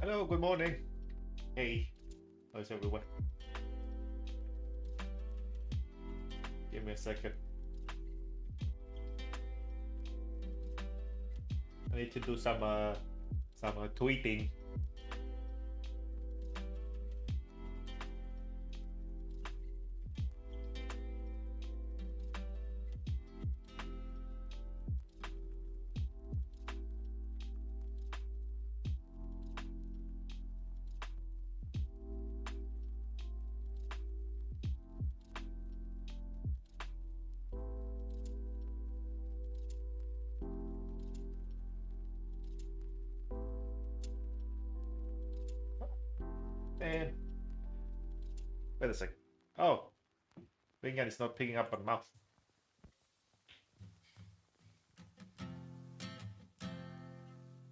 Hello, good morning. Hey, how's everyone? Give me a second. I need to do some tweeting. Man, wait a second. Oh, Ringan is not picking up on mouse.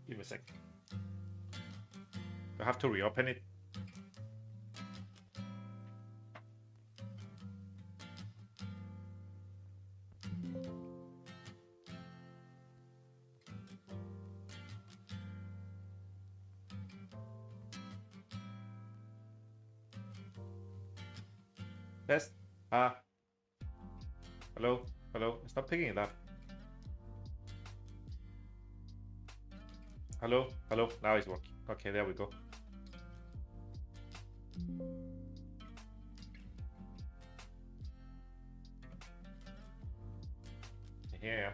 Give me a second. I have to reopen it. Test. Hello, hello. It's not picking it up. Hello, hello. Now it's working. Okay, there we go. Yeah.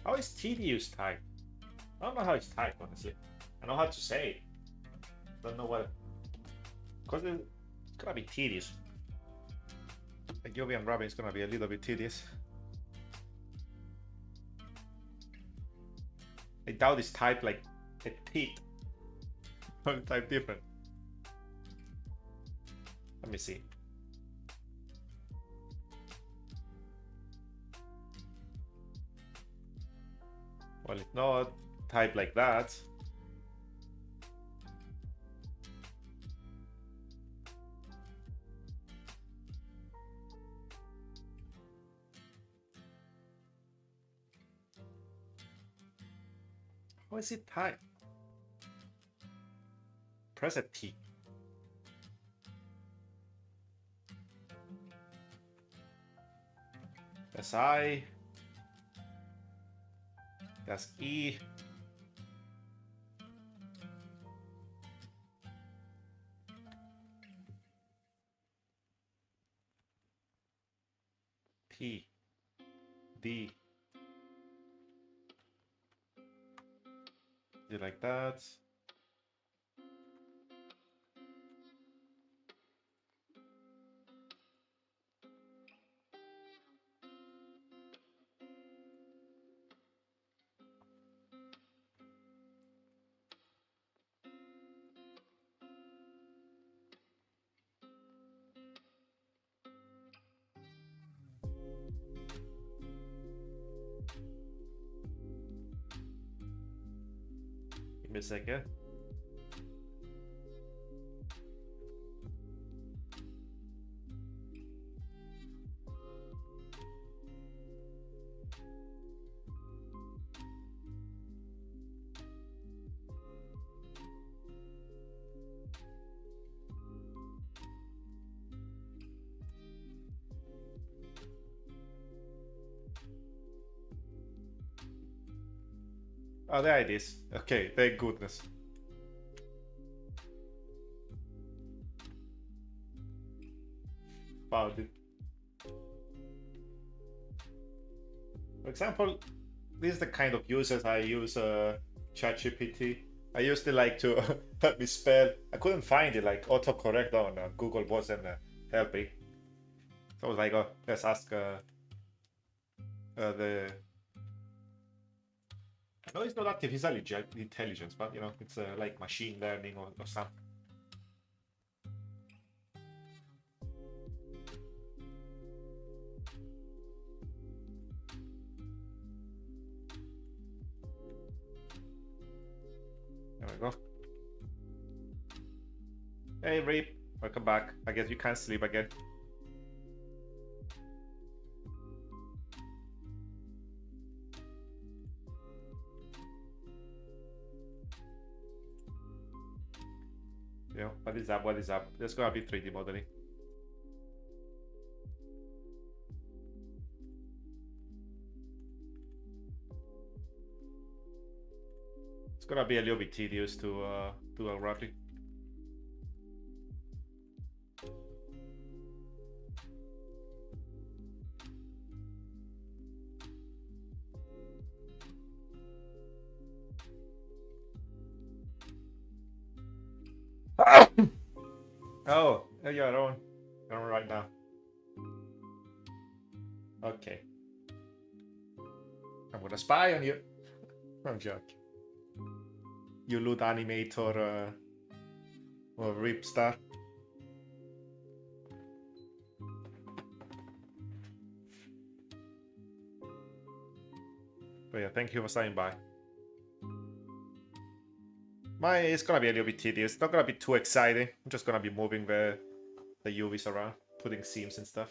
How is tedious typed? I don't know how it's typed, honestly. I know how to say it. Don't know what. Because it's gonna be tedious. Like Jovian Rabbit is gonna be a little bit tedious. I doubt it's typed like a teeth. All type different. Let me see. Well, it's not typed like that. How is it typed? Press a T. That's I. That's E. T. D. Do like that. Give me a second. Oh, there it is. Okay, thank goodness. Found it. For example, this is the kind of uses I use ChatGPT. I used to like to help me spell. I couldn't find it, like autocorrect on Google wasn't helping. So I was like, oh, let's ask the. No, it's not artificial intelligence, but you know, it's like machine learning or something. There we go. Hey, Reap, welcome back. I guess you can't sleep again. Yeah, what is up? What is up? There's gonna be 3D modeling. It's gonna be a little bit tedious to do a roughly. Oh, you're on. You're on right now. Okay. I'm gonna spy on you. I'm joking. You loot animator or rip star. But yeah, thank you for staying by. It's gonna be a little bit tedious. It's not gonna be too exciting. I'm just gonna be moving the UVs around, putting seams and stuff.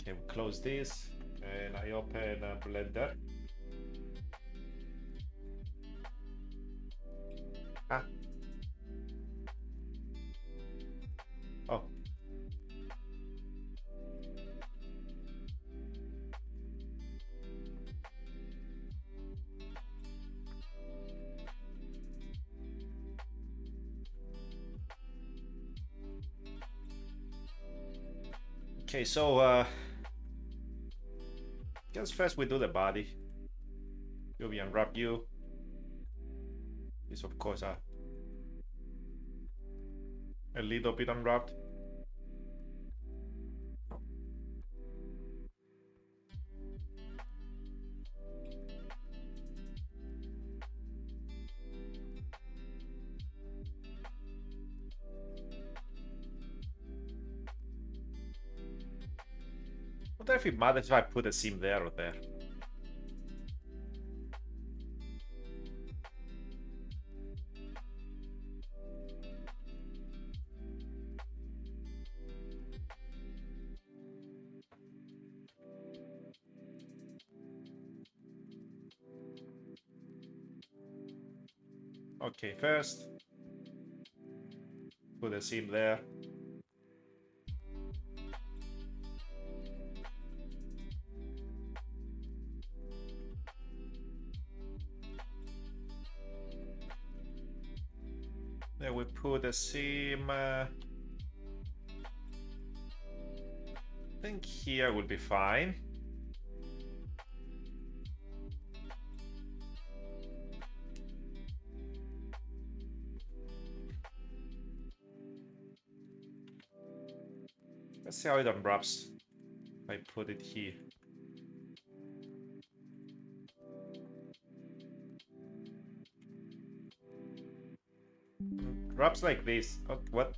Okay, we close this and I open Blender. Ah. Oh. Okay, so guess first we do the body. UV unwrap you. Is of course a little bit unwrapped. I wonder if it matters if I put a seam there or there. Okay, first put a seam there. Then we put a seam. I think here will be fine. Let's see how it unwraps. If I put it here. Wraps like this. Oh, what?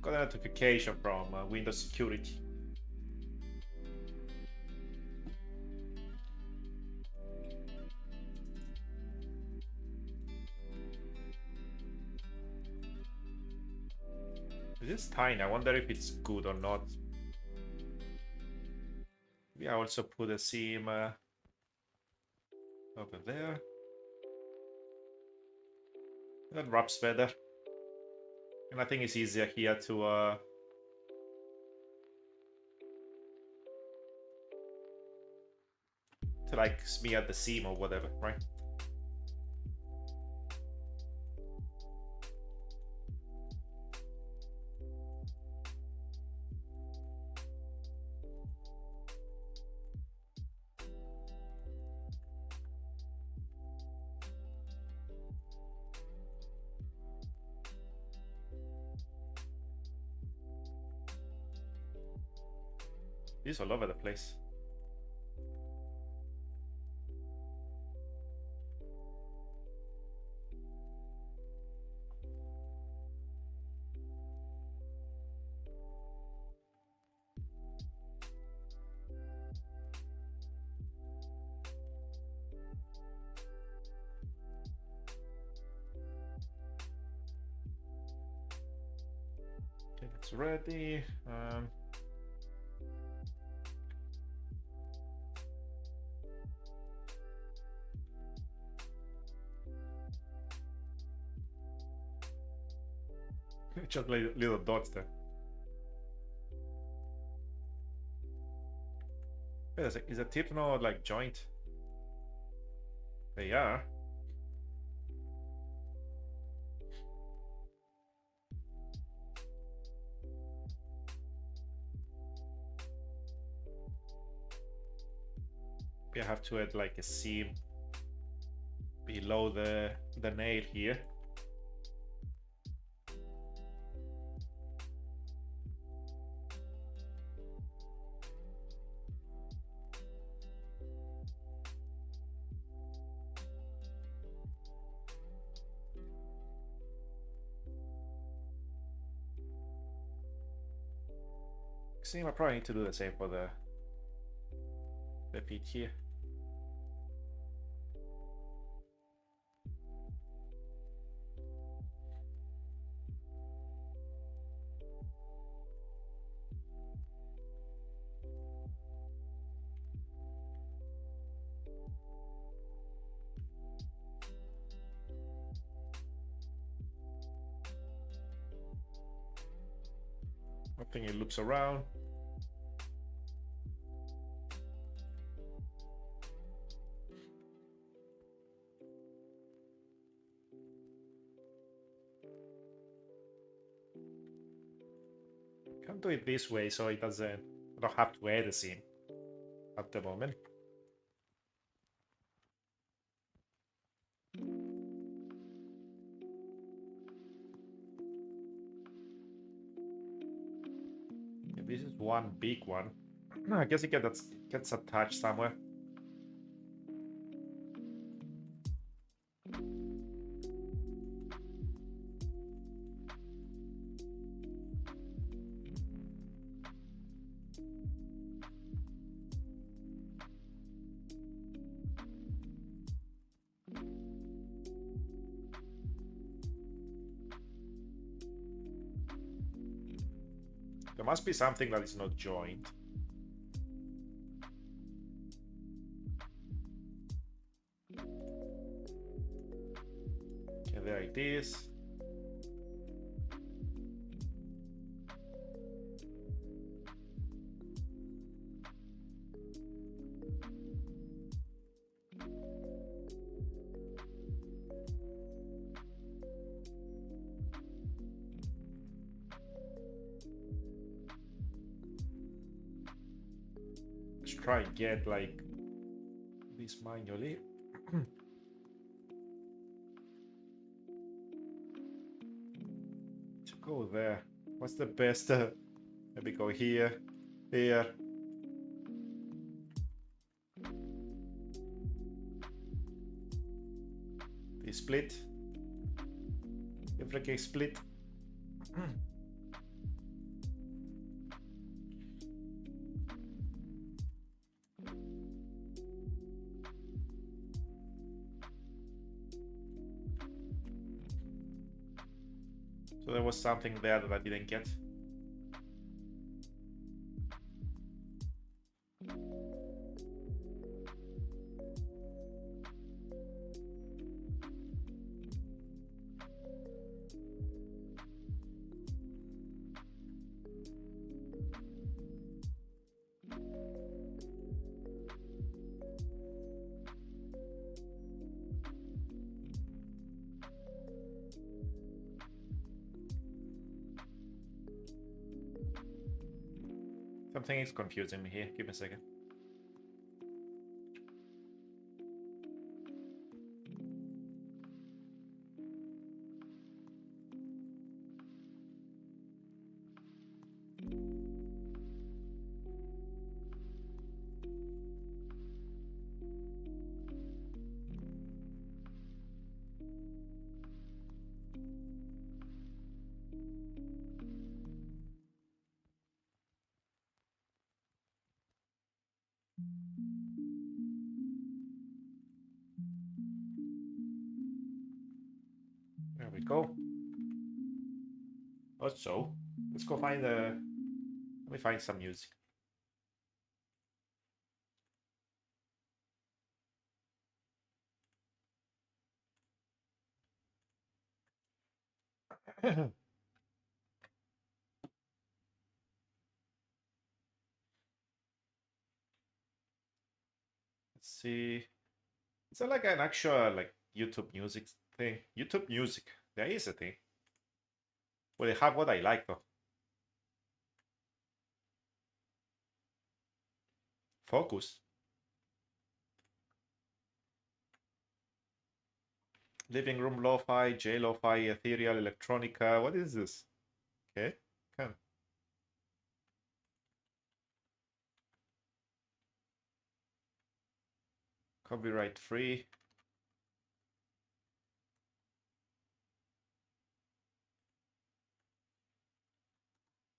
Got a notification from Windows Security. It is tiny. I wonder if it's good or not. Maybe I also put a seam over there. That wraps better. And I think it's easier here to like smear the seam or whatever, right? It's all over the place. Okay, it's ready. Just little dots there. Wait a sec, is a tip not like joint? They are. We have to add like a seam below the nail here. Seam, I probably need to do the same for the pit here. I think it loops around. Can't do it this way, so it doesn't. I don't have to add a seam at the moment. Yeah, this is one big one. I guess it gets attached somewhere. There must be something that is not joined. Okay, there it is. Let's try and get like this manually. To go there. What's the best? Maybe go here, here. The split. Every case split. So there was something there that I didn't get. Something is confusing me here. Give me a second. There we go. Also, let's go find the. Let me find some music. Let's see. Is that like an actual like YouTube music thing? YouTube music. There is a thing. Well, they have what I like though. Focus. Living room lo-fi, J lo-fi, ethereal, electronica. What is this? Okay, come. Copyright free.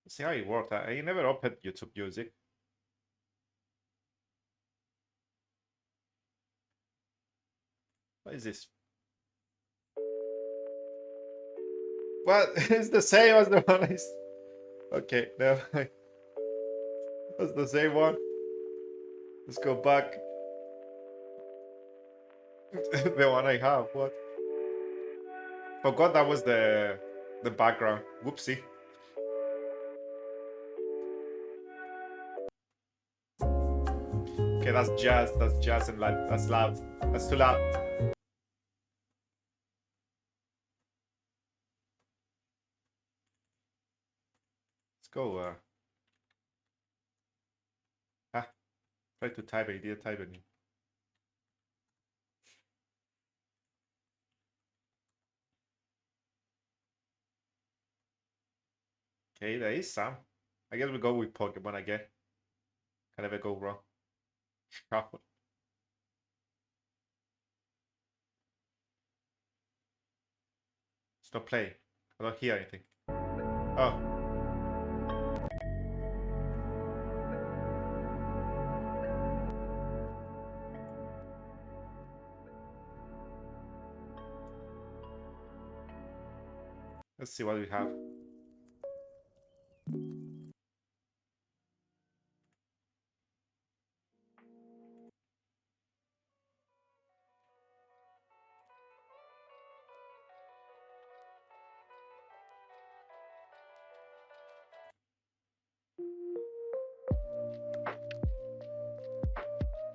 Let's see how it worked. I never opened YouTube Music. What is this? What? It's the same as the one I. Okay, never mind. That's the same one. Let's go back. The one I have. What? Forgot that was the background. Whoopsie. Okay, that's jazz. That's jazz and loud. That's loud. That's too loud. Let's go. Try to type it. Didn't type it. Okay, there is some. I guess we go with Pokemon again. Can never go wrong. Shuffle. Stop playing. I don't hear anything. Oh. Let's see what we have.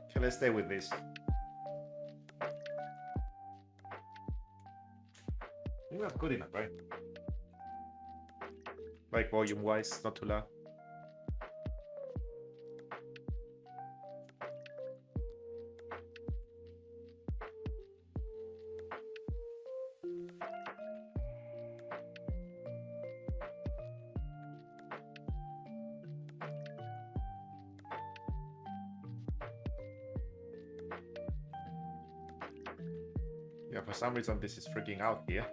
Okay, let's stay with this. I think that's good enough, right? Like volume wise, not too loud. Yeah, for some reason this is freaking out here.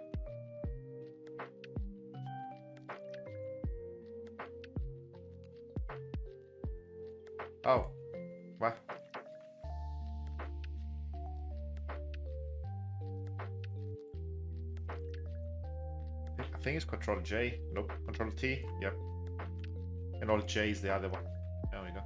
Oh, what? think it's Control J. Nope, Control T. Yep. And Alt J is the other one. There we go.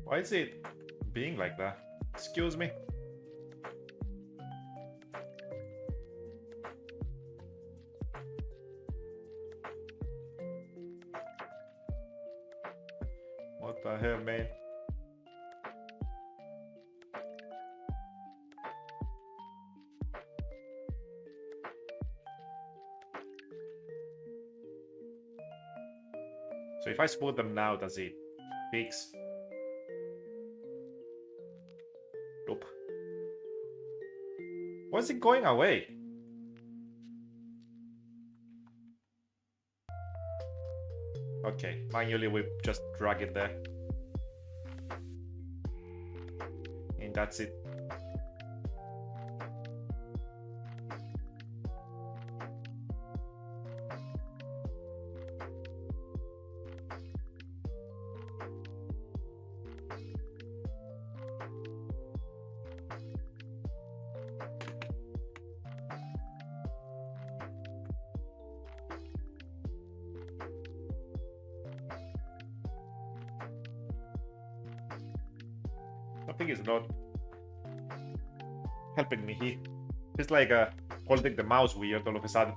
Why is it being like that? Excuse me? What the hell, man? So if I smooth them now, does it fix? Nope. Why is it going away? Okay, manually we just drag it there. And that's it. Something is not helping me here. It's like holding the mouse weird all of a sudden.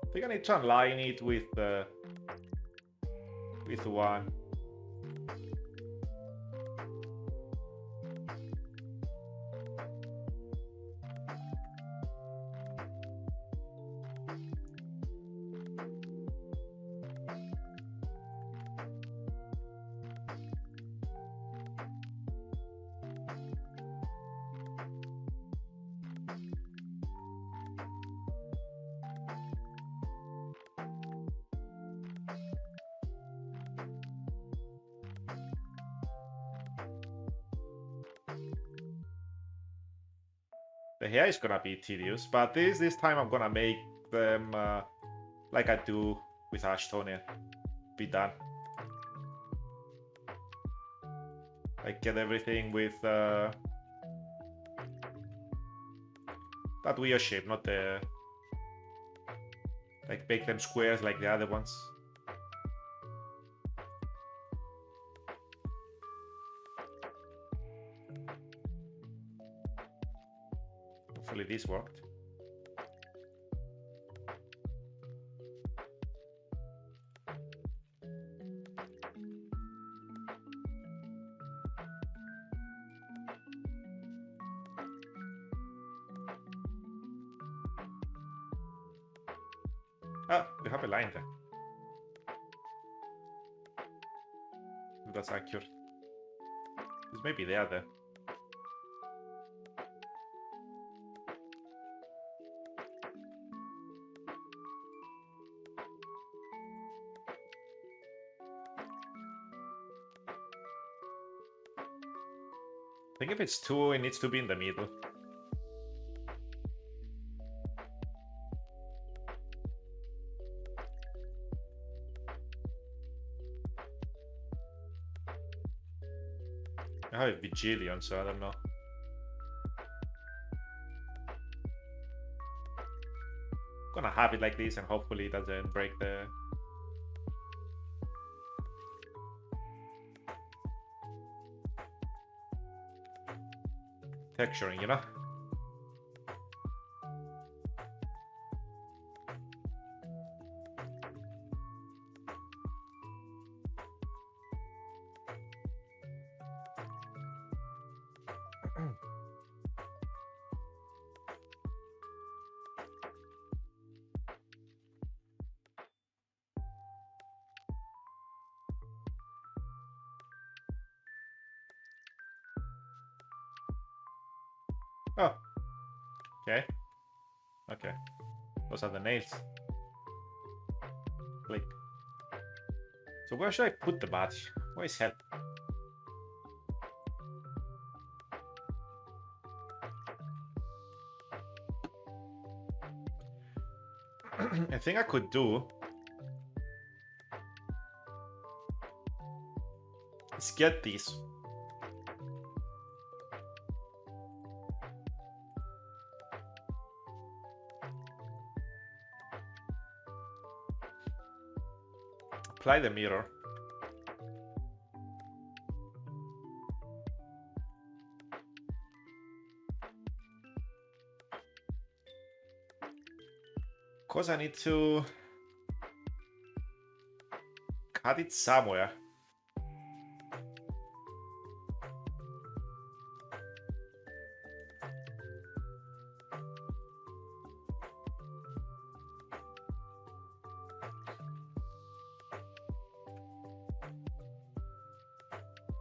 I think I need to align it with one. The hair is gonna be tedious, but this time I'm gonna make them like I do with Ashtonia. Be done. Like get everything with that weird shape, not the like make them squares like the other ones. Hopefully this worked. Ah, we have a line there. That's accurate. This may be the other. I think if it's 2, it needs to be in the middle. I have a bajillion, so I don't know. I'm gonna have it like this and hopefully it doesn't break the... texturing, you know? Okay. Those are the nails. Click. So where should I put the badge? Where is help? I think I could do is get these. Apply the mirror. Cause I need to cut it somewhere.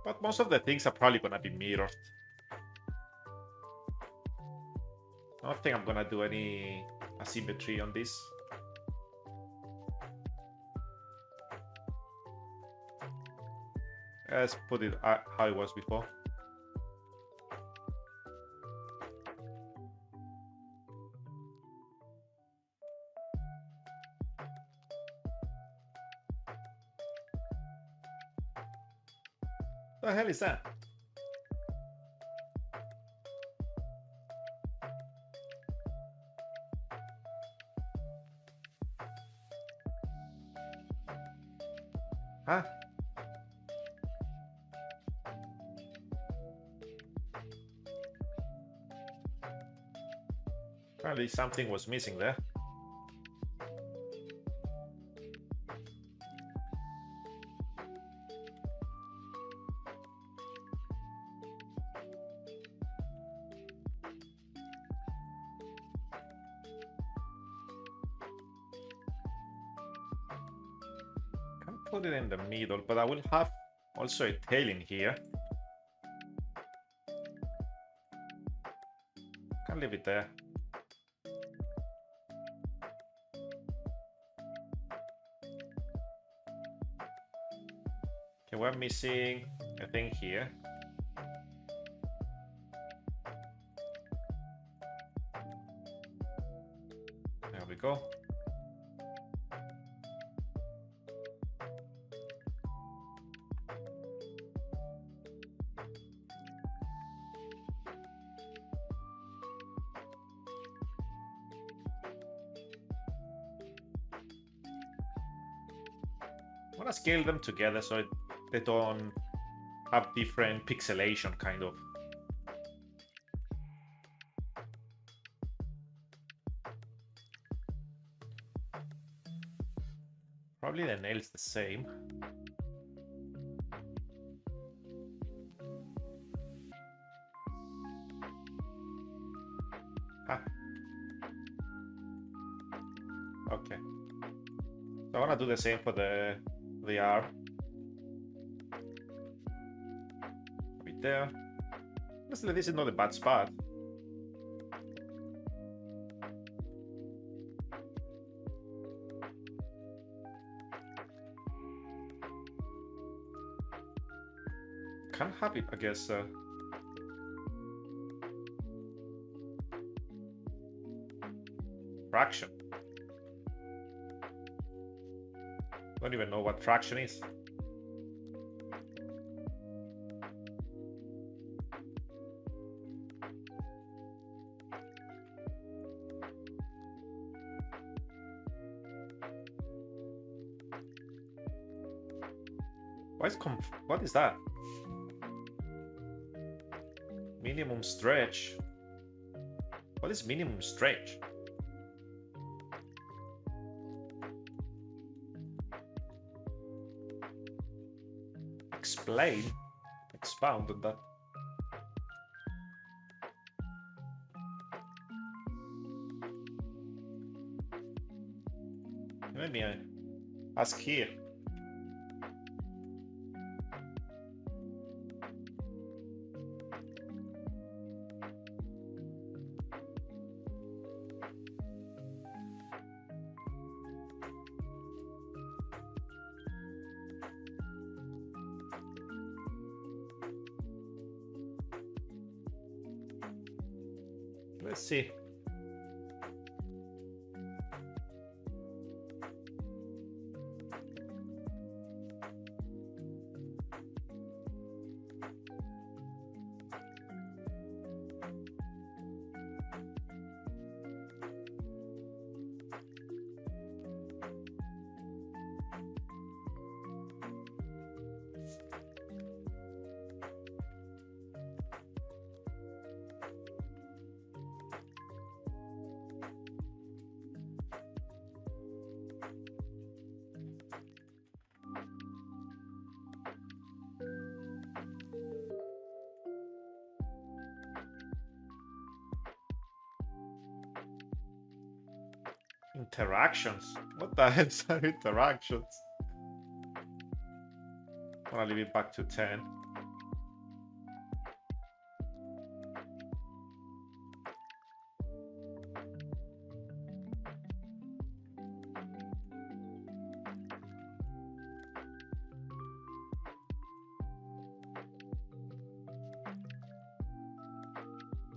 But most of the things are probably gonna be mirrored. I don't think I'm gonna do any asymmetry on this. Let's put it how it was before. What the hell is that? Huh? Apparently something was missing there. Can't put it in the middle, but I will have also a tail in here. Can leave it there. Okay, we're missing a thing here. There we go. I want to scale them together so they don't have different pixelation, kind of. Probably the nail's the same. Ah. Okay. So I want to do the same for the R. Right there. Honestly, this is not a bad spot. Can't have it, I guess. Fraction. Don't even know what fraction is. What is that? Minimum stretch. What is minimum stretch? Explain. Expound on that. Let me ask here. Let's see. Interactions? What the hell are interactions? I'm gonna leave it back to 10.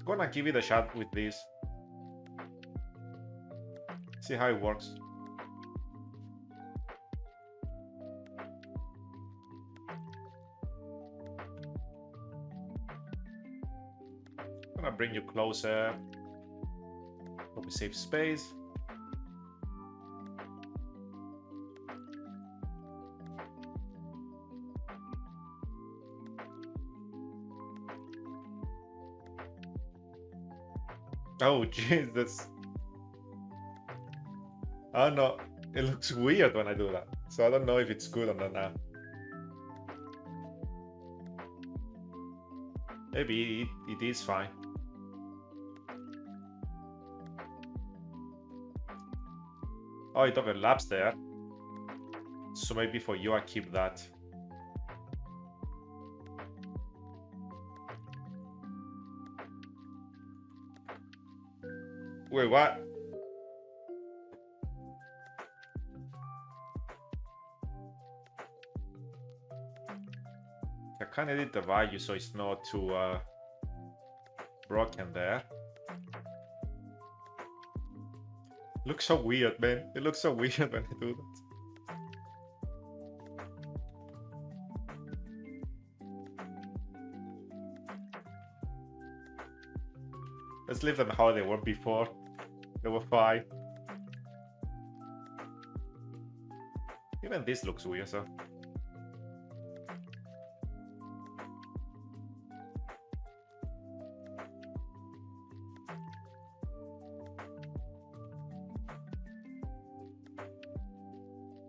Gonna give it a shot with this. See how it works. Gonna bring you closer. Hope we save space. Oh Jesus. Oh no, it looks weird when I do that. So I don't know if it's good or not now. Maybe it is fine. Oh, it overlaps there. So maybe for you I keep that. Wait, what? I can edit the value so it's not too broken there. Looks so weird, man. It looks so weird when I do that. Let's leave them how they were before. They were fine. Even this looks weird, so.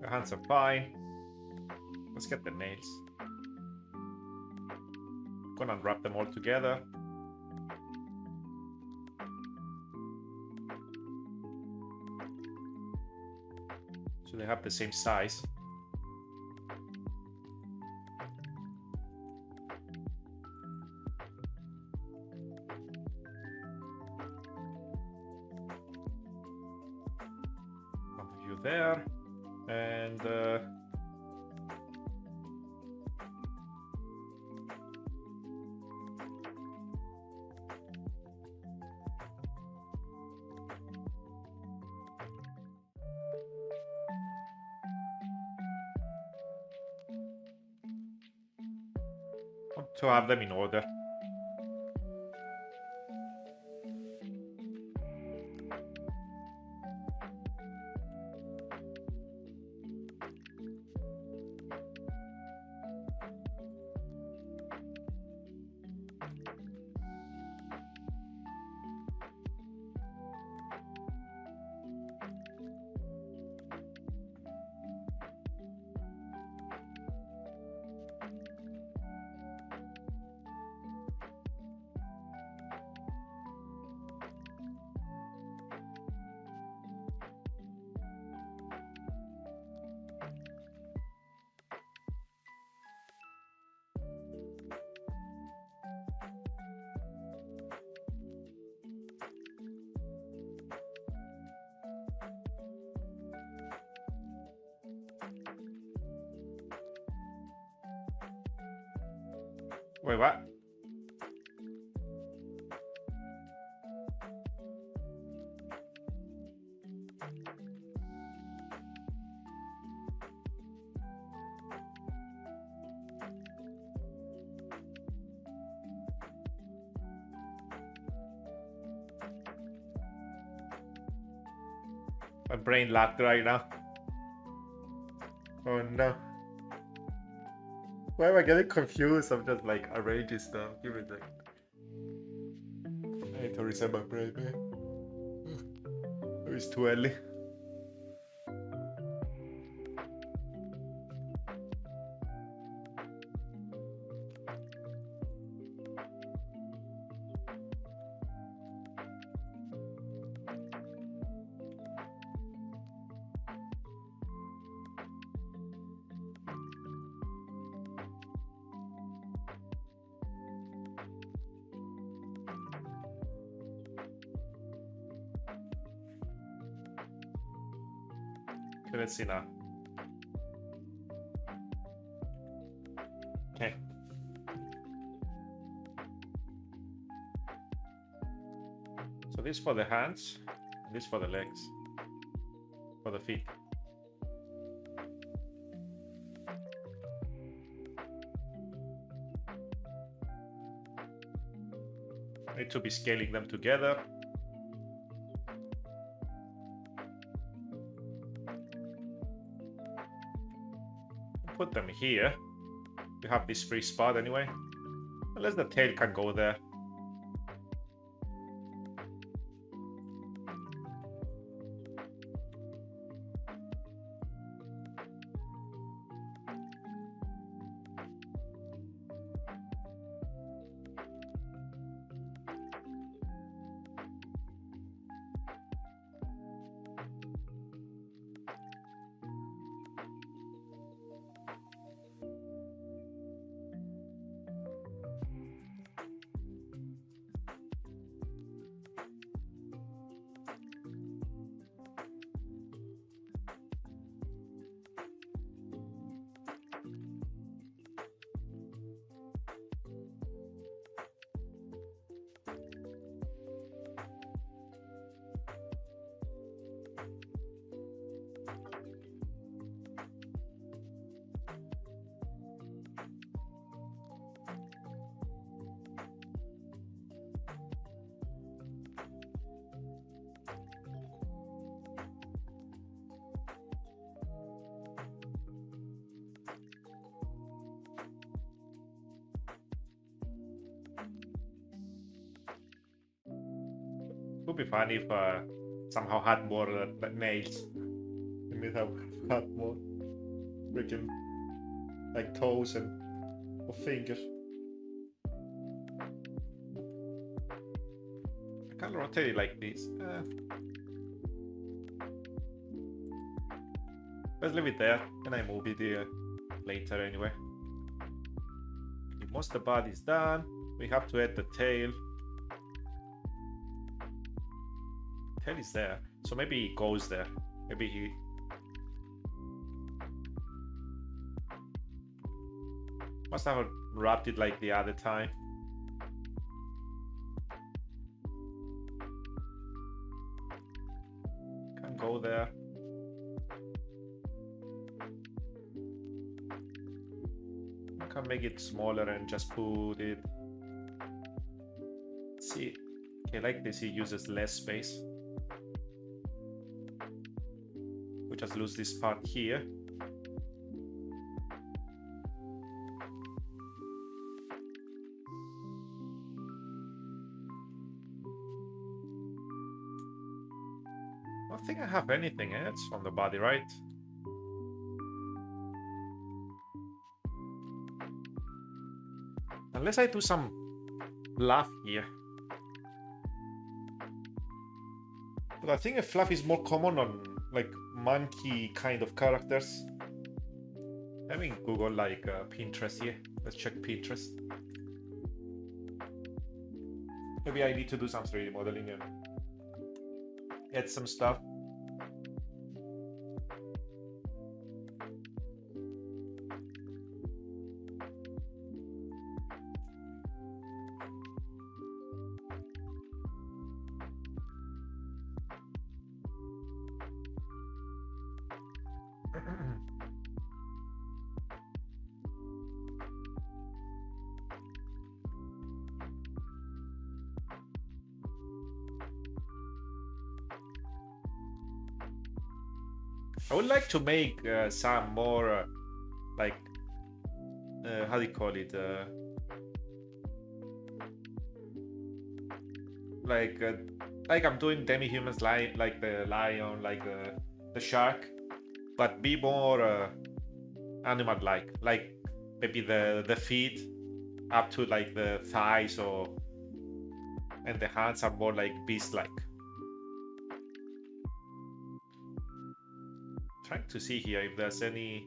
The hands are fine. Let's get the nails. Gonna unwrap them all together. So they have the same size. One view there, and to have them in order. Wait, what? My brain lagged right now. Oh no. Why am I getting confused? I'm just like arranging stuff. Give me a second. I need to reset my brain, man. It's too early. Okay, let's see now. Okay. So this for the hands, and this for the legs, for the feet. I need to be scaling them together. Put them here. You have this free spot anyway. Unless the tail can go there. Would be funny if somehow had more nails. It may have had more freaking like toes and or fingers. I can't rotate it like this. Let's leave it there, and I move it later anyway. Most of the body is done. We have to add the tail. Tail is there, so maybe he goes there. Maybe he... must have wrapped it like the other time. Can't go there. Can make it smaller and just put it. See, okay, like this, he uses less space. We just lose this part here. I don't think I have anything else on the body, right? Unless I do some fluff here. But I think a fluff is more common on like monkey kind of characters. Let me Google like Pinterest here. Let's check Pinterest. Maybe I need to do some 3D modeling and add some stuff. I would like to make some more like how do you call it? Like uh, like I'm doing demi-humans, like the lion, like the shark, but be more animal-like, like maybe the feet up to like the thighs, or and the hands are more like beast-like. Trying to see here if there's any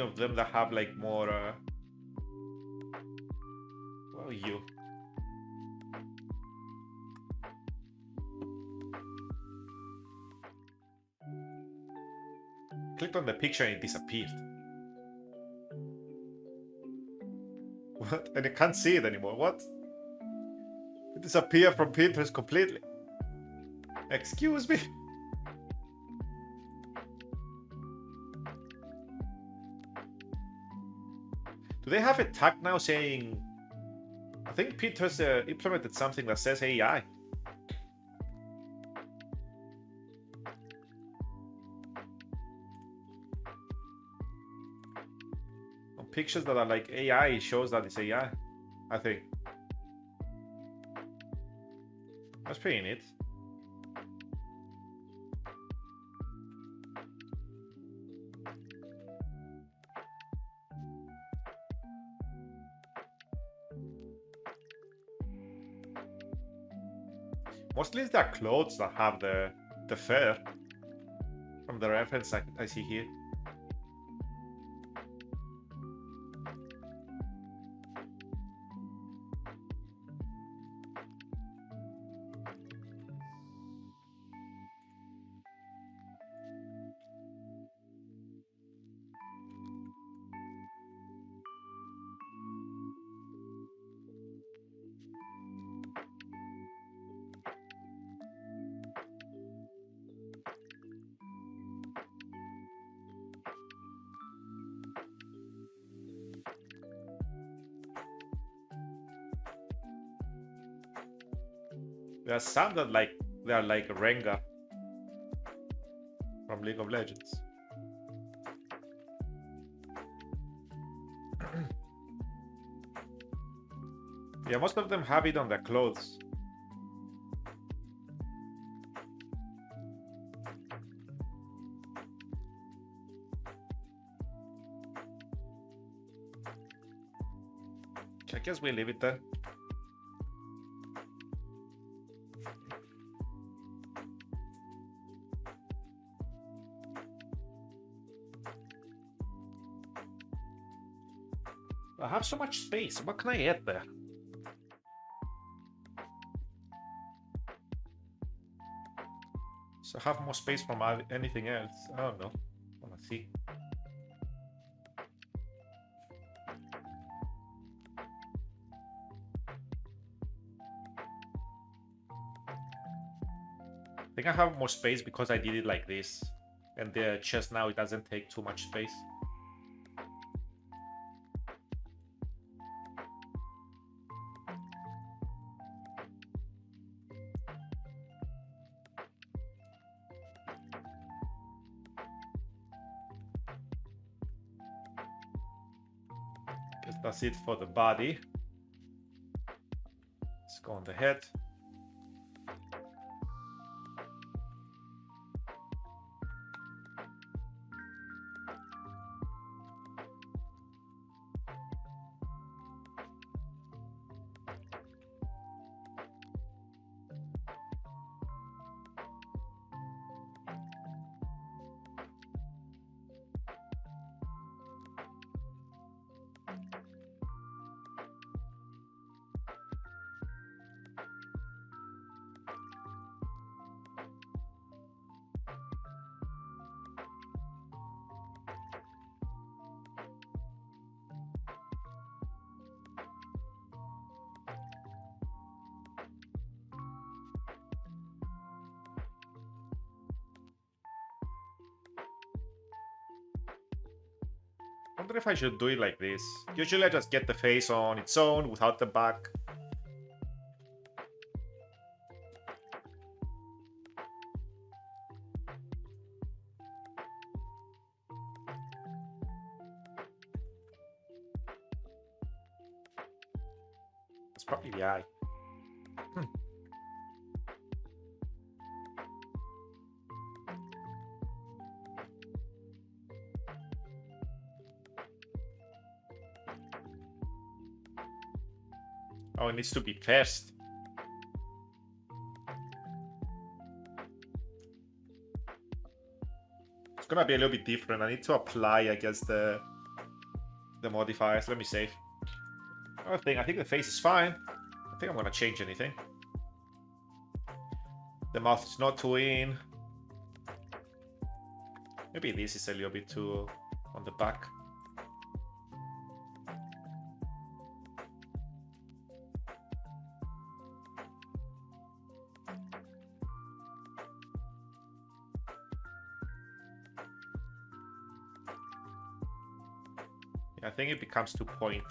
of them that have like more. Well, you. Clicked on the picture and it disappeared. What? And I can't see it anymore. What? It disappeared from Pinterest completely. Excuse me. Do they have a tag now saying? I think Pinterest implemented something that says AI. On pictures that are like AI, it shows that it's AI. I think. That's pretty neat. Mostly it's their clothes that have the fur from the reference I see here. There are some that like they are like Rengar from League of Legends. Yeah, most of them have it on their clothes. I guess we leave it there. I have so much space. What can I add there? So I have more space from anything else. I don't know. Wanna see. I think I have more space because I did it like this. And the chest now, it doesn't take too much space. Guess that's it for the body. Let's go on the head. wonder if I should do it like this. Usually I just get the face on its own without the back. It's probably the eye. Oh, it needs to be first. It's gonna be a little bit different. I need to apply, I guess, the modifiers. Let me save. I think the face is fine. I think I'm gonna change anything. The mouth is not too in. Maybe this is a little bit too on the back. I think it becomes too pointy.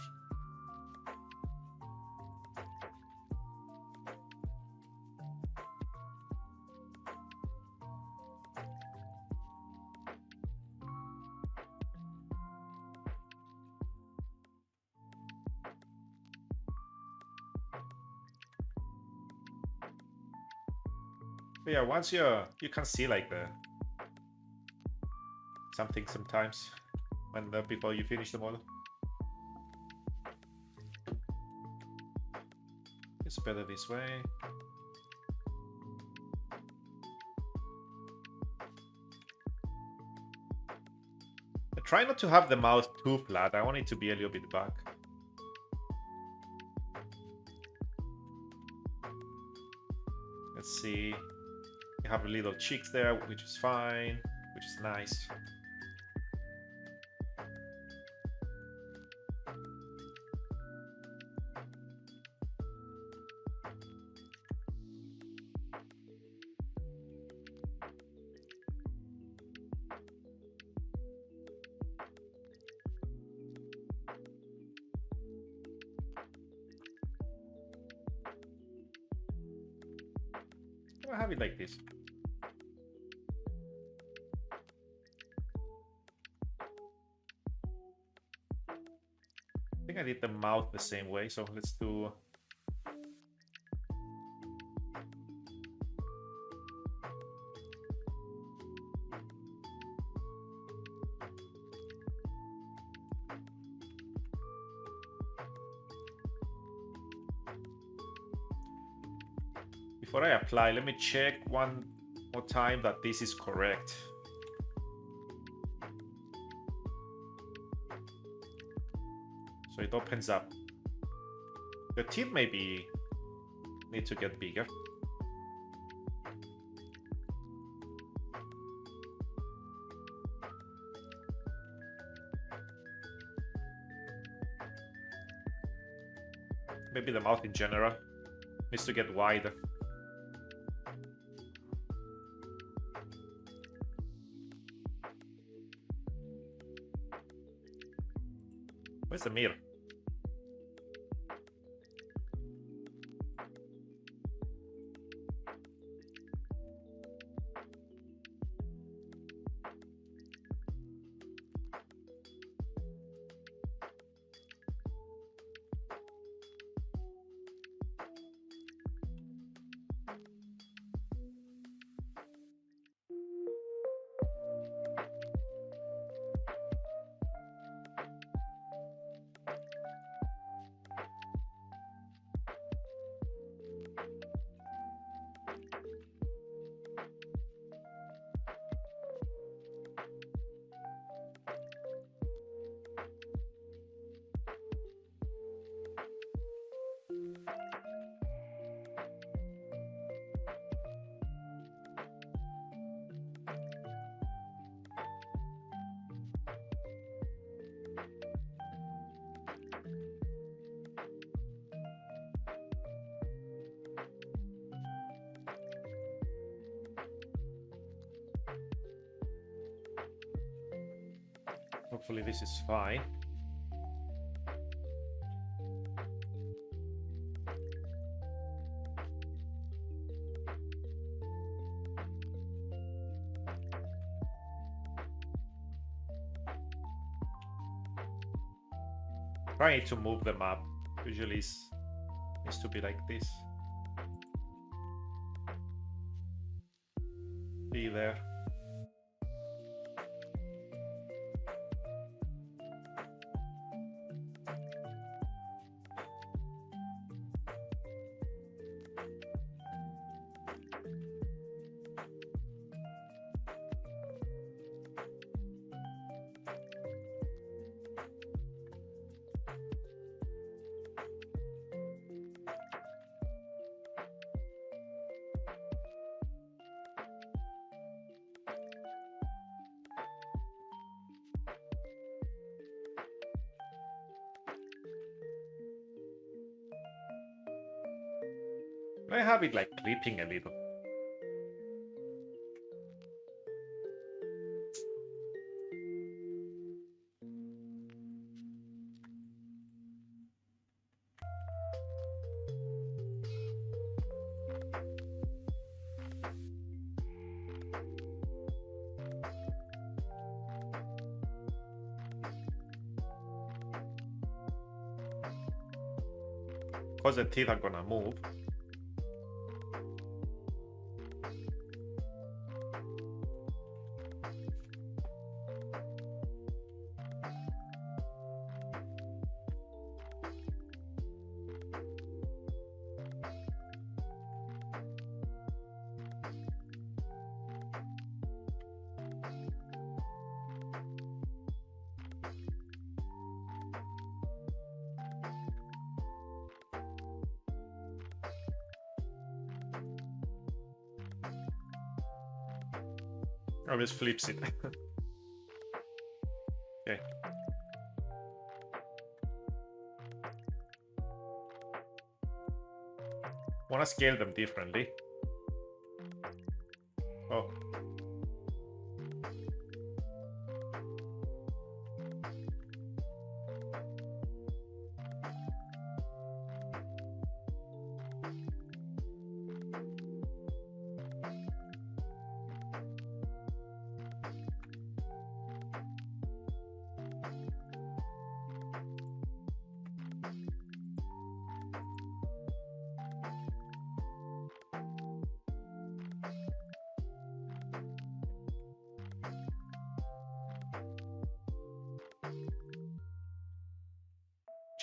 But yeah, once you can see like the something sometimes when before you finish the model. It's better this way. I try not to have the mouth too flat. I want it to be a little bit back. Let's see. You have little cheeks there, which is fine, which is nice. I'll have it like this. I think I did the mouth the same way, so let's do... Before I apply, let me check one more time that this is correct. So it opens up. The teeth maybe need to get bigger. Maybe the mouth in general needs to get wider. Where's the mirror? Hopefully this is fine. Trying to move them up. Usually it needs to be like this. Be there. I have it like clipping a little. Because the teeth are gonna move. Always flips it. Okay. Wanna scale them differently. Oh.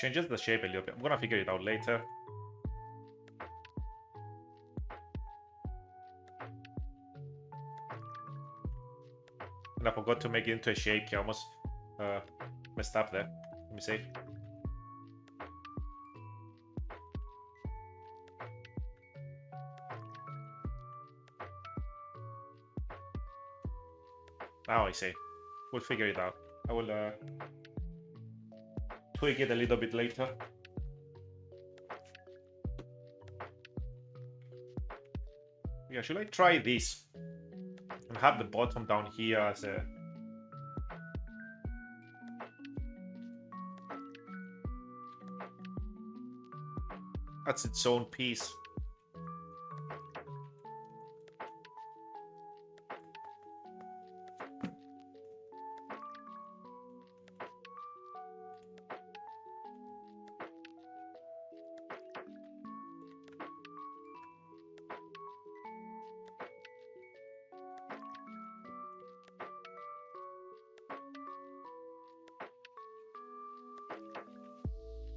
Changes the shape a little bit. I'm gonna figure it out later. And I forgot to make it into a shape. I almost messed up there. Let me see. Now I see. We'll figure it out. I will tweak it a little bit later. Yeah, should I try this? And have the bottom down here as a... That's its own piece.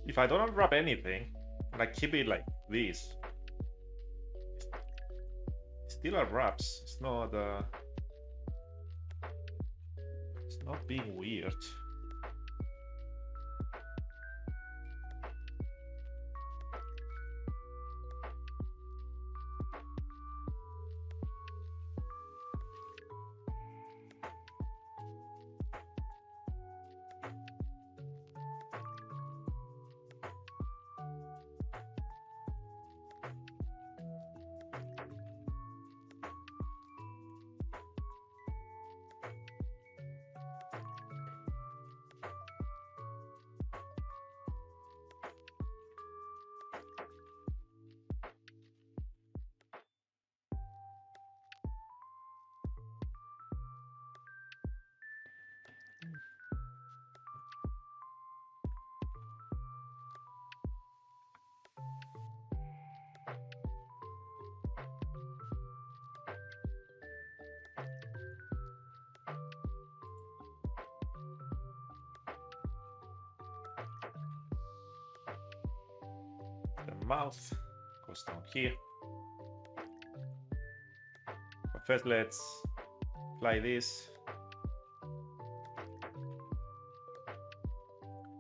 If I don't unwrap anything, and I keep it like this, it still unwraps. It's not being weird. mouth goes down here. But first, let's apply this.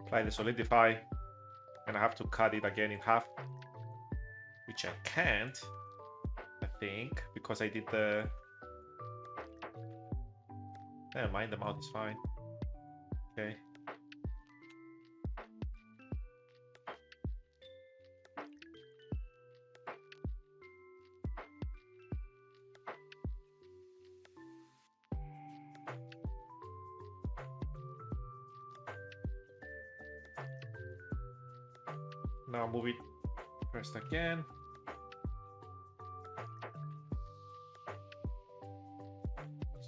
Apply the solidify, and I have to cut it again in half, which I can't, I think, because I did the... Never mind, the mouth is fine. Okay. Now move it first again.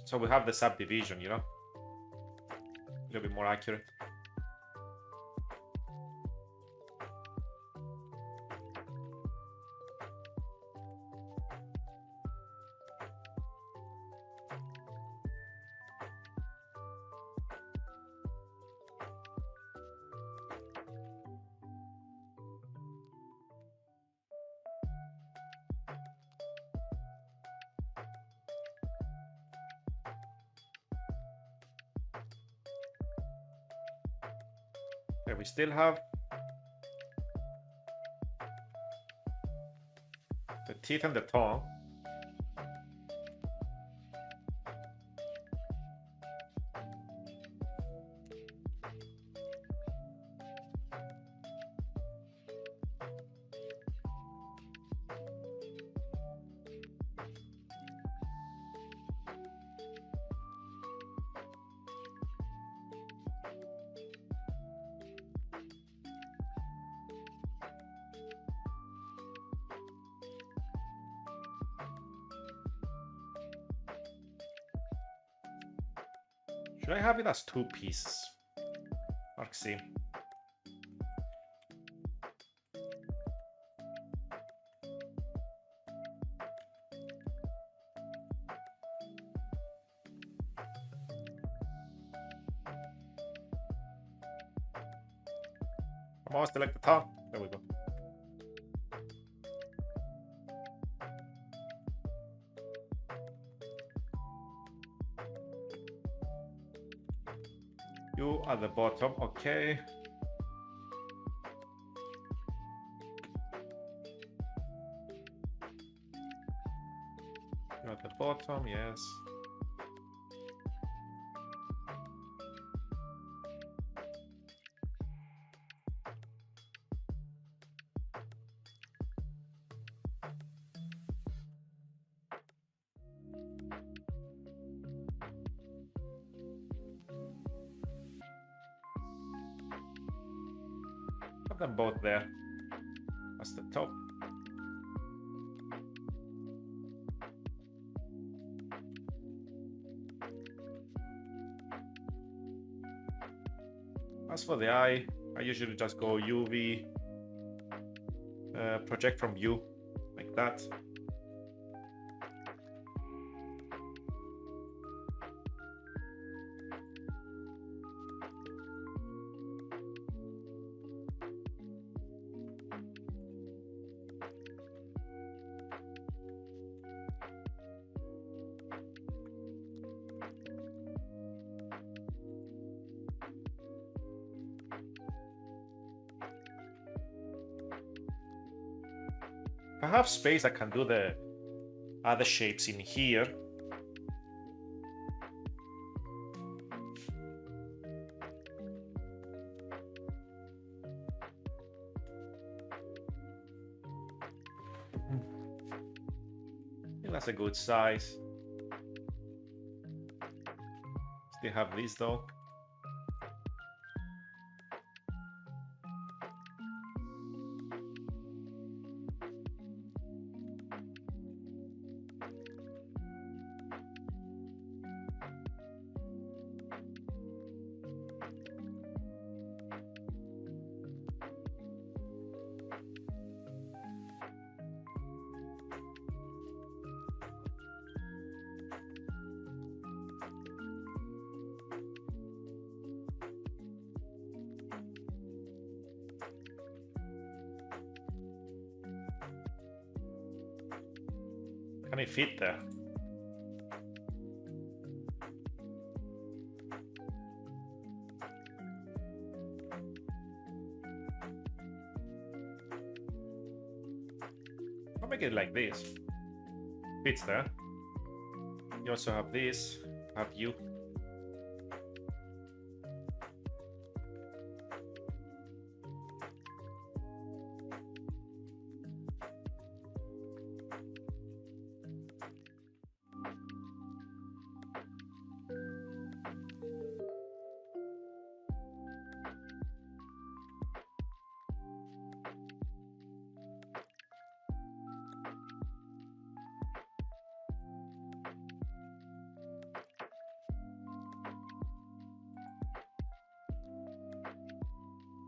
So we have the subdivision, you know, a little bit more accurate. Okay, we still have the teeth and the tongue. Should I have it as 2 pieces? Mark C. Come on, select the top. There we go. You at the bottom, okay. You at the bottom, yes. Have them both there. That's the top. As for the eye, I usually just go UV, project from view, like that. If I have space, I can do the other shapes in here. I think that's a good size. Still have these though. Can it fit there? I'll make it like this. Fits there. You also have this, have you.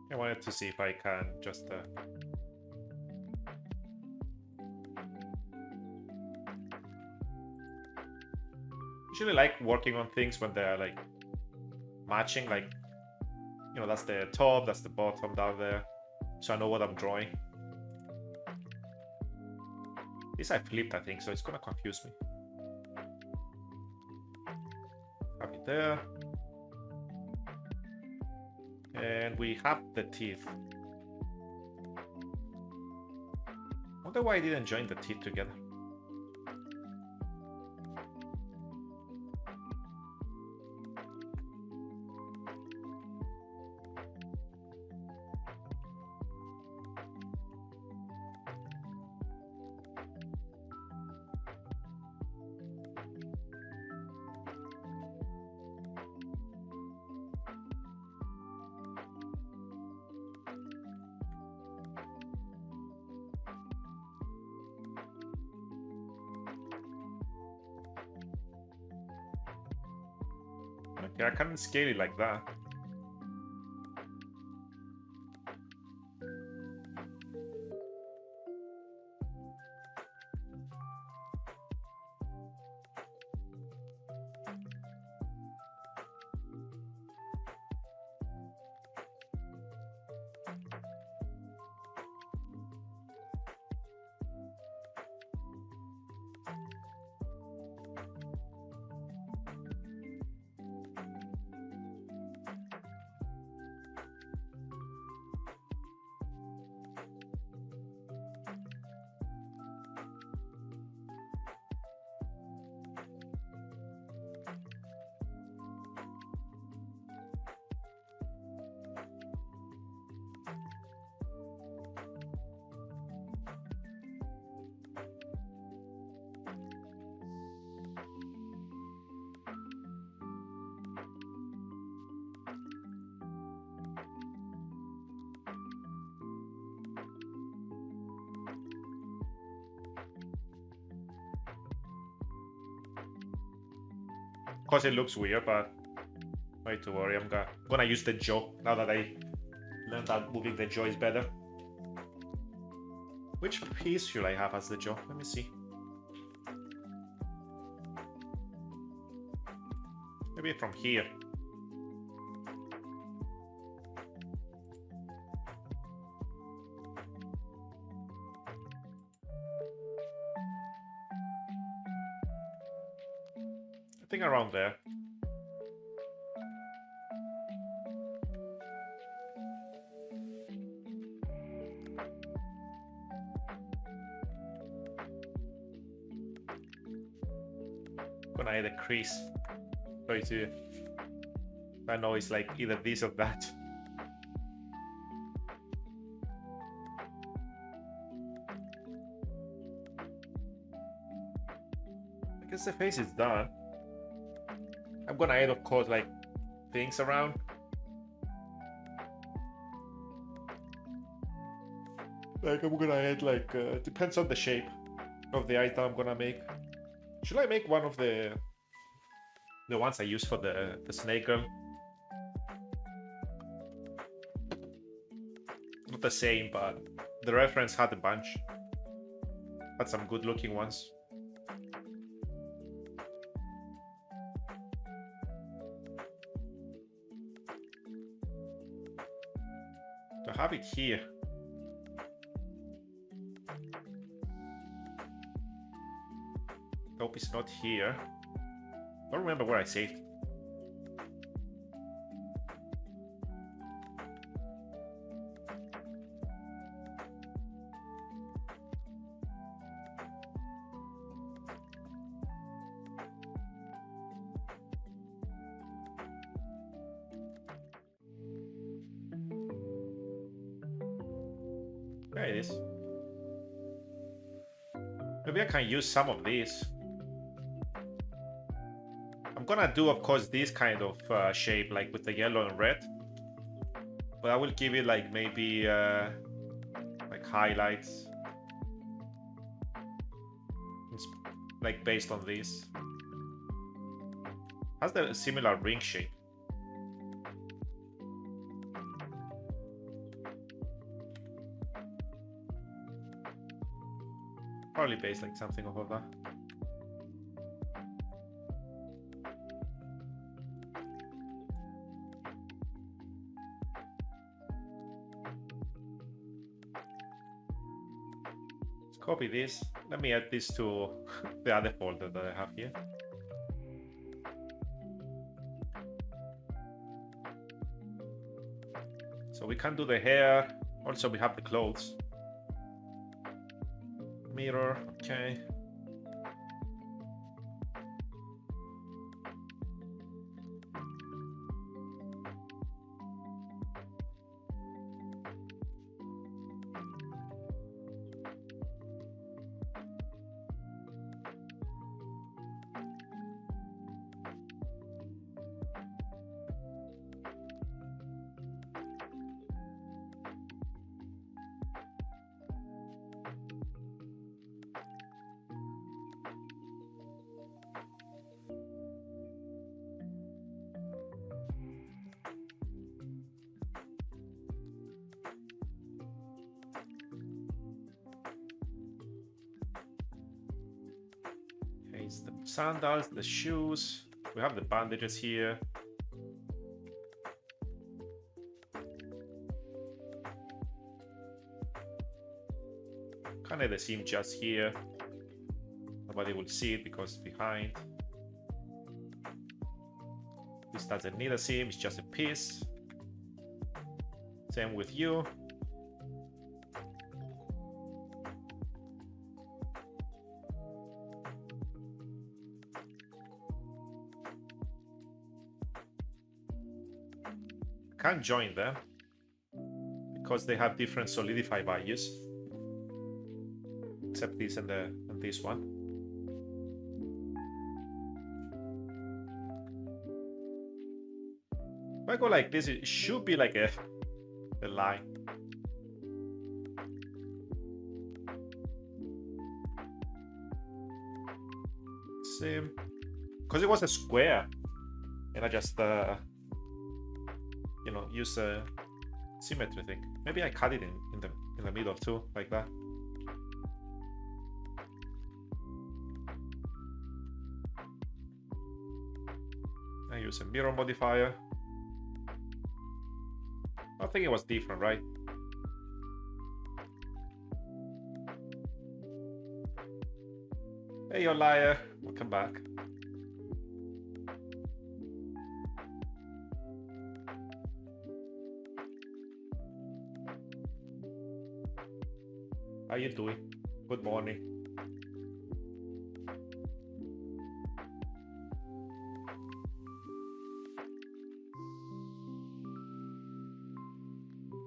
I wanted to see if I can just usually like working on things when they're like matching, like, you know, that's the top, that's the bottom down there, so I know what I'm drawing. This I flipped, I think, so it's gonna confuse me. Have it there. And we have the teeth. Wonder why I didn't join the teeth together. Okay, I can't scale it like that. Of course, it looks weird, but not to worry. I'm gonna use the jaw now that I learned that moving the jaw is better. Which piece should I have as the jaw? Let me see. Maybe from here. I think around there. Gonna add a crease. Try to. I know it's like either this or that. I guess the face is done. I'm gonna add, of course, like things around. Like I'm gonna add like depends on the shape of the item I'm gonna make. Should I make one of the ones I use for the snake girl? Not the same, but the reference had a bunch. Had some good looking ones. To have it here. Hope it's not here. Don't remember where I saved. There it is. Maybe I can use some of these. I'm gonna do, of course, this kind of shape, like with the yellow and red. But I will give it like maybe like highlights. It's like based on this. Has the similar ring shape. Probably based like something off of that. Let's copy this. Let me add this to the other folder that I have here. So we can do the hair. Also, we have the clothes. Mirror, okay. The sandals, the shoes. We have the bandages here. Kind of the seam just here. Nobody will see it because it's behind. This doesn't need a seam, it's just a piece. Same with you. Can't join them because they have different solidify values, except this and this one. If I go like this, it should be like a line. Same, because it was a square, and I just you know, use a symmetry thing. Maybe I cut it in the middle too, like that. I use a mirror modifier. I think it was different, right? Hey, you liar! Welcome back. How you doing? Good morning.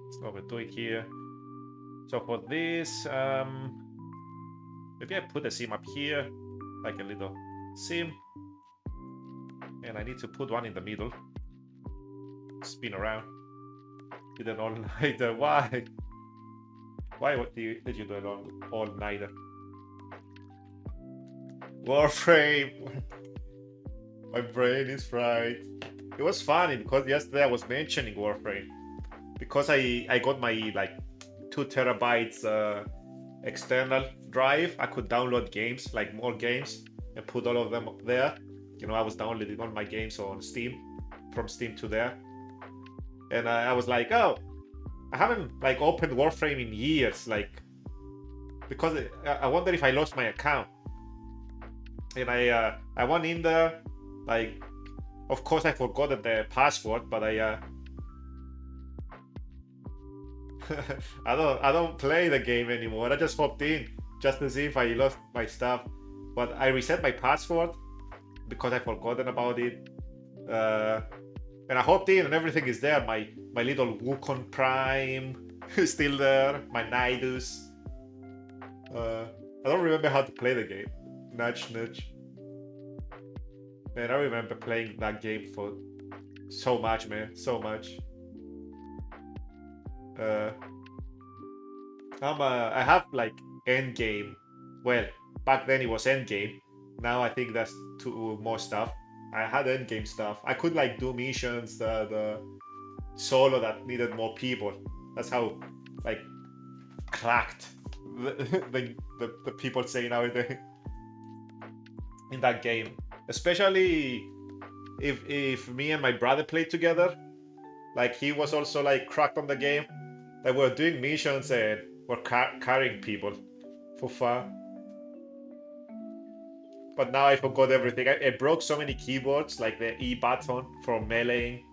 That's what we're doing here. So for this, maybe I put a seam up here, like a little seam. And I need to put one in the middle. Spin around. Did an all-nighter. Why? Why did you do it all-nighter? Warframe. My brain is fried. It was funny because yesterday I was mentioning Warframe because I got my like 2 terabytes external drive. I could download games, like more games, and put all of them up there. You know, I was downloading all my games on Steam, from Steam to there, and I was like, oh, I haven't like opened Warframe in years, like, because I wonder if I lost my account. and I went in there, like, of course I forgot the password, but I don't play the game anymore. I just hopped in just to see if I lost my stuff, but I reset my password because I forgotten about it. Uh, and I hopped in and everything is there. My little Wukong Prime is still there. My Nidus. Uh, I don't remember how to play the game. Nudge, nudge. Man, I remember playing that game for so much, man. So much. Uh, I have like end game. Well, back then it was end game. Now I think that's two more stuff. I had end game stuff. I could like do missions, the solo that needed more people. That's how like cracked the people say nowadays in that game. Especially if me and my brother played together. Like he was also like cracked on the game. Like we're doing missions and we're carrying people for fun. But now I forgot everything. I broke so many keyboards, like the E button for melee,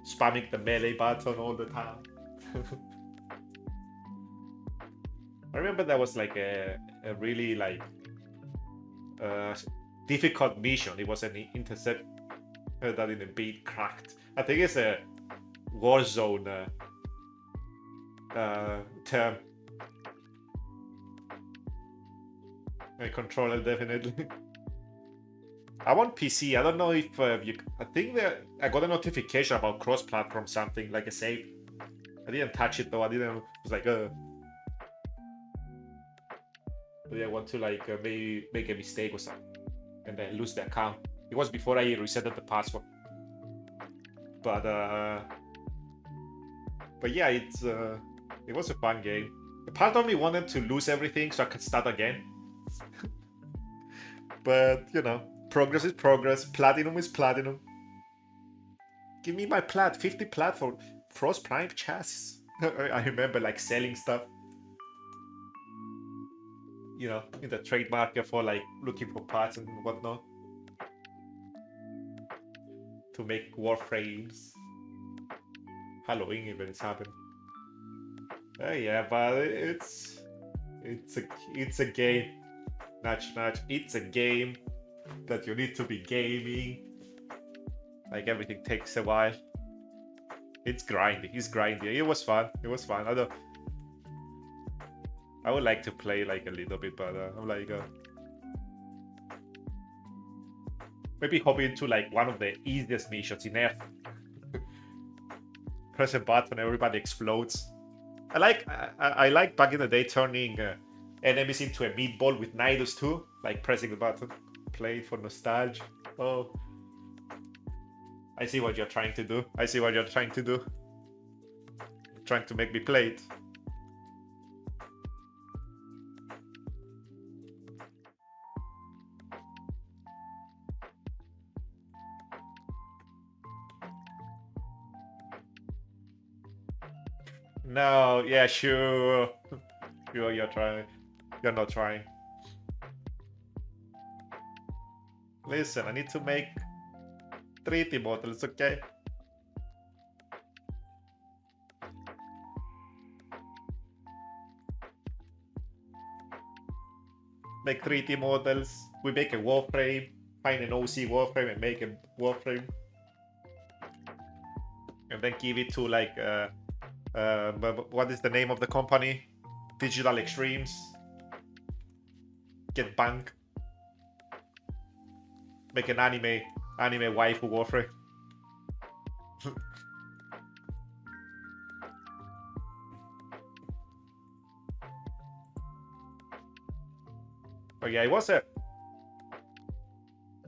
spamming the melee button all the time. I remember that was like a really like uh, difficult mission. It was an intercept that in a beat cracked. I think it's a Warzone term. A controller definitely. I want PC. I don't know if you. I think that I got a notification about cross-platform something like a save. I didn't touch it though. I didn't. It was like but yeah, I want to like maybe make a mistake or something and then lose the account. It was before I reset the password. But yeah, it was a fun game. A part of me wanted to lose everything so I could start again. But you know, progress is progress. Platinum is platinum. Give me my 50 plat for Frost Prime chassis. I remember like selling stuff, you know, in the trade market for like looking for parts and whatnot to make warframes. Halloween events happen. Yeah, but it's a game. Nudge, nudge. It's a game that you need to be gaming. Like everything takes a while. It's grinding. It's grinding. It was fun. It was fun. I would like to play like a little bit, but I'm like maybe hop into like one of the easiest missions in Earth. Press a button, everybody explodes. I like back in the day turning enemies into a meatball with Nidus too, like pressing the button, play for nostalgia. Oh, I see what you're trying to do. I see what you're trying to do. You're trying to make me play it. No, yeah, sure. You're trying. You're not trying. Listen, I need to make 3D models, okay? Make 3D models. We make a warframe. Find an OC warframe and make a warframe. And then give it to like what is the name of the company? Digital Extremes. Get bank. Make an anime waifu warframe. But yeah, it was a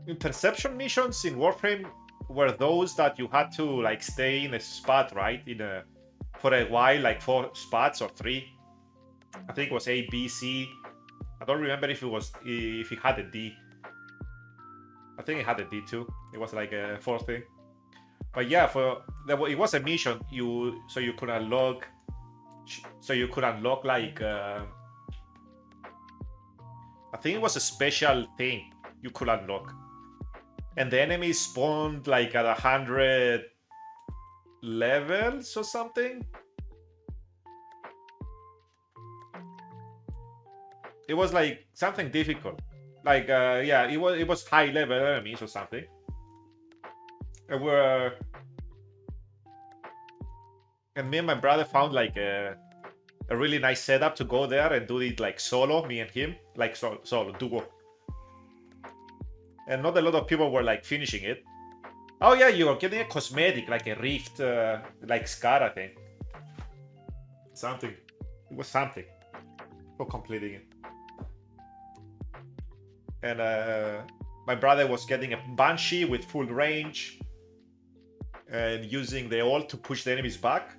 interception missions in Warframe were those that you had to like stay in a spot, right? For a while, like 4 spots or 3. I think it was A, B, C. I don't remember if it had a D. I think it had a D too. It was like a 4th thing. But yeah, it was a mission. So you could unlock like I think it was a special thing you could unlock. And the enemies spawned like at 100 levels or something. It was like something difficult. Like yeah, it was high level enemies or something. And me and my brother found like a really nice setup to go there and do it like solo, me and him, like solo duo. And not a lot of people were like finishing it. Oh yeah, you were getting a cosmetic, like a rift, like scar, I think. Something. It was something for completing it. And my brother was getting a banshee with full range and using the ult to push the enemies back.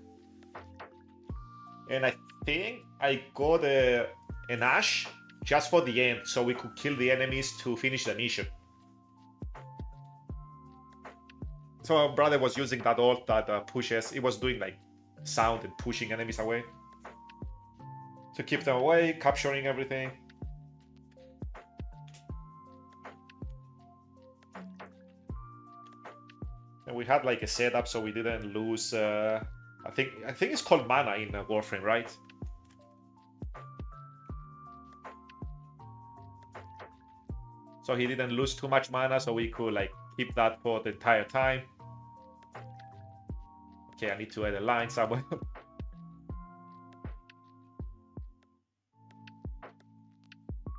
And I think I got an Ash just for the end, so we could kill the enemies to finish the mission. So my brother was using that ult that pushes. It was doing like sound and pushing enemies away to keep them away, capturing everything. And we had like a setup so we didn't lose. I think it's called mana in Warframe, right? So he didn't lose too much mana, so we could like keep that for the entire time. Okay, I need to add a line somewhere.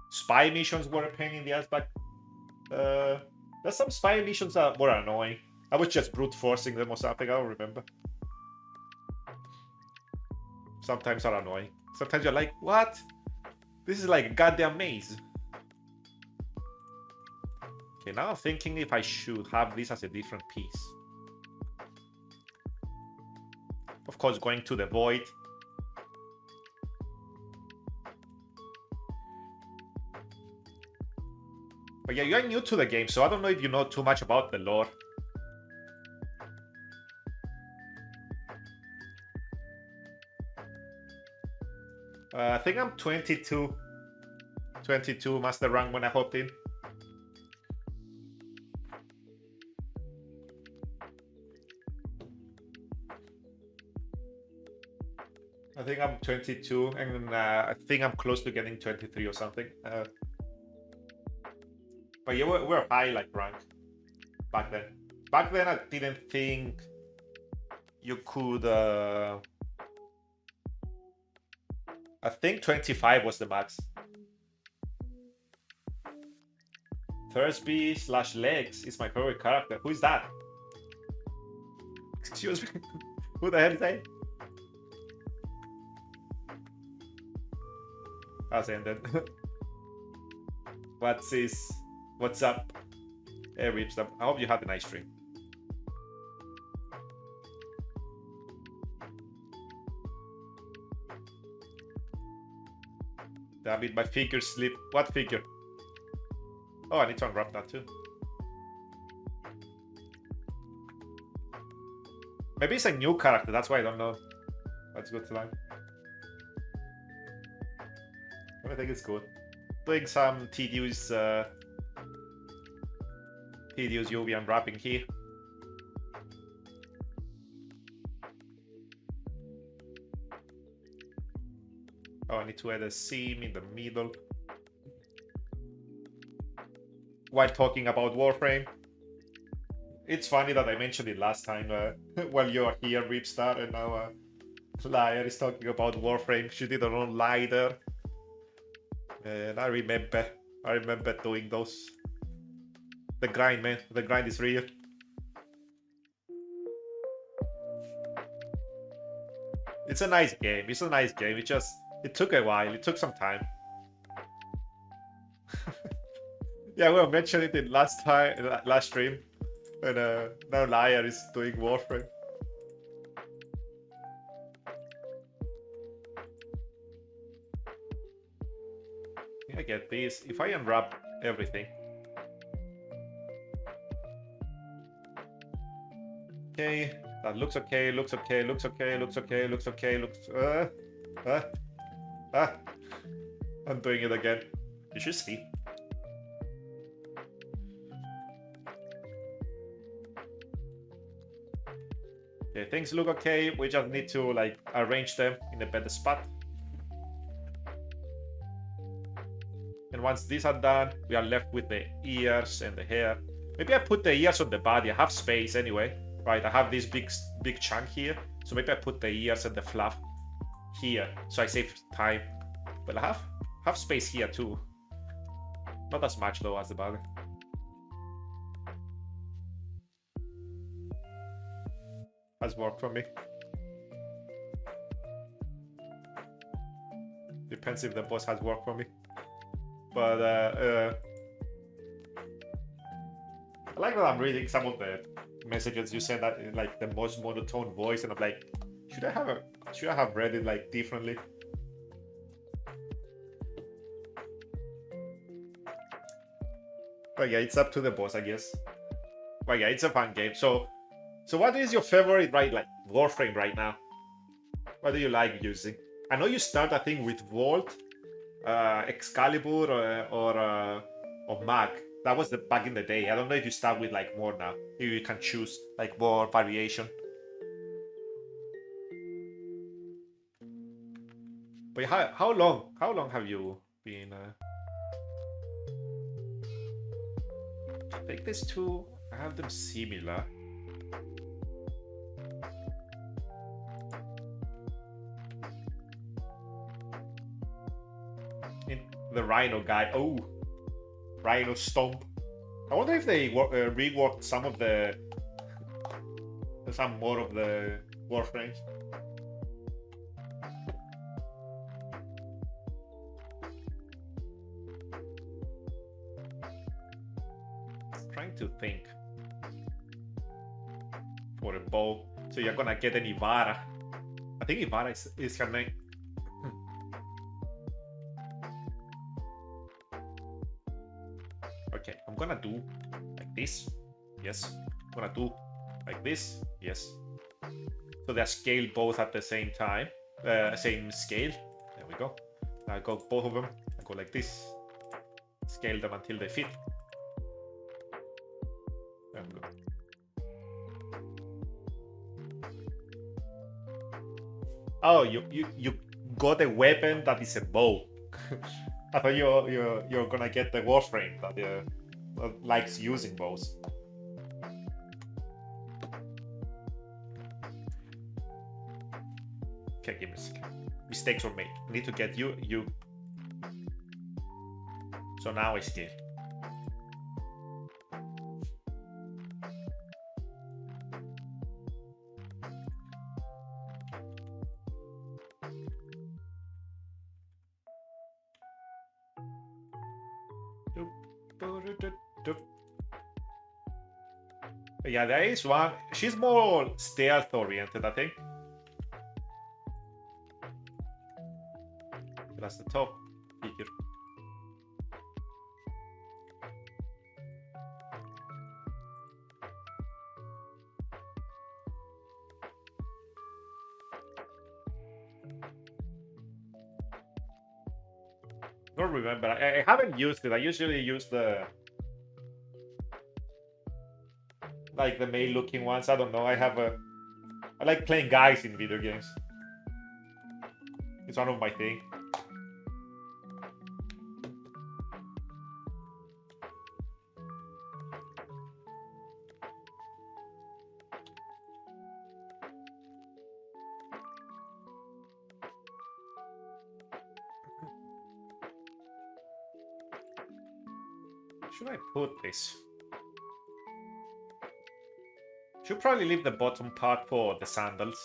Spy missions were a pain in the ass, but there's some spy missions that were annoying. I was just brute forcing them or something, I don't remember. Sometimes are annoying. Sometimes you're like, what? This is like a goddamn maze. Okay, now I'm thinking if I should have this as a different piece. Of course, going to the void. But yeah, you're new to the game, so I don't know if you know too much about the lore. I think I'm 22 master rank when I hopped in. I think I'm 22 and I think I'm close to getting 23 or something. But yeah, we're high like rank back then. Back then I didn't think you could... I think 25 was the max. Thursby/Legs is my favorite character. Who is that? Excuse me. Who the hell is that? Has ended. What's up? Hey Rips, I hope you had a nice stream. Damn it, my figure slipped. What figure? Oh, I need to unwrap that too. Maybe it's a new character, that's why I don't know. That's good to learn. I think it's good. Doing some tedious UV unwrapping here. Oh, I need to add a seam in the middle. While talking about Warframe. It's funny that I mentioned it last time while you are here, Ripstar, and now Liar is talking about Warframe. She did her own lighter. And I remember doing those. The grind, man. The grind is real. It's a nice game. It's a nice game. It took a while. It took some time. Yeah, we were mentioning it in last stream. And now Liar is doing Warframe. I get this. If I unwrap everything. Okay, that looks okay, looks okay, looks okay, looks okay, looks okay, looks... I'm doing it again. You should sleep. things look okay. We just need to like arrange them in a better spot. And once these are done, we are left with the ears and the hair. Maybe I put the ears on the body. I have space anyway, right? I have this big chunk here. So maybe I put the ears and the fluff here. So I save time. But I have space here too. Not as much though as the body. Has worked for me. Depends if the boss has worked for me. But I like that I'm reading some of the messages you send that in like the most monotone voice, and I'm like, should I have read it like differently? But yeah, it's up to the boss, I guess. But yeah, it's a fun game. So what is your favorite, right, like Warframe right now? What do you like using? I know you start, I think, with Vault, Excalibur, or Mag. That was the back in the day. I don't know if you start with like more now. If you can choose like more variation. But how long have you been? I think these two, I have them similar. In the Rhino guy. Oh, Rhino Stomp. I wonder if they reworked some more of the Warframes. Trying to think for a bow. So you're gonna get an Ivara. I think Ivara is her name. Okay, I'm gonna do like this. Yes. I'm gonna do like this. Yes. So they're scaled both at the same time. Same scale. There we go. I got both of them. I go like this. Scale them until they fit. There we go. Oh, you got a weapon that is a bow. I thought you're gonna get the Warframe that likes using bows. Okay, give me a second. Mistakes were made. I need to get you. So now I scale. Yeah, there is one. She's more stealth oriented, I think. That's the top figure. Don't remember. I haven't used it. I usually use the like the male looking ones. I don't know. I like playing guys in video games. It's one of my things. Should I put this? Should probably leave the bottom part for the sandals.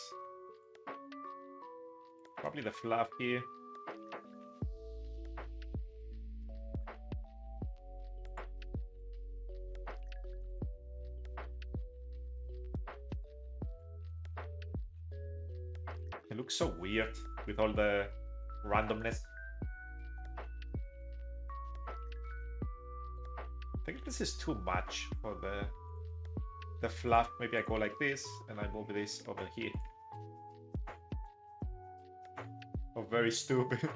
Probably the fluff here. It looks so weird with all the randomness. I think this is too much for the fluff. Maybe I go like this and I move this over here. Oh, very stupid.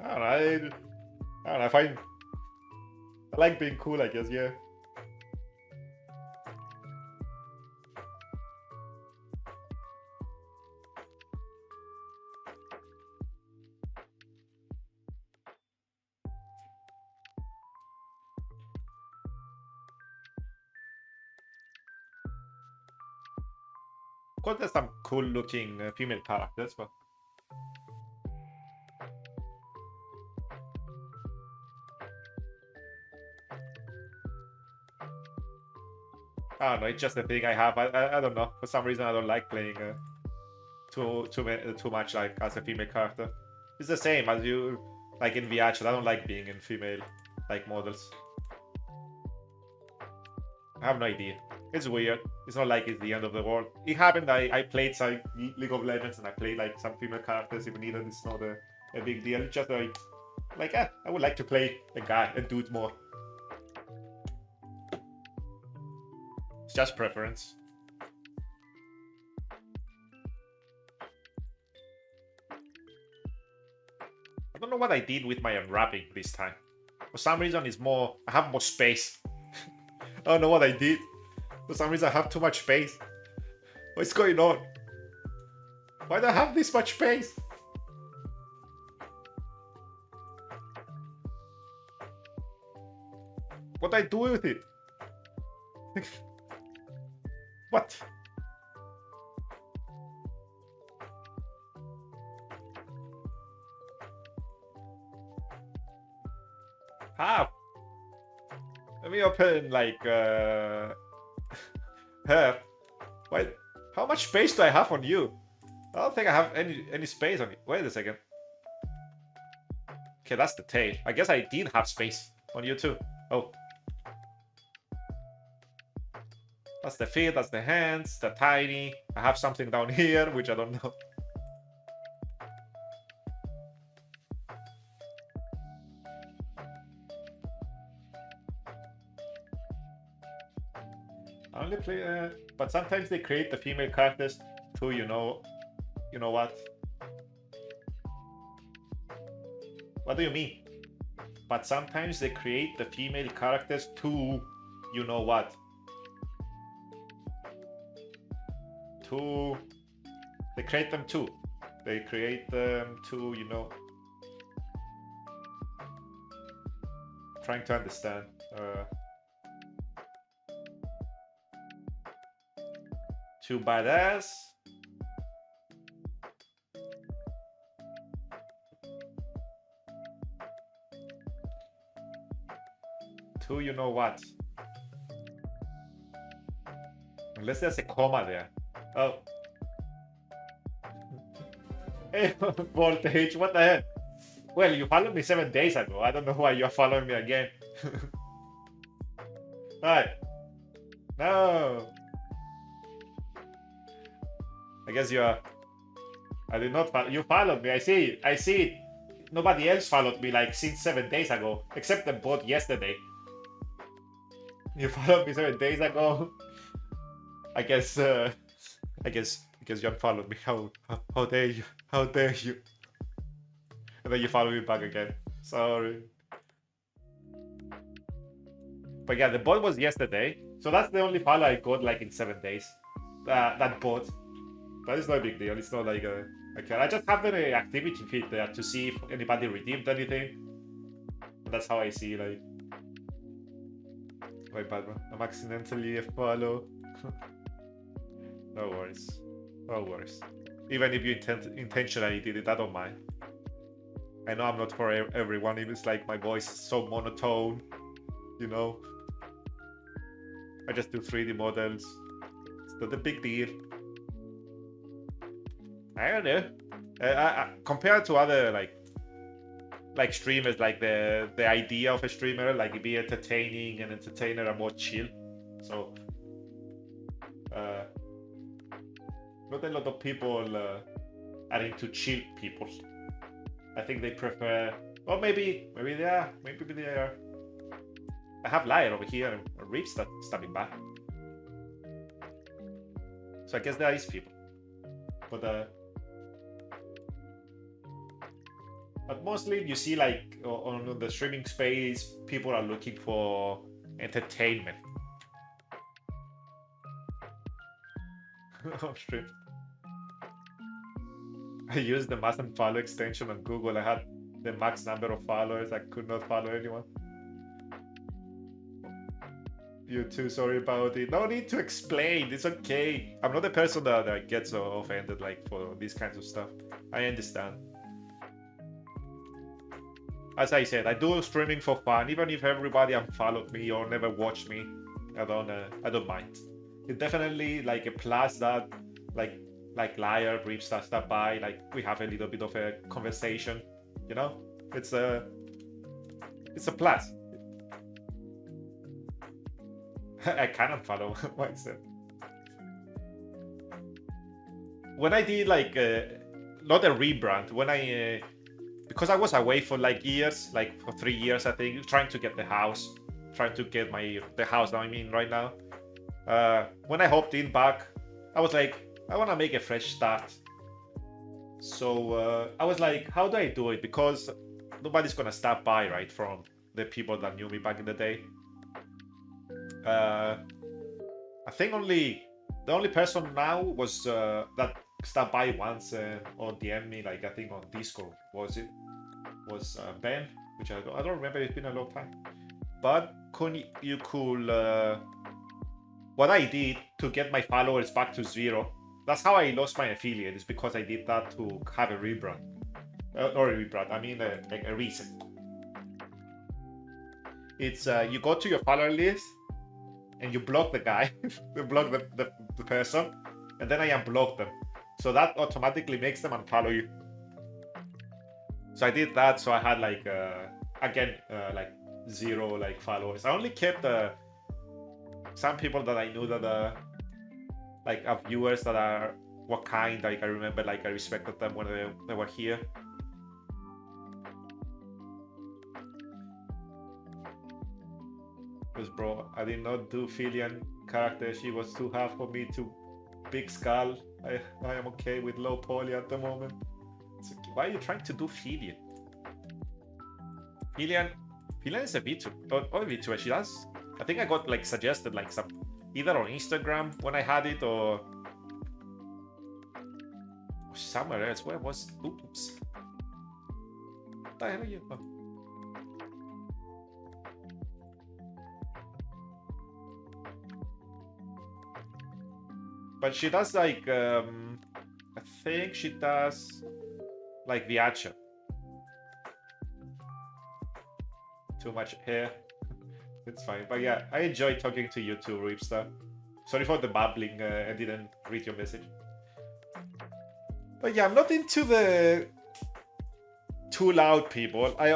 I don't know. I like being cool, I guess. Yeah. course, there's some cool-looking female characters, but I don't know. It's just a thing I have. I don't know. For some reason, I don't like playing too much like as a female character. It's the same as you like in VH. I don't like being in female like models. I have no idea. It's weird. It's not like it's the end of the world. It happened. I played some League of Legends and I played like some female characters. Even either it's not a big deal. It's just like I would like to play a guy and do it more. It's just preference. I don't know what I did with my unwrapping this time. For some reason, I have more space. I don't know what I did. For some reason, I have too much space. What's going on? Why do I have this much space? What do I do with it? What? How? Let me open like her. Wait, how much space do I have on you? I don't think I have any space on you. Wait a second. Okay, that's the tail. I guess I did have space on you too. Oh. That's the feet, that's the hands, the tiny. I have something down here, which I don't know. I only play, but sometimes they create the female characters too, you know what? What do you mean? But sometimes they create the female characters too, you know what? They create them too. They create them too, you know. Trying to understand. Too badass. Too, you know what? Unless there's a comma there. Oh. Hey, Voltage, what the hell? Well, you followed me 7 days ago. I don't know why you're following me again. Alright. No. I guess you're... I did not follow... You followed me. I see it. Nobody else followed me like since 7 days ago. Except the bot yesterday. You followed me 7 days ago. I guess you unfollowed me. How dare you? How dare you? And then you follow me back again. Sorry. But yeah, the bot was yesterday. So that's the only follow I got like in 7 days. That bot. But it's no big deal. It's not like a... Okay, I just have the activity feed there to see if anybody redeemed anything. That's how I see like... My bad, bro. I'm accidentally a follow. No worries. No worries. Even if you intentionally did it, I don't mind. I know I'm not for everyone. If it's like my voice is so monotone, you know. I just do 3D models. It's not a big deal. I don't know. Compared to other like streamers, like the idea of a streamer, like be entertaining and entertainer are more chill. So not a lot of people are into chill people. I think they prefer, or maybe they are. Maybe they are. I have Liar over here and Reef standing by. So I guess there is people, but mostly you see like on the streaming space, people are looking for entertainment. On stream. I used the mustn't follow extension on Google. I had the max number of followers. I could not follow anyone. You too, sorry about it. No need to explain. It's okay. I'm not the person that gets offended like for these kinds of stuff. I understand. As I said, I do streaming for fun. Even if everybody unfollowed me or never watched me, I don't mind. It's definitely like a plus that like Liar, Brief stop by. Like we have a little bit of a conversation. You know, it's a plus. I can unfollow myself. When I did like not a rebrand, when I because I was away for like years, like for 3 years I think, trying to get the house, trying to get the house that I'm in right now. When I hopped in back, I was like, I want to make a fresh start. So I was like, how do I do it? Because nobody's gonna stop by, right? From the people that knew me back in the day. I think the only person now was that stopped by once or DM me, like I think on Discord was Ben, which I don't remember. It's been a long time. But you could what I did to get my followers back to 0. That's how I lost my affiliate. It's because I did that to have a rebrand. Not a rebrand. I mean a reset. It's you go to your follower list and you block the guy, you block the person, and then I unblock them. So that automatically makes them unfollow you. So I did that. So I had like again like 0 like followers. I only kept some people that I knew that like viewers that were kind. Like I remember, like I respected them when they were here. Because bro, I did not do Filian character. She was too hard for me to big skull. I am okay with low poly at the moment. Okay. Why are you trying to do Filian? Filian is a Vtuber. Oh, Vtuber. She does. I think I got like suggested like some either on Instagram when I had it or somewhere else. Where was? Oops. What the hell are you? Oh. But she does like I think she does like Viacha. Too much hair. It's fine. But yeah, I enjoy talking to you too, Ripstar. Sorry for the babbling. I didn't read your message. But yeah, I'm not into the too loud people. I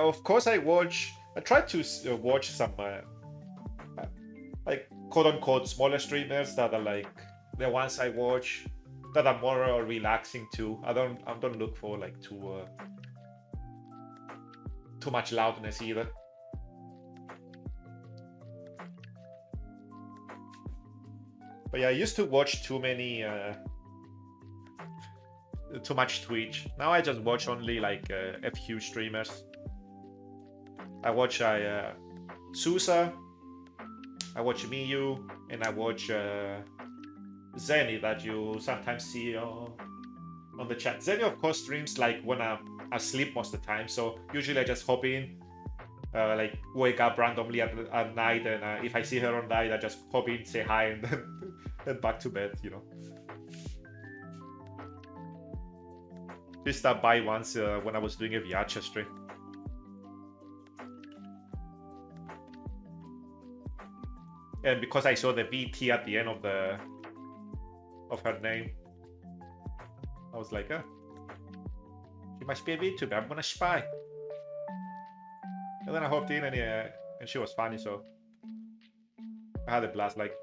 try to watch some like quote unquote smaller streamers that are like the ones I watch that are more relaxing too. I don't look for like too much loudness either. But yeah, I used to watch too much Twitch. Now I just watch only like a few streamers. I watch Susa, I watch Miyu, and I watch Zenny that you sometimes see on the chat. Zenny of course streams like when I'm asleep most of the time, so usually I just hop in, like wake up randomly at night, and if I see her on night, I just hop in, say hi, and then back to bed, you know. She stopped by once when I was doing a Viacha stream. And because I saw the VT at the end of her name, I was like, she must be a VTuber. I'm gonna spy. And then I hopped in, and she was funny, so I had a blast. Like,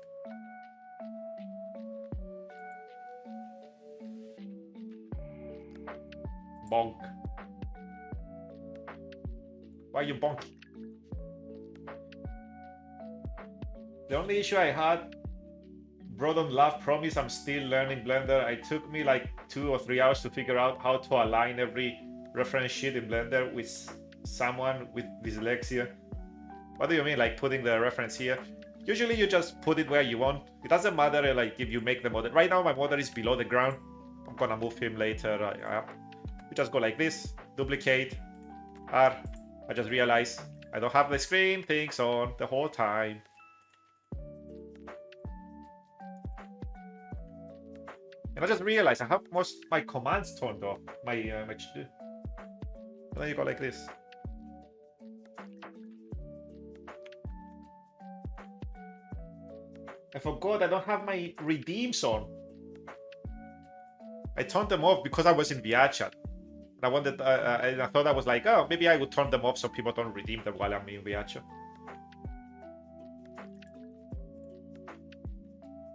bonk. Why you bonking? The only issue I had, bro, don't laugh, promise I'm still learning Blender. It took me like 2 or 3 hours to figure out how to align every reference sheet in Blender with someone with dyslexia. What do you mean, like putting the reference here? Usually you just put it where you want. It doesn't matter like if you make the model. Right now my model is below the ground. I'm gonna move him later. You just go like this, duplicate, R. I just realized I don't have the screen things on the whole time. And I just realized I have most my commands turned off. And then you go like this. I forgot I don't have my redeems on. I turned them off because I was in VR chat. I wanted, I thought I was like, oh, maybe I would turn them off so people don't redeem them while I'm in VR chat.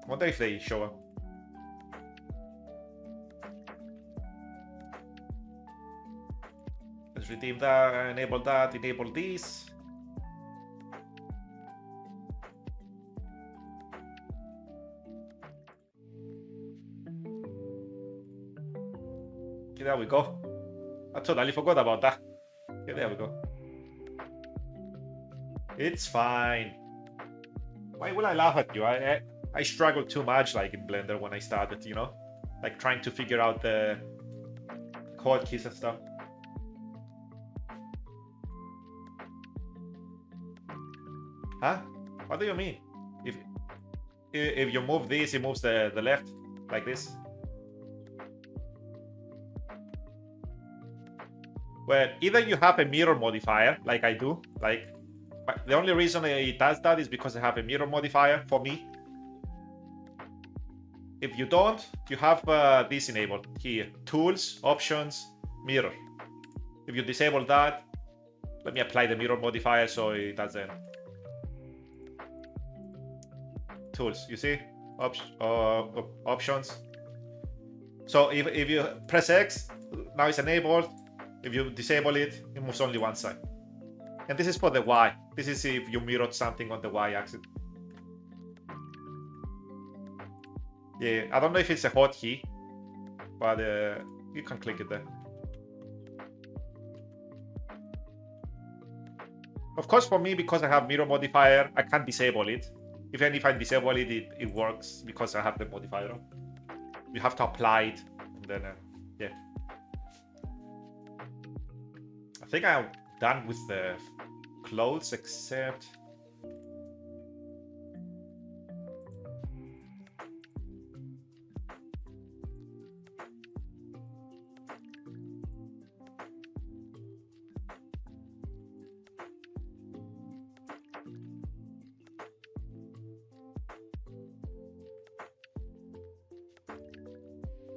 I wonder if they show up. Let's redeem that, enable these. Okay, there we go. I totally forgot about that. Okay, there we go. It's fine. Why would I laugh at you? I struggled too much like in Blender when I started, you know? Like trying to figure out the hotkeys and stuff. Huh? What do you mean? If you move this, it moves the left like this. Well, either you have a mirror modifier, like I do, like the only reason it does that is because I have a mirror modifier for me. If you don't, you have this enabled here, tools, options, mirror. If you disable that, let me apply the mirror modifier so it doesn't. Tools, you see, options. So if you press X, now it's enabled. If you disable it, it moves only one side. And this is for the Y. This is if you mirrored something on the Y axis. Yeah, I don't know if it's a hotkey, but you can click it there. Of course, for me, because I have mirror modifier, I can't disable it. Even if I disable it, it works because I have the modifier on. You have to apply it, and then, yeah. I think I'm done with the clothes, except...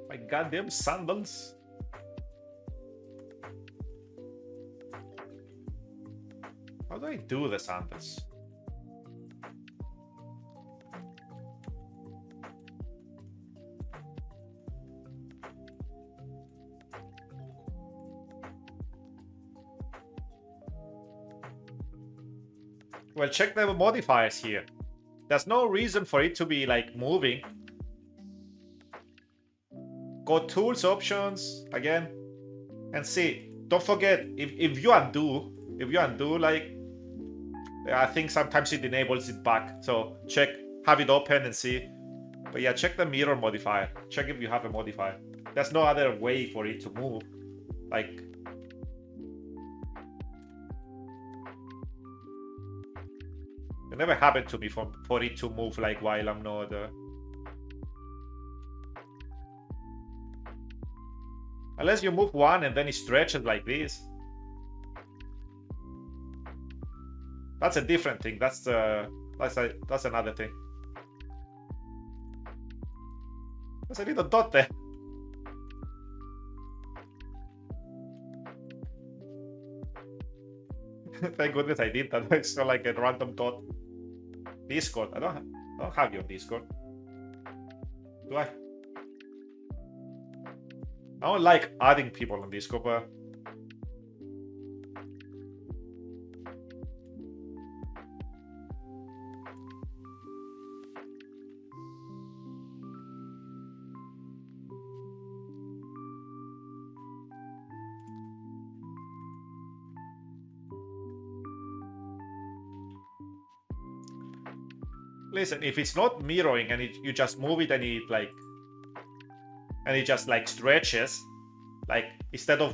My goddamn sandals. How do I do the sandals? Well, check the modifiers here. There's no reason for it to be like moving. Go tools, options again, and see. Don't forget, if you undo, like, I think sometimes it enables it back. So check, have it open and see. But yeah, check the mirror modifier. Check if you have a modifier. There's no other way for it to move. Like, it never happened to me for it to move like while I'm not. Unless you move one and then it stretches like this. That's a different thing. That's another thing. There's a little dot there. Thank goodness I did that. It's not like a random dot. Discord. I don't have you on Discord. Do I? I don't like adding people on Discord, but listen, if it's not mirroring and you just move it and it just like stretches, like instead of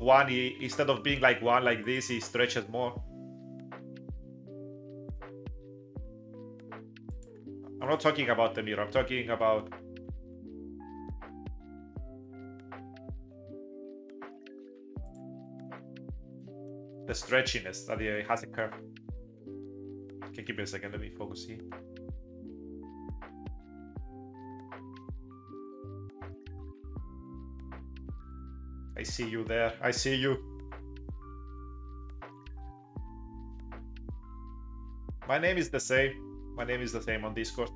being like one like this, it stretches more. I'm not talking about the mirror, I'm talking about the stretchiness that it has a curve. Okay, give me a second. Let me focus here. I see you there. I see you. My name is the same. My name is the same on Discord.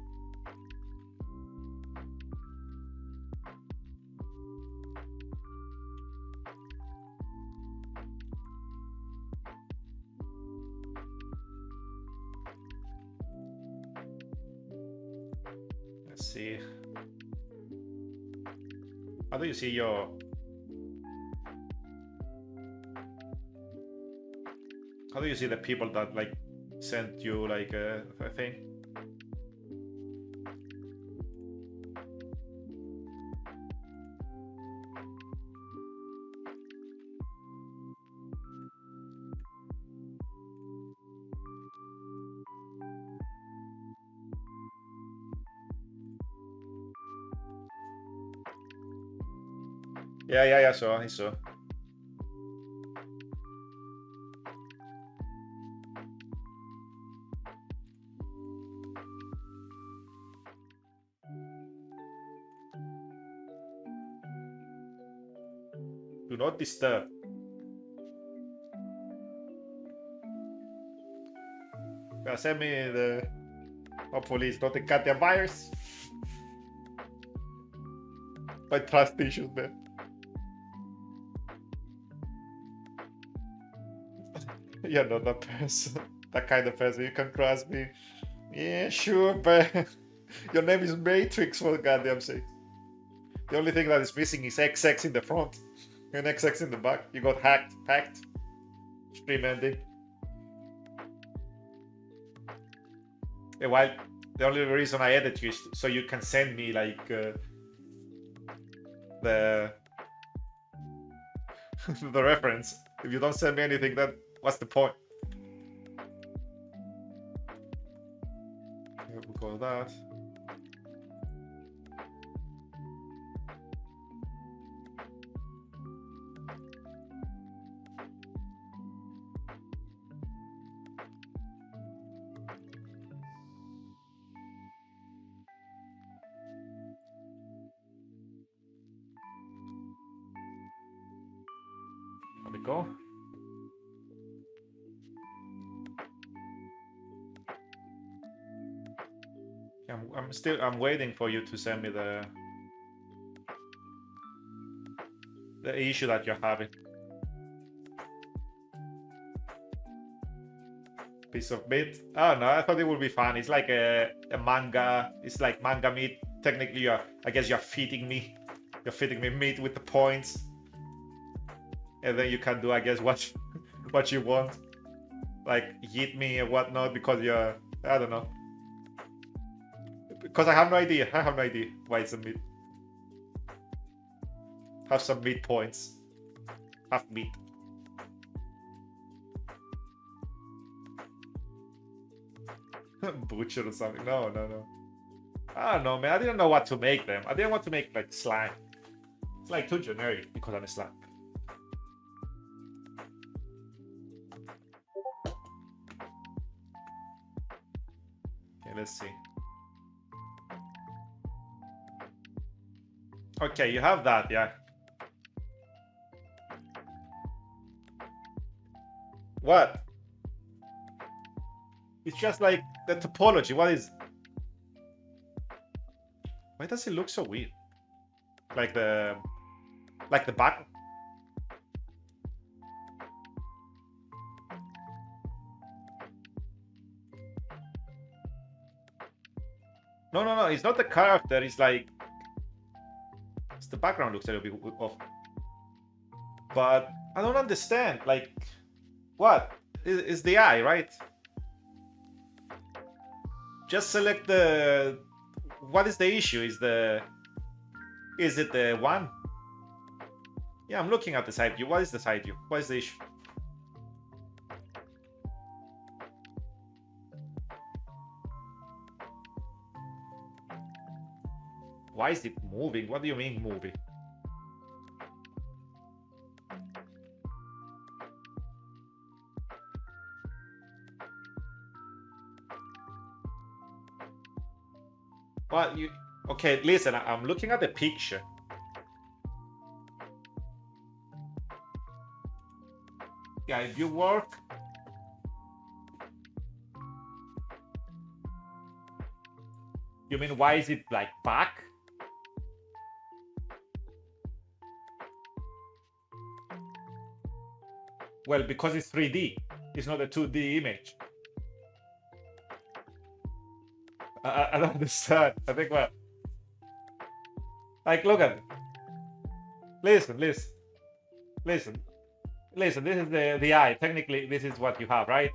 Let's see. How do you see your... How do you see the people that like sent you like a thing? Yeah, I saw. Do not disturb. Send me the... Hopefully it's not a Katia virus. My trust issues, man. You're not that person. That kind of person. You can trust me. Yeah, sure, but your name is Matrix for goddamn sake. The only thing that is missing is XX in the front and XX in the back. You got hacked. Stream ending. Yeah, well, the only reason I added you is so you can send me like the the reference. If you don't send me anything, then what's the point? Here we go that. There we go. I'm waiting for you to send me the issue that you're having. Piece of meat. Oh no, I thought it would be fun. It's like a manga. It's like manga meat. Technically, I guess you're feeding me. You're feeding me meat with the points, and then you can do, I guess, what you want, like eat me and whatnot, because you're, I don't know. Because I have no idea. I have no idea why it's a meat. Have some meat points. Have meat. Butcher or something. No. I don't know, man. I didn't know what to make them. I didn't want to make like slime. It's like too generic because I'm a slime. Okay, let's see. Okay, you have that, yeah. What? It's just like the topology. What is? Why does it look so weird? Like the back. No. It's not the character. It's like the background looks a little bit off. But I don't understand. Like, what is the eye, right? Just select the. What is the issue? Is it the one? Yeah, I'm looking at the side view. What is the side view? What is the issue? Why is it moving? What do you mean moving? Well, okay, listen, I'm looking at the picture. Yeah, if you work, you mean why is it like back? Well, because it's 3D. It's not a 2D image. I don't understand. I think, well, like, look at it. Listen. This is the eye. Technically, this is what you have, right?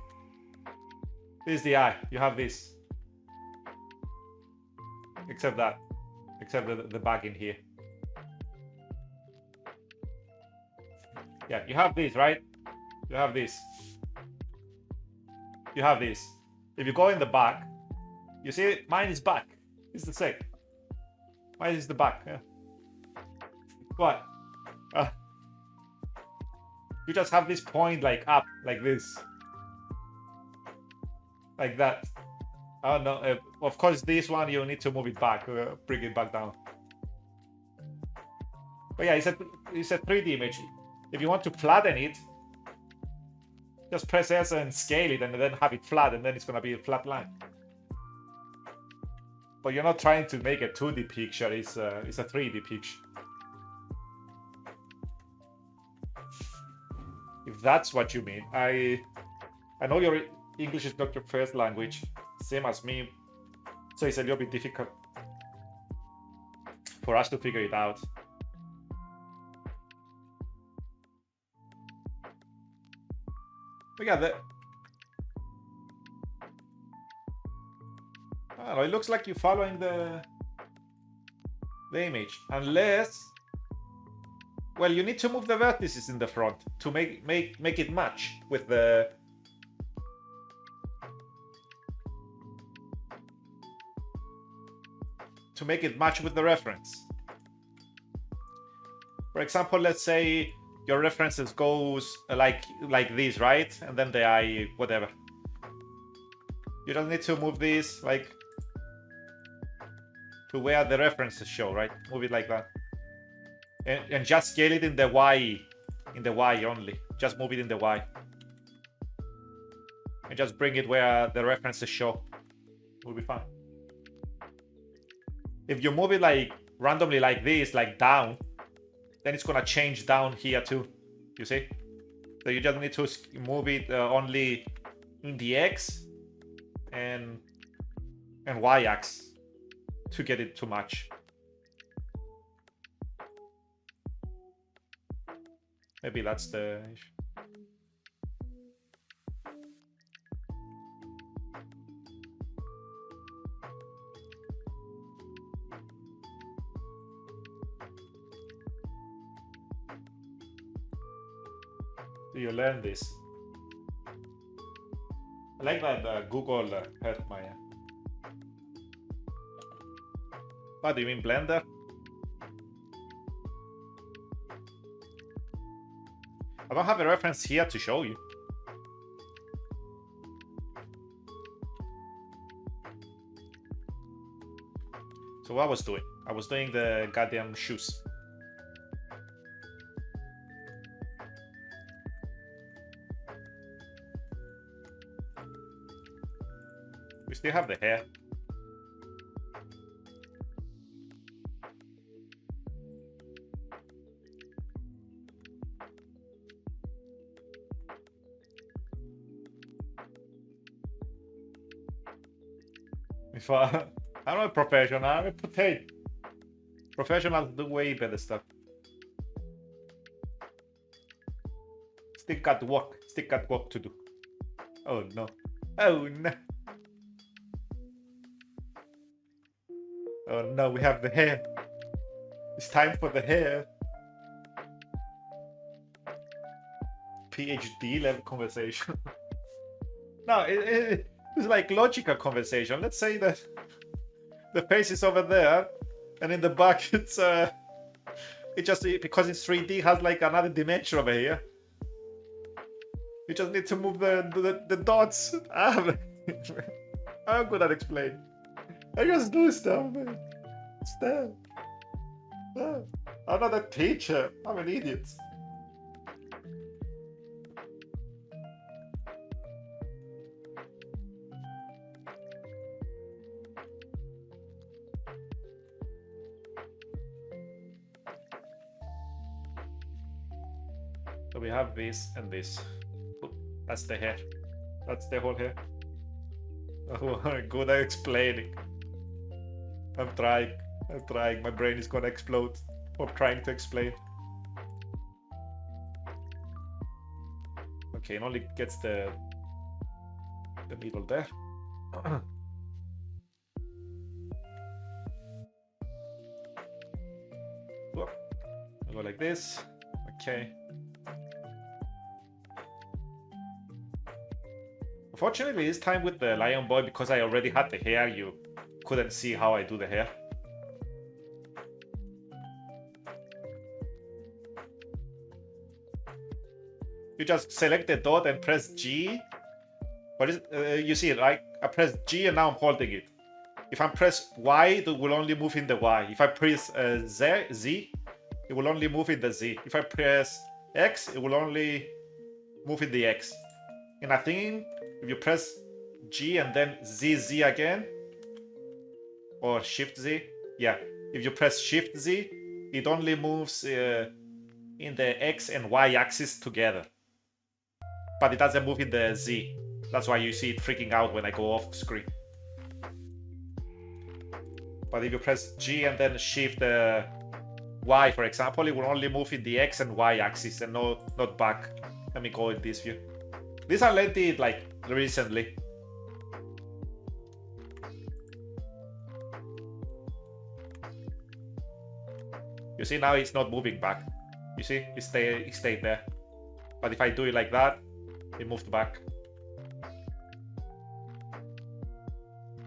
This is the eye. You have this. Except the back in here. Yeah, you have this, right? You have this. You have this. If you go in the back, you see mine is back. It's the same. Mine is the back. Yeah. What? You just have this point like up, like this. Like that. I don't know. Of course, this one you need to move it back, bring it back down. But yeah, it's a 3D image. If you want to flatten it, just press S and scale it, and then have it flat, and then it's gonna be a flat line. But you're not trying to make a 2D picture. It's a 3D picture. If that's what you mean, I know your English is not your first language, same as me, so it's a little bit difficult for us to figure it out. But yeah, I don't know, it looks like you're following the image, unless, well, you need to move the vertices in the front to make it match with the reference. For example, let's say your references goes like this, right? And then the eye, whatever. You just need to move this like to where the references show, right? Move it like that. And just scale it in the Y only. Just move it in the Y. And just bring it where the references show. Will be fine. If you move it like randomly like this, like down, then it's gonna change down here too. You see? So you just need to move it only in the X and Y axis to get it to match. Maybe that's the issue. Do you learn this? I like that Google helped my. What do you mean, Blender? I don't have a reference here to show you. So what I was doing? I was doing the goddamn shoes. We still have the hair. If I'm not a professional, I'm a potato. Professionals do way better stuff. Still got work to do. Oh no. Oh no. Oh no, we have the hair. It's time for the hair. PhD level conversation. No, it's like logical conversation. Let's say that the face is over there, and in the back it's it just, because it's 3D, has like another dimension over here. You just need to move the dots. I'm good at explaining. I just do stuff, man. Stuff. I'm not a teacher. I'm an idiot. So we have this and this. That's the hair. That's the whole hair. Oh, good at explaining. I'm trying. I'm trying. My brain is gonna explode. I'm trying to explain. Okay, it only gets the middle there. I'll go like this. Okay. Unfortunately, this time with the Lion Boy, because I already had the hair, you couldn't see how I do the hair. You just select the dot and press G. What is you see, right? I press G and now I'm holding it. If I press Y, it will only move in the Y. If I press Z, it will only move in the Z. If I press X, it will only move in the X. And I think if you press G and then ZZ again, or Shift Z, yeah. If you press Shift Z, it only moves in the X and Y axis together. But it doesn't move in the Z. That's why you see it freaking out when I go off screen. But if you press G and then Shift Y, for example, it will only move in the X and Y axis and not back. Let me go in this view. These I learned it like recently. You see now it's not moving back. You see it stayed there. But if I do it like that, it moved back.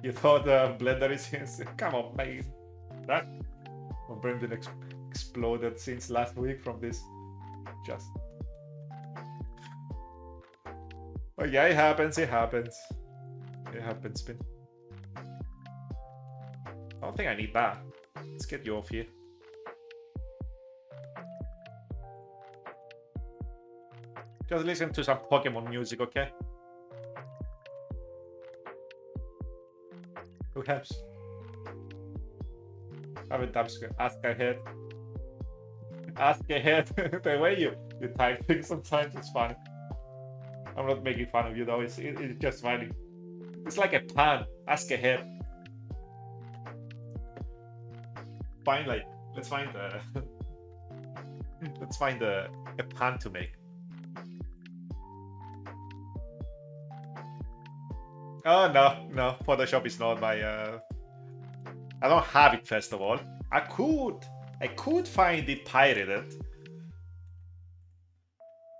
You thought Blender is insane? Come on, man. That my brain been exploded since last week from this. Just. Oh yeah, it happens. It happens. It happens, man. I don't think I need that. Let's get you off here. Just listen to some Pokemon music, okay? Who helps? I mean, ask ahead. Ask ahead. The way you type things sometimes is funny. I'm not making fun of you though. It's just funny. It's like a pun. Ask ahead. Find like let's find a pun to make. Oh no, Photoshop is not my I don't have it first of all. I could find it pirated.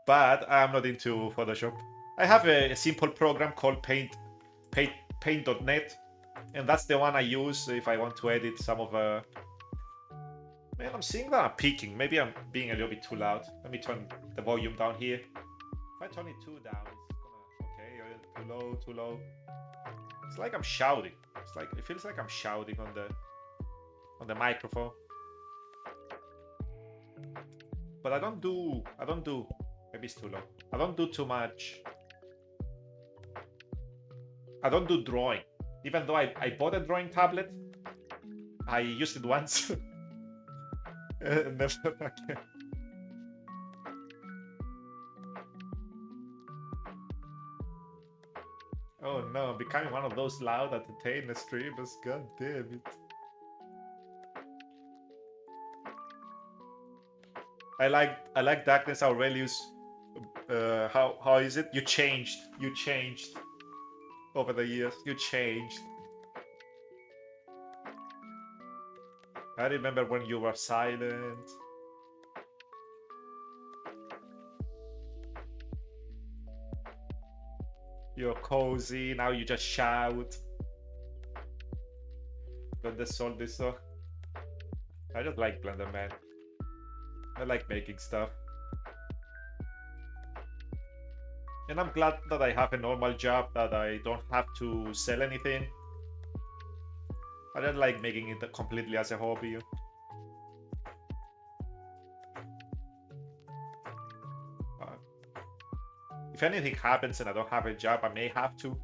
But I'm not into Photoshop. I have a simple program called Paint.net, and that's the one I use if I want to edit some of Man, I'm seeing that I'm peaking. Maybe I'm being a little bit too loud. Let me turn the volume down here. If I turn it too down, it's gonna okay. Too low. It's like I'm shouting. It feels like I'm shouting on the microphone. But I don't do. Maybe it's too low. I don't do too much. I don't do drawing. Even though I bought a drawing tablet, I used it once. Never again. Oh no, I'm becoming one of those loud entertainer streamers. God damn it. I like Darkness Aurelius. How is it? You changed over the years. You changed. I remember when you were silent. You're cozy, now you just shout. Blender sold this so. I just like Blender, man. I like making stuff. And I'm glad that I have a normal job, that I don't have to sell anything. I don't like making it completely as a hobby. Uh, if anything happens and I don't have a job, I may have to,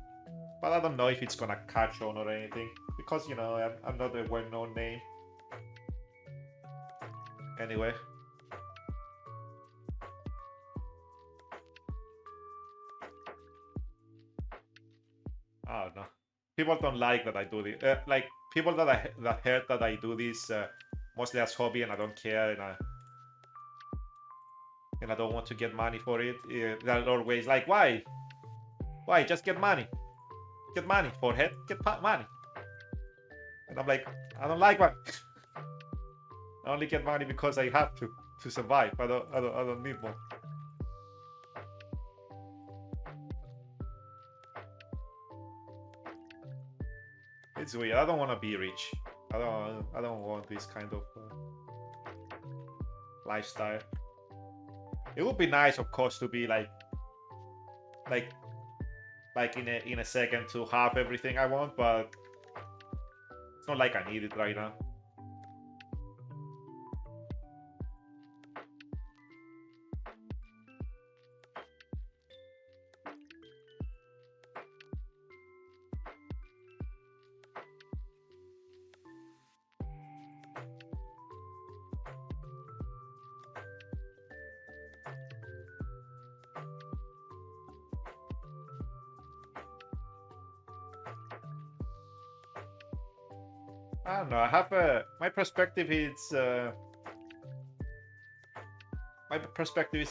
but I don't know if it's gonna catch on or anything because I'm not a well-known name. Anyway. I don't know. People don't like that I do this. Like people that heard that I do this mostly as hobby and I don't care and I don't want to get money for it. They're always like, why? Why? Just get money for it. Get money. And I'm like, I don't like money. I only get money because I have to survive. I don't need one. It's weird. I don't want to be rich. I don't want this kind of lifestyle. It would be nice, of course, to be like in a second to have everything I want, but it's not like I need it right now. I don't know. I have my perspective is a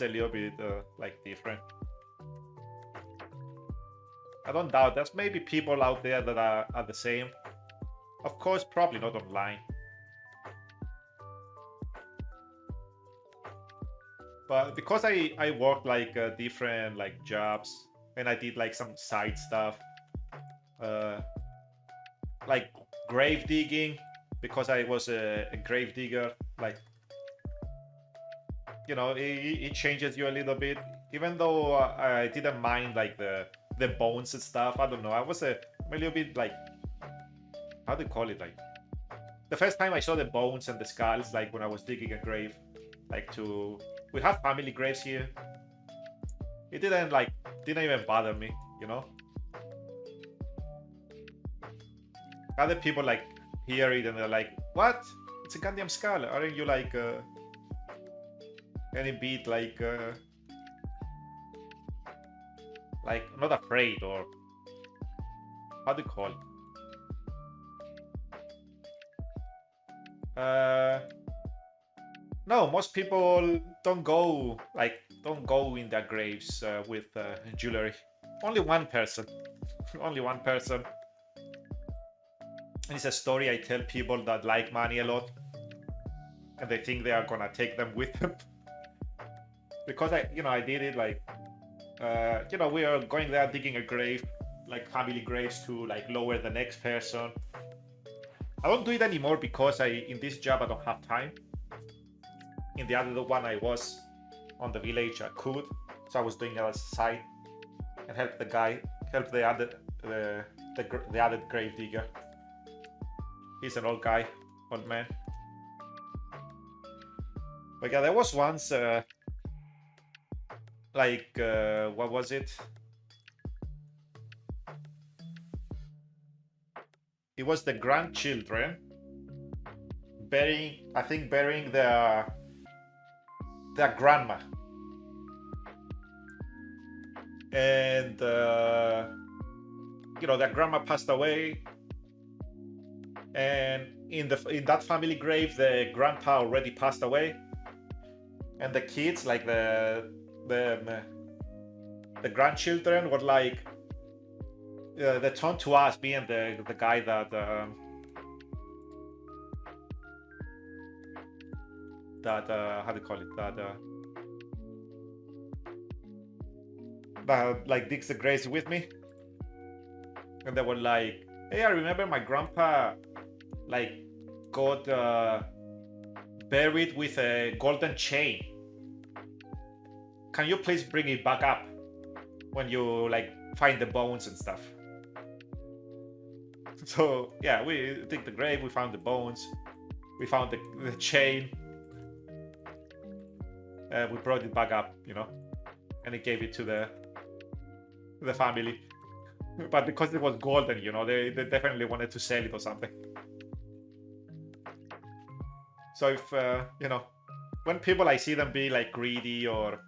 little bit like different. I don't doubt there's maybe people out there that are the same. Of course, probably not online. But because I worked like different like jobs and I did like some side stuff, uh, like grave digging, because I was a grave digger. Like it changes you a little bit. Even though I didn't mind like the bones and stuff. I don't know. I was a little bit like, how do you call it, like the first time I saw the bones and the skulls, like when I was digging a grave, like we have family graves here. It didn't even bother me, you know. Other people like hear it and they're like, "What? It's a goddamn skull! Aren't you like any bit like not afraid or how do you call it?" No, most people don't go in their graves with jewelry. Only one person. Only one person. And it's a story I tell people that like money a lot, and they think they are gonna take them with them. Because I did it like, we are going there digging a grave, like family graves to like lower the next person. I don't do it anymore because in this job I don't have time. In the other one I was on the village, I could, so I was doing it as a side and help the other grave digger. He's an old guy, old man. But yeah, there was once what was it? It was the grandchildren burying their grandma, and their grandma passed away, and in that family grave the grandpa already passed away, and the kids, like the grandchildren, were like, they turned to us, me and the guy that how do you call it, that like digs the graves with me, and they were like, "Hey, I remember my grandpa like got buried with a golden chain. Can you please bring it back up when you like find the bones and stuff?" So yeah, we dig the grave, we found the bones, we found the chain, we brought it back up, and he gave it to the family. But because it was golden, they definitely wanted to sell it or something. So if when people I see them be like greedy or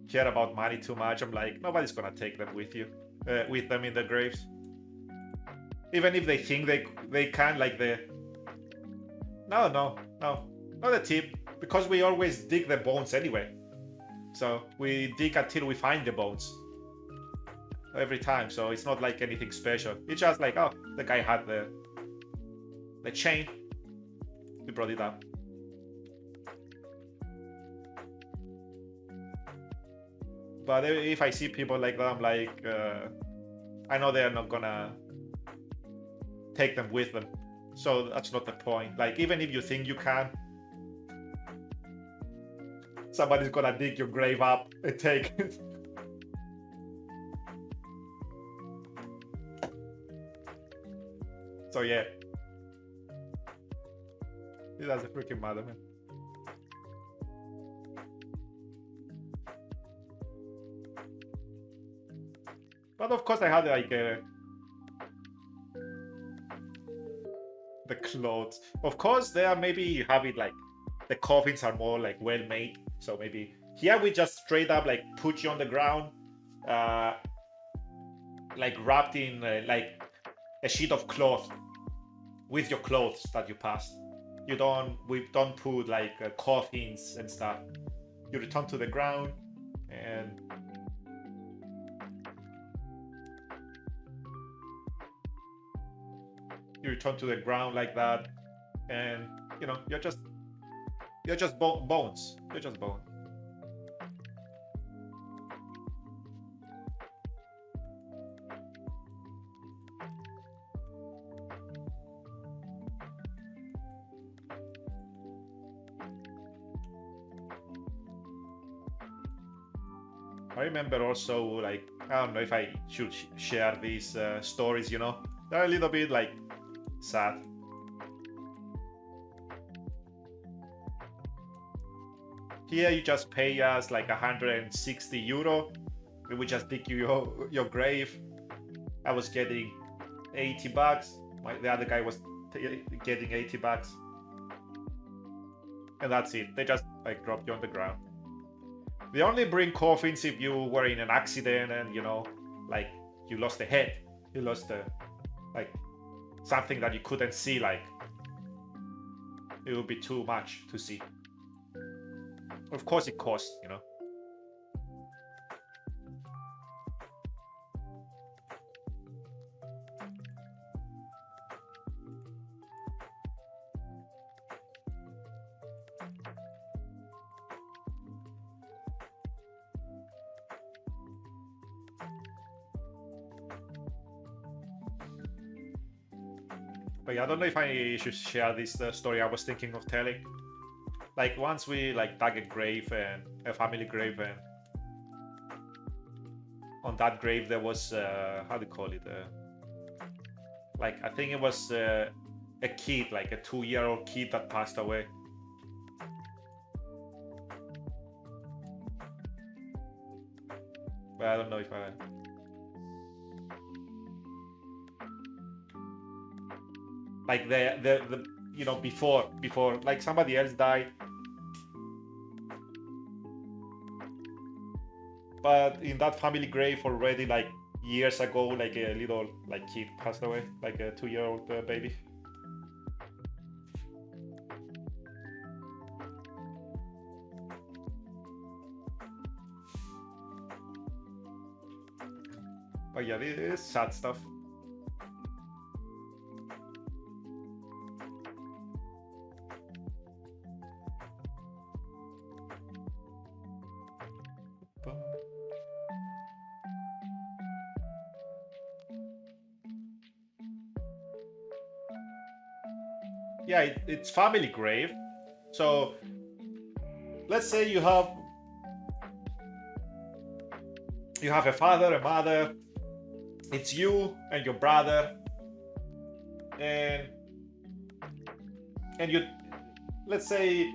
care about money too much, I'm like, nobody's gonna take them with them in the graves. Even if they think they can, like no, not a tip, because we always dig the bones anyway. So we dig until we find the bones every time. So it's not like anything special. It's just like, oh, the guy had the chain. We brought it up. But if I see people like that, I'm like, I know they're not gonna take them with them. So that's not the point. Like, even if you think you can, somebody's gonna dig your grave up and take it. So yeah, it doesn't freaking matter, man. But of course, I had like the clothes. Of course, there maybe you have it like the coffins are more like well made. So maybe here we just straight up like put you on the ground, like wrapped in like a sheet of cloth with your clothes that you passed. We don't put like coffins and stuff. You return to the ground and you return to the ground like that, and you're just bones. You're just bones. I remember also, like, I don't know if I should share these stories. They're a little bit like sad. Here you just pay us like 160 euro. We would just dig your grave. I was getting 80 bucks. The other guy was getting 80 bucks. And that's it. They just like drop you on the ground. They only bring coffins if you were in an accident and like you lost a head. You lost like something that you couldn't see, like it would be too much to see. Of course it costs, But yeah, I don't know if I should share this story I was thinking of telling. Like once we like dug a grave and a family grave, and on that grave there was how do you call it? Like I think it was a kid, like a 2-year-old kid that passed away. But I don't know if I. Like the before like somebody else died, but in that family grave already like years ago, like a little like kid passed away, like a 2-year-old baby. But yeah, this is sad stuff. Yeah, it's family grave. So let's say you have a father, a mother, It's you and your brother, and you, let's say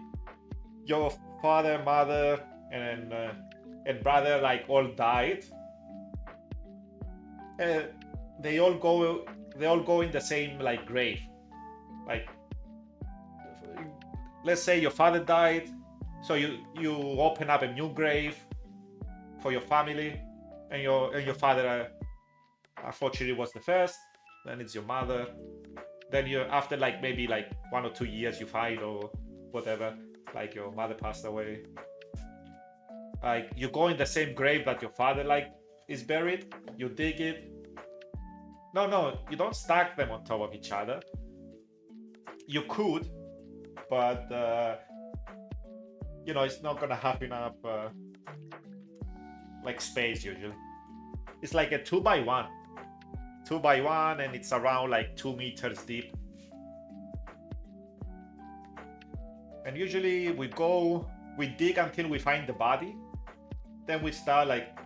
your father, mother, and brother like all died. Uh, they all go in the same like grave. Like, let's say your father died, so you open up a new grave for your family, and your father unfortunately was the first. Then it's your mother. Then you, after like maybe like 1 or 2 years, you find or whatever, like your mother passed away. Like you go in the same grave that your father like is buried. You dig it. No, you don't stack them on top of each other. You could, but it's not gonna have enough like space usually. It's like a 2x1, and it's around like 2 meters deep. And usually we dig until we find the body. Then we start like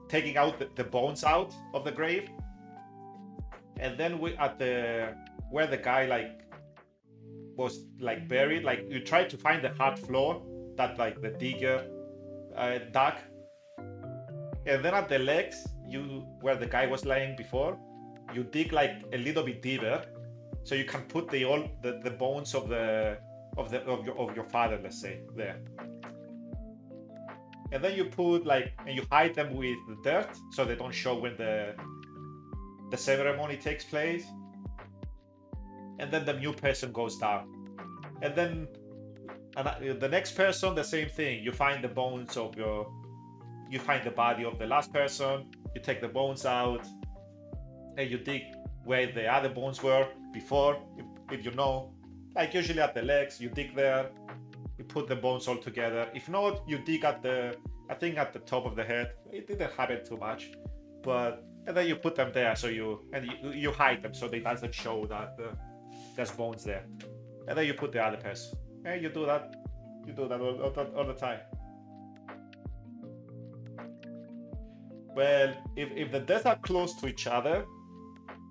taking out the bones out of the grave. And then we at the where the guy like was like buried, like you try to find the hard floor that like the digger dug. And then at the legs, where the guy was laying before, you dig like a little bit deeper, so you can put the bones of your father, let's say, there. And then you put and you hide them with the dirt so they don't show when the ceremony takes place. And then the new person goes down. And then the next person, the same thing. You find the bones of you find the body of the last person, you take the bones out, and you dig where the other bones were before, if you know. Like usually at the legs, you dig there, you put the bones all together. If not, you dig at the top of the head. It didn't happen too much, and then you put them there, so you hide them so they doesn't show that there's bones there. And then you put the other person, and you do that all the time. Well, if the deaths are close to each other,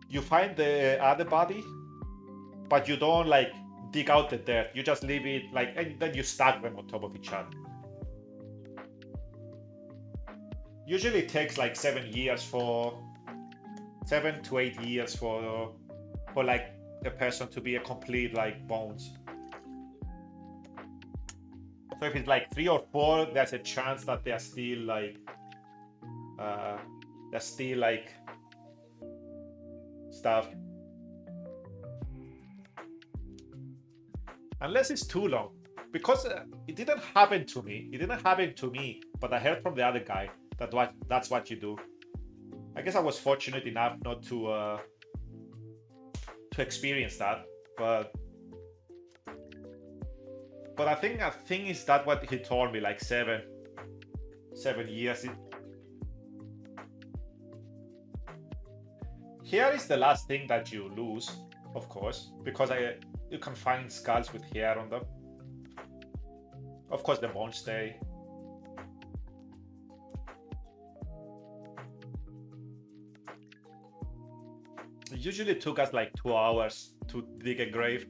you find the other body, but you don't like dig out the dirt. You just leave it and then you stack them on top of each other. Usually it takes like 7 to 8 years for like a person to be a complete like bones. So if it's like 3 or 4, there's a chance that they're still like stuff. Unless it's too long, because it didn't happen to me. But I heard from the other guy that's what you do. I guess I was fortunate enough not to experience that, but I think is that what he told me, like 7 years. Hair is the last thing that you lose, of course, because you can find skulls with hair on them. Of course, the bones stay. It usually took us like 2 hours to dig a grave.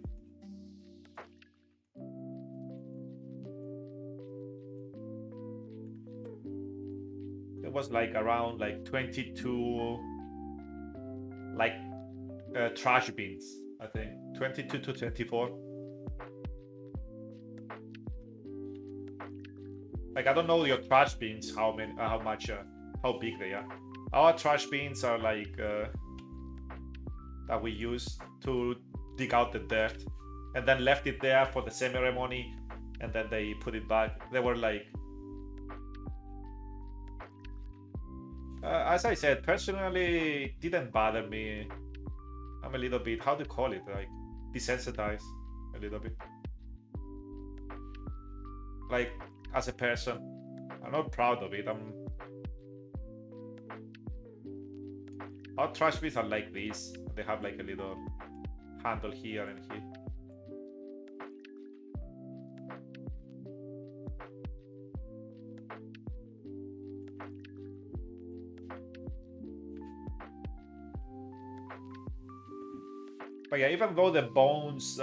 It was like around like 22 trash bins, I think 22 to 24. Like, I don't know your trash bins, how big they are. Our trash bins are like that we use to dig out the dirt, and then left it there for the ceremony, and then they put it back. They were like, as I said, personally, it didn't bother me. I'm a little bit, how to call it, like desensitized a little bit. Like, as a person, I'm not proud of it. Our trash bins are like this. They have like a little handle here and here. But yeah, even though the bones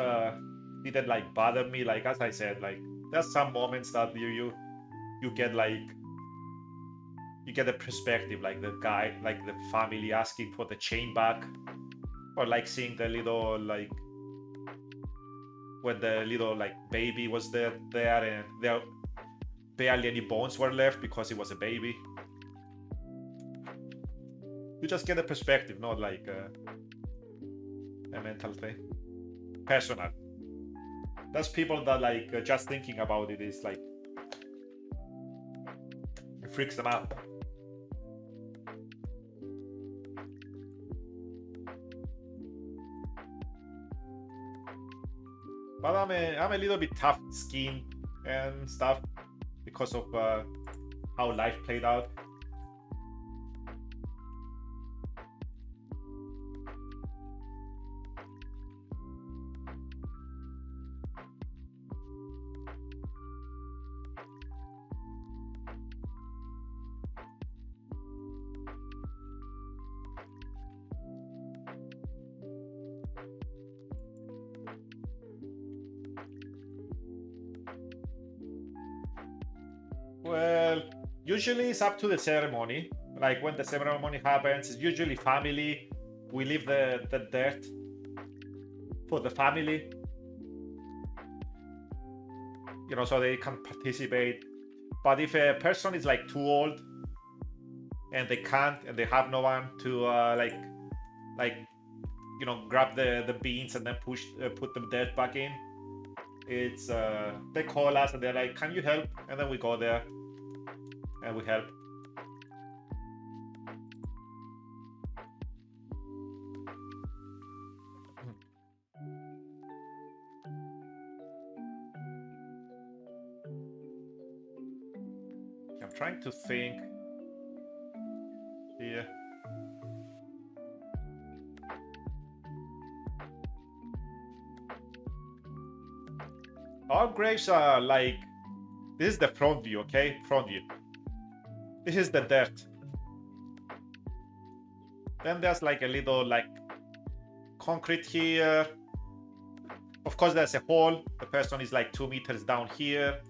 didn't like bother me, like as I said, like there's some moments that you get like you get a perspective, like the guy, like the family asking for the chain back, or like seeing the little like when the little like baby was there and there barely any bones were left because it was a baby. You just get a perspective, not like a mental thing. Personal. There's people that like just thinking about it is like it freaks them out. But I'm a little bit tough skinned and stuff because of how life played out. Well, usually it's up to the ceremony. Like when the ceremony happens, it's usually family. We leave the dirt for the family, so they can participate. But if a person is like too old and they can't and they have no one to like grab the beans and then put the dirt back in, it's they call us and they're like, "Can you help?" And then we go there and we help. I'm trying to think here. Our graves are like, this is the front view, okay? Front view. This is the dirt. Then there's like a little like concrete here. Of course, there's a hole. The person is like 2 meters down here.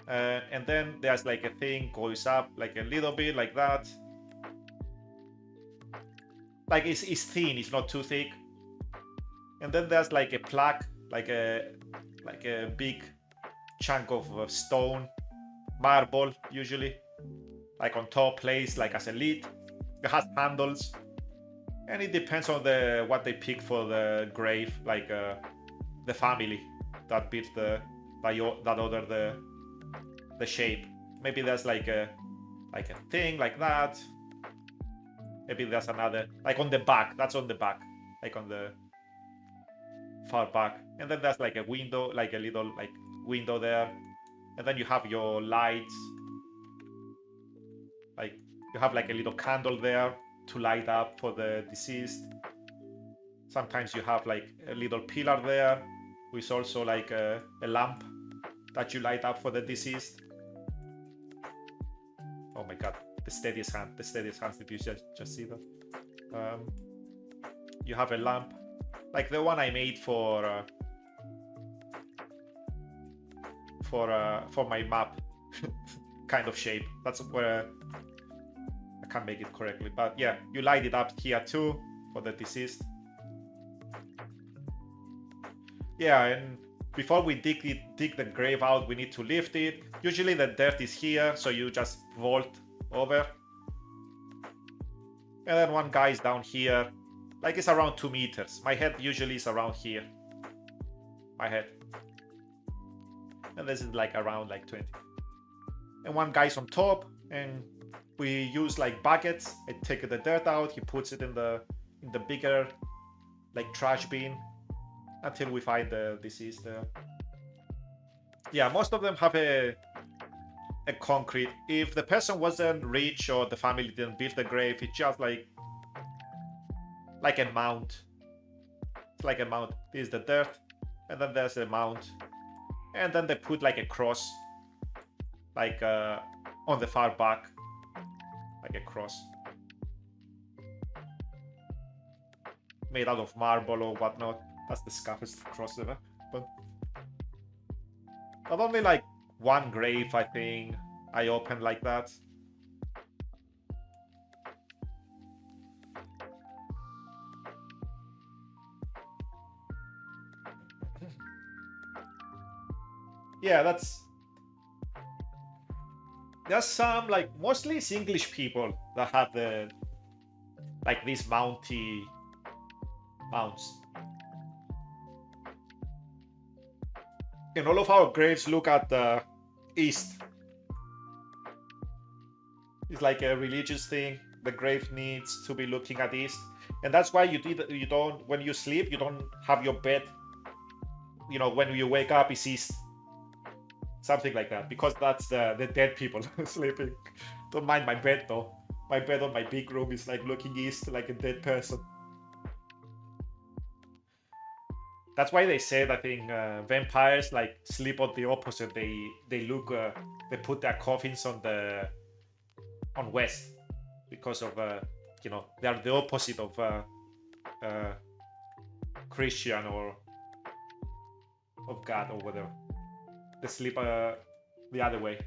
And then there's like a thing goes up like a little bit like that. Like it's thin, it's not too thick. And then there's like a plaque, like a big chunk of stone, marble usually, like on top, placed like as a lid. It has handles, and it depends on what they pick for the grave, like the family that built that ordered the shape. Maybe there's like a thing like that. Maybe there's another like on the back. That's on the back, like on the far back. And then there's like a window, like a little like window there. And then you have your lights. Like you have like a little candle there to light up for the deceased. Sometimes you have like a little pillar there with also like a lamp that you light up for the deceased. Oh my god, the steadiest hand. Did you just see that? You have a lamp, like the one I made for my map kind of shape. That's where I can't make it correctly, but yeah, you light it up here too for the deceased. Yeah, and before we dig the grave out, we need to lift it. Usually the dirt is here, so you just vault over. And then one guy is down here, like it's around 2 meters. My head usually is around here. My head. And this is like around like 20. And one guy's on top, and we use like buckets. I take the dirt out, he puts it in the bigger like trash bin until we find the deceased there. Yeah, most of them have a concrete. If the person wasn't rich or the family didn't build the grave, it's just like a mound. It's like a mound. This is the dirt, and then there's a mound, and then they put like a cross, like on the far back, like a cross. made out of marble or whatnot. That's the scuffest crossover. But only like one grave, I think, I opened like that. Yeah, there's some, like, mostly it's English people that have the, like, these mounts. And all of our graves look at the east. It's like a religious thing. The grave needs to be looking at east, and that's why you don't, when you sleep, you don't have your bed, you know, when you wake up it's east, something like that, because that's the dead people sleeping. Don't mind my bed though. My bed on my big room is like looking east, like a dead person. That's why they said, I think, vampires like sleep on the opposite. They look, they put their coffins on west, because of you know, they are the opposite of Christian or of God or whatever. They sleep the other way.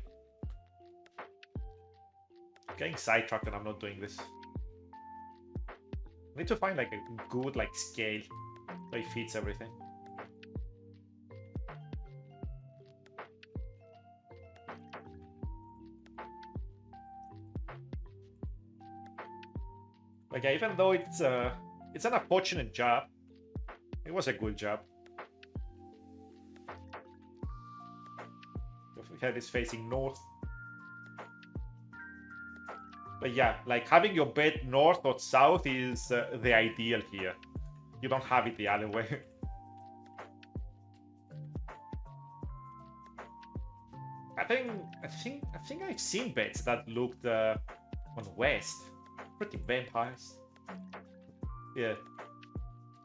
I'm getting sidetracked and I'm not doing this. I need to find like a good like scale so it fits everything. Like, even though it's an unfortunate job, it was a good job. The head is facing north. But yeah, like having your bed north or south is the ideal here. You don't have it the other way. I think I've seen beds that looked on west. Pretty vampires. Yeah.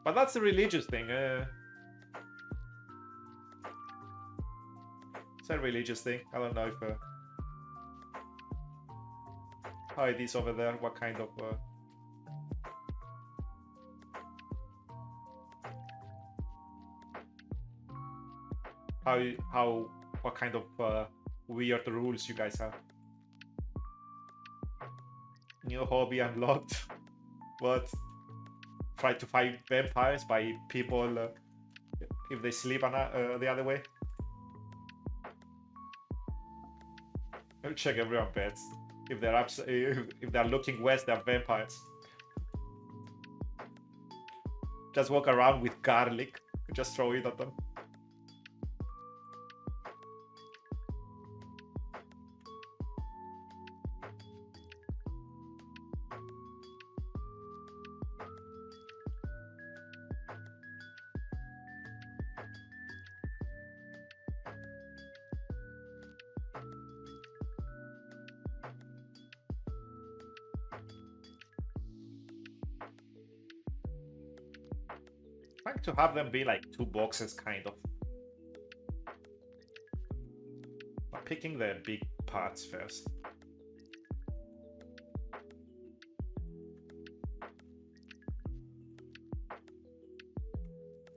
But that's a religious thing. It's a religious thing. I don't know if how it is over there. What kind of what kind of weird rules you guys have. New hobby unlocked. What? Try to fight vampires by people if they sleep on the other way. I'll check everyone's beds. If they're if they're looking west, they're vampires. Just walk around with garlic. Just throw it at them. Trying to have them be like two boxes, kind of. I'm picking the big parts first.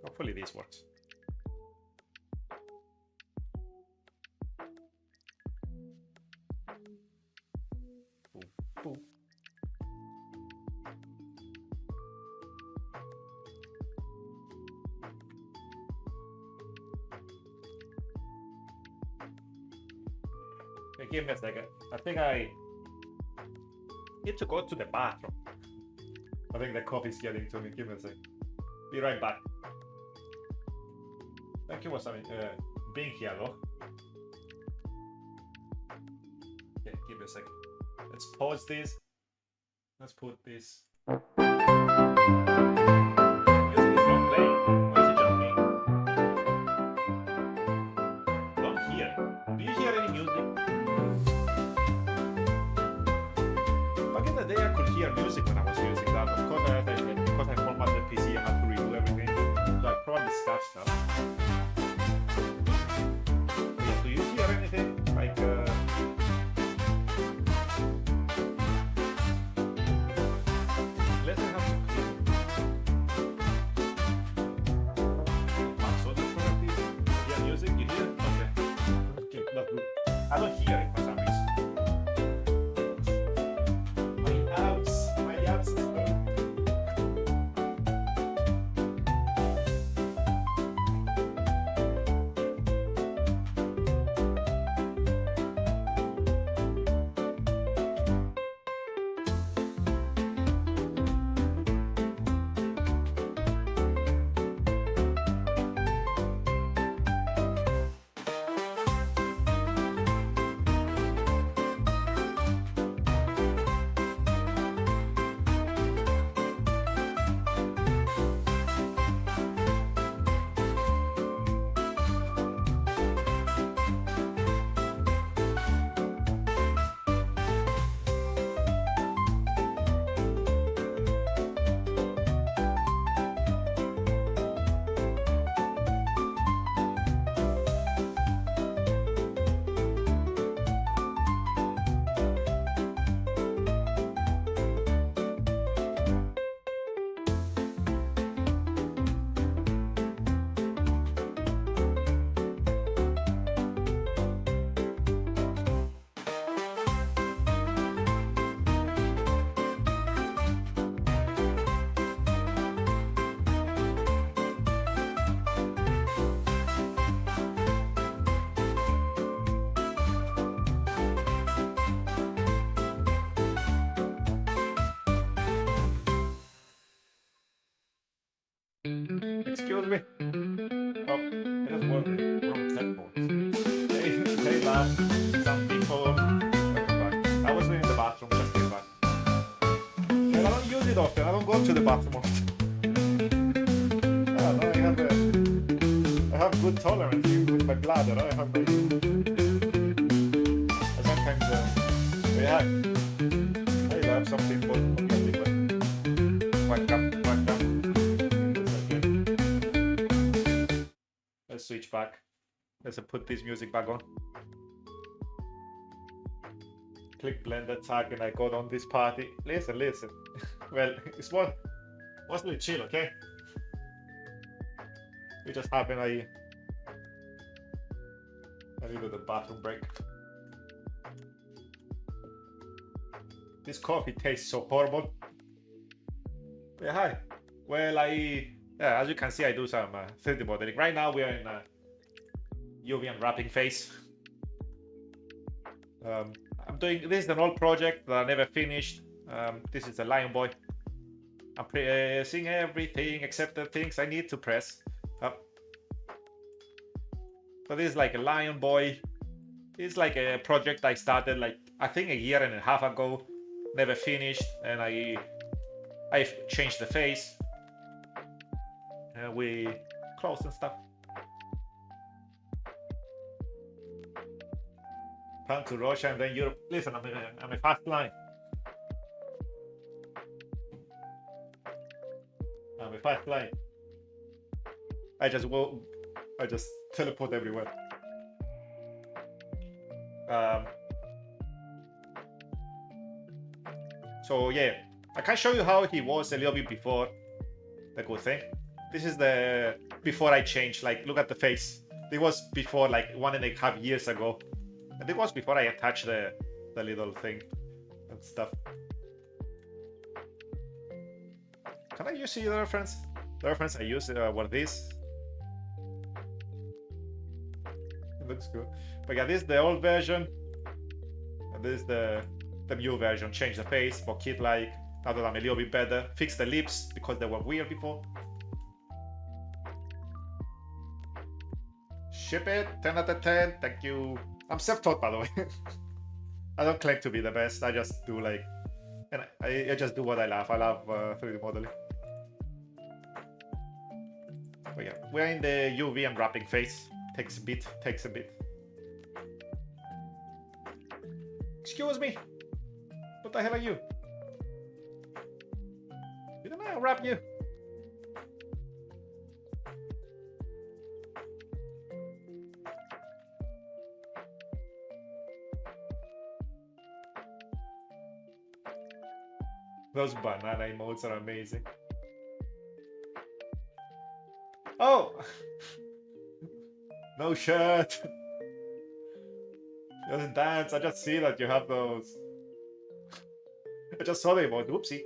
Hopefully this works. Boom, boom. Okay, give me a second. I think I need to go to the bathroom. I think the coffee's getting to me. Give me a second. Be right back. Thank you for being here, though. Okay, give me a second. Let's pause this. Let's put this. Music is not playing. Or is it just me? Don't hear it. Do you hear any music? Back in the day, I could hear music when I was using that. Of course, because I formatted the PC, I had to redo everything. So I probably scuffed stuff. Do you hear anything? Like, let's have Not good. I don't hear it for some reason. My abs is good. Excuse me. Oh, I just wore the wrong headphones. Hey, lad. Some people. Welcome back. I was in the bathroom, just came back. Well, I don't use it often. I don't go to the bathroom often. Ah, no, I have good tolerance with my bladder. I have like, I sometimes react. I love some people. Welcome. Let's switch back. Let's put this music back on. Click blender tag and I got on this party. Listen. Well, it's mostly chill, okay? We just happen I needed a bathroom break. This coffee tastes so horrible. Yeah, hi. Well, yeah, as you can see, I do some 3D modeling. Right now we are in UV unwrapping phase. I'm doing this is an old project that I never finished. This is a Lion Boy. I'm pressing everything except the things I need to press. So this is like a Lion Boy. It's like a project I started like I think a year and a half ago. Never finished, and I've changed the face. We close and stuff. Come to Russia and then Europe. Listen, I'm a fast line. I'm a fast line. I just teleport everywhere. So yeah, I can show you how he was a little bit before the good thing. This is the before I changed. Like, look at the face. It was before, like 1.5 years ago, and it was before I attached the little thing and stuff. Can I use the reference? The reference I used were this. It looks good. But yeah, this is the old version, and this is the new version. Change the face for kid-like. Now that I'm a little bit better, fix the lips because they were weird before. Ship it, 10 out of 10. Thank you. I'm self-taught, by the way. I don't claim to be the best. I just do like, and I just do what I love. I love 3D modeling. But yeah, we're in the UV unwrapping phase. Takes a bit. Excuse me. What the hell are you? Didn't I unwrap you? Those banana emotes are amazing. Oh! No shirt! Doesn't dance. I just see that you have those. I just saw the emote. Whoopsie.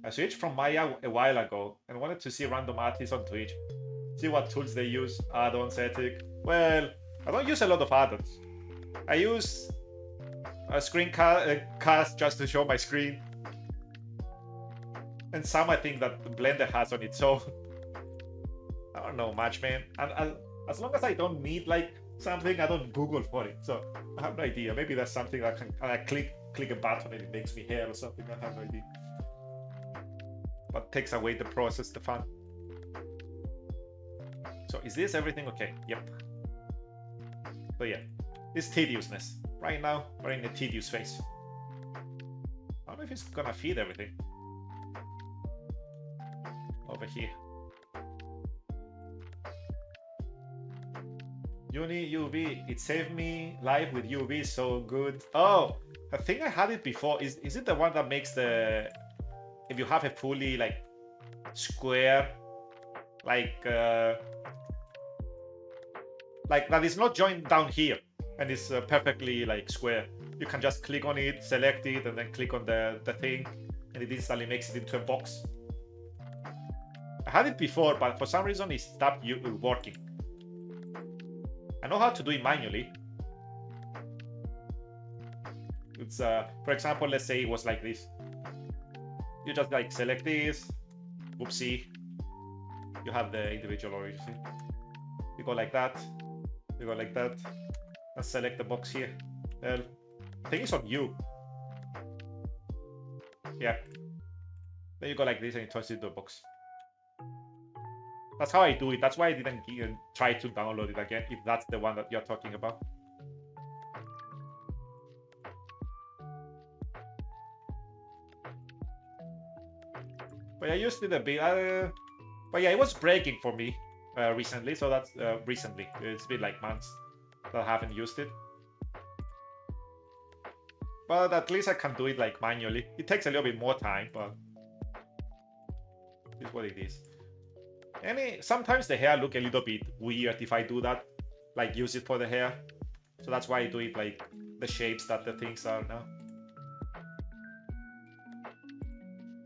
I switched from Maya a while ago and wanted to see random artists on Twitch. See what tools they use, add-ons, ethic. Well, I don't use a lot of add-ons. I use a cast just to show my screen. And some I think that Blender has on its own. I don't know much, man. And as long as I don't need like something, I don't Google for it. So I have no idea. Maybe that's something I click a button and it makes me hair or something. I have no idea. But takes away the process, the fun. So is this everything okay? Yep. So yeah, this tediousness. Right now, we're in a tedious phase. I don't know if it's gonna feed everything. Over here. Uni UV, it saved me life with UV, so good. Oh, I think I had it before. Is it the one that makes the, if you have a fully like square, like that is not joined down here and it's perfectly like square. You can just click on it, select it, and then click on the thing, and it instantly makes it into a box. I had it before, but for some reason it stopped working. I know how to do it manually. It's for example, let's say it was like this. You just like select this, oopsie. You have the individual origin. You go like that. You go like that. And select the box here. Well, I think it's on you. Yeah. Then you go like this and it turns into a box. That's how I do it. That's why I didn't even try to download it again, if that's the one that you're talking about. But I used it a bit. But yeah, it was breaking for me recently. So that's recently. It's been like months that I haven't used it. But at least I can do it like manually. It takes a little bit more time, but it's what it is. Sometimes the hair look a little bit weird if I do that, like use it for the hair. So that's why I do it like the shapes that the things are now.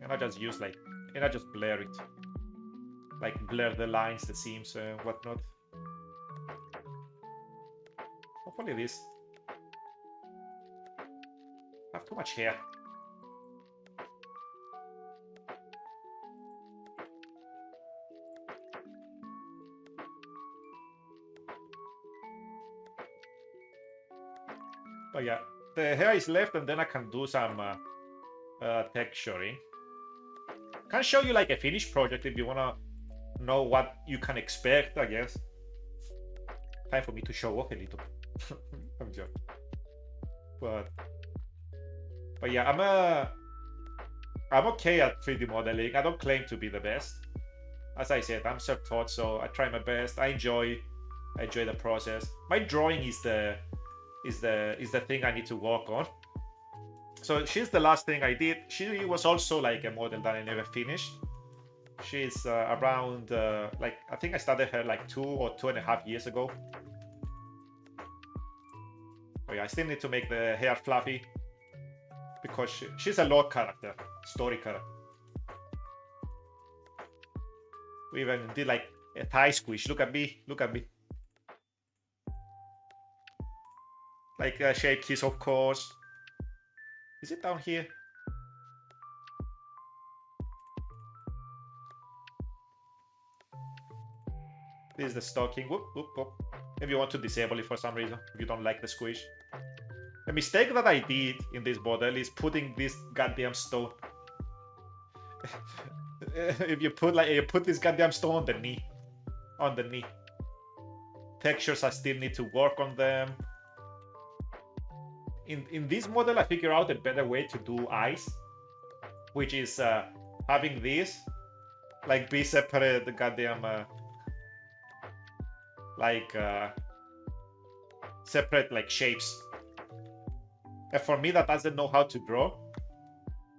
And I just use like, and I just blur it. Like blur the lines, the seams, whatnot. Hopefully this. I have too much hair. But yeah, the hair is left, and then I can do some texturing. Can show you like a finished project if you wanna know what you can expect, I guess. Time for me to show off a little bit. I'm joking. But yeah, I'm okay at 3D modeling. I don't claim to be the best. As I said, I'm self-taught, so I try my best. I enjoy the process. My drawing is the thing I need to work on. So she's the last thing I did. She was also like a model that I never finished. She's around like, I think I started her like 2 or 2.5 years ago. Oh yeah, I still need to make the hair fluffy because she's a lore character, story character. We even did like a thigh squish. Look at me, look at me. Like shape keys, of course. Is it down here? This is the stocking. Whoop, whoop, whoop. If you want to disable it for some reason, if you don't like the squish. The mistake that I did in this model is putting this goddamn stone. If you put this goddamn stone on the knee. Textures, I still need to work on them. In this model, I figure out a better way to do eyes, which is having this like be separate, the goddamn separate like shapes. And for me that doesn't know how to draw,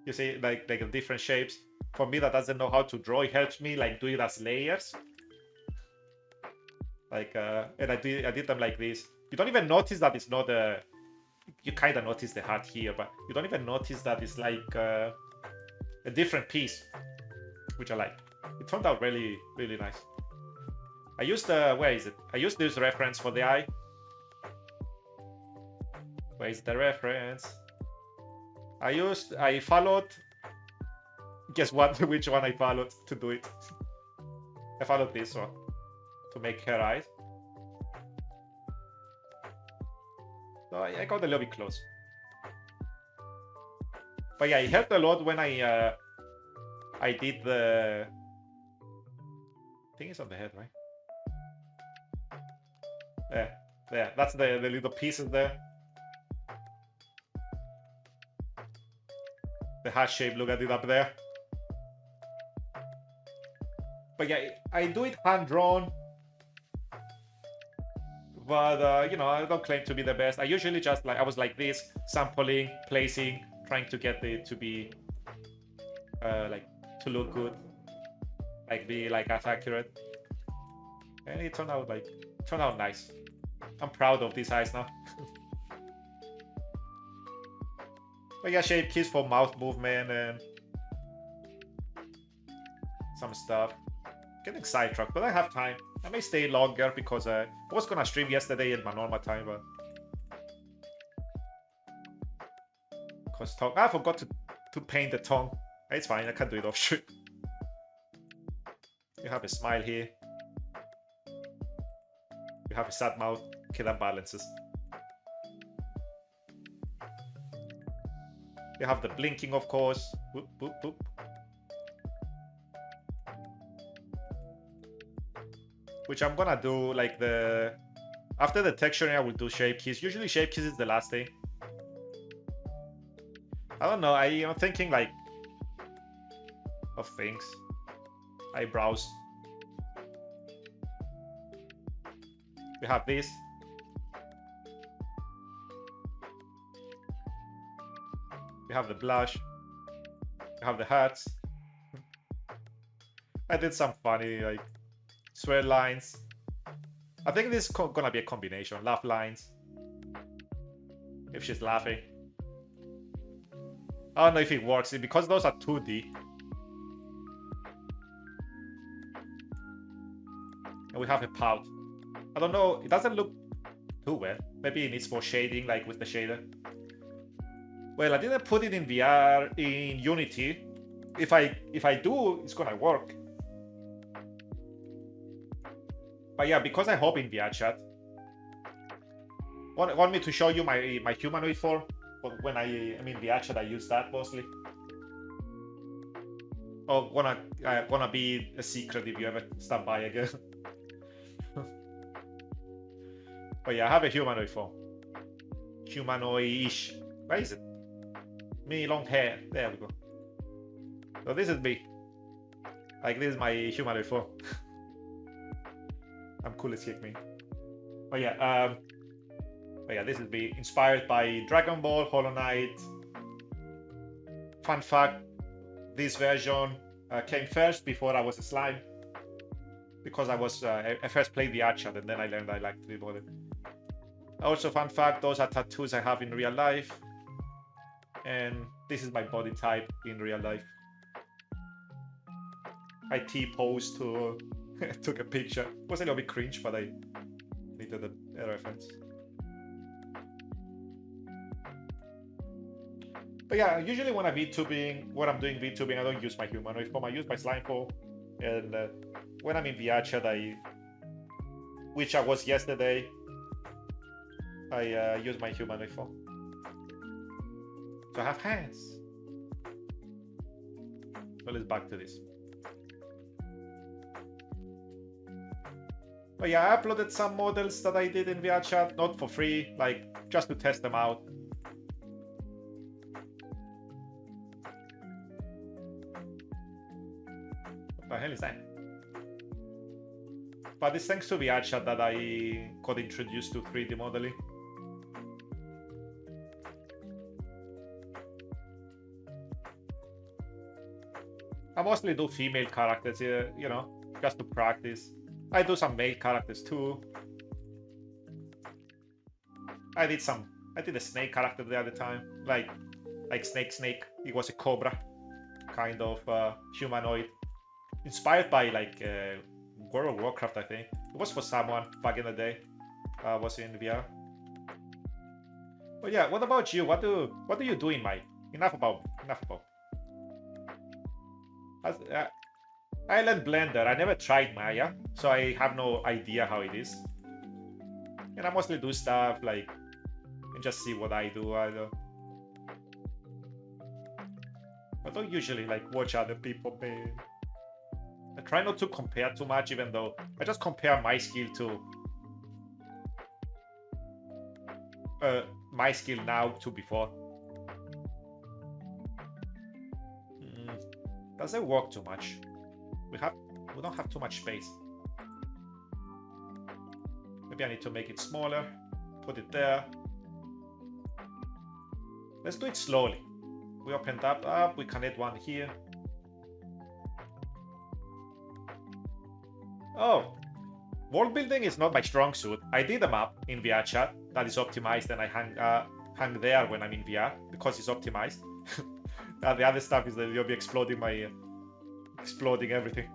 you see, like different shapes. For me that doesn't know how to draw, it helps me like do it as layers. Like, and I did them like this. You don't even notice that it's not a. You kind of notice the heart here, but you don't even notice that it's like a different piece, which I like. It turned out really, really nice. I used where is it? I used this reference for the eye. Where is the reference? I followed. Guess what? Which one I followed to do it? I followed this one to make her eyes. So I got a little bit close. But yeah, it helped a lot when I did the. I think it's on the head, right? There. That's the little pieces there. The heart shape, look at it up there. But yeah, I do it hand-drawn. But, you know, I don't claim to be the best. I usually just I was like this, sampling, placing, trying to get it to be, to look good. Be as accurate. And it turned out nice. I'm proud of these eyes now. But yeah, shape keys for mouth movement and some stuff. Getting sidetracked, but I have time. I may stay longer because I was gonna stream yesterday at my normal time, but cause tongue. I forgot to paint the tongue. It's fine, I can do it off stream. You have a smile here. You have a sad mouth. Okay, that balances. You have the blinking, of course. Boop, boop, boop. Which I'm gonna do after the texturing, I will do shape keys. Usually shape keys is the last thing. I don't know, I'm thinking of things. Eyebrows. We have this. We have the blush. We have the hats. I did some funny swear lines. I think this is gonna be a combination. Laugh lines. If she's laughing. I don't know if it works. Because those are 2D. And we have a pout. I don't know. It doesn't look too well. Maybe it needs more shading, with the shader. Well, I didn't put it in VR in Unity. If I do, it's gonna work. But yeah, because I hope in VR chat. Want me to show you my humanoid form? But when I'm in VR chat, I use that mostly. Oh, wanna be a secret if you ever stop by again. But yeah, I have a humanoid form. Humanoid-ish. Where is it? Me, long hair. There we go. So this is me. This is my humanoid form. I'm cool as kick me. But yeah, this is me. Inspired by Dragon Ball, Hollow Knight. Fun fact, this version came first before I was a slime. Because I first played the chat and then I learned I liked the model. Also, fun fact, those are tattoos I have in real life. And this is my body type in real life. I T-posed to took a picture. It was a little bit cringe, but I needed a reference. But yeah, usually when I'm doing VTubing, I don't use my humanoid form. I use my slime form. And when I'm in VR chat, which I was yesterday, I use my humanoid form. So I have hands. Well, let's back to this. But yeah, I uploaded some models that I did in VR chat, not for free, just to test them out. What the hell is that? But it's thanks to VR chat that I got introduced to 3D modeling. I mostly do female characters here, just to practice. I do some male characters too. I did a snake character the other time, like Snake. It was a cobra, kind of humanoid, inspired by like World of Warcraft, I think. It was for someone back in the day. Was in VR. But yeah, what about you? What do you do in Mike? Enough about. I learned Blender. I never tried Maya, so I have no idea how it is. And I mostly do stuff like and just see what I do. I don't usually like watch other people, man. I try not to compare too much, even though I just compare my skill to my skill now to before. Doesn't work too much. We don't have too much space. Maybe I need to make it smaller. Put it there. Let's do it slowly. We opened up. We can add one here. Oh, world building is not my strong suit. I did a map in VR chat that is optimized, and I hang there when I'm in VR because it's optimized. The other stuff is that you'll be exploding everything.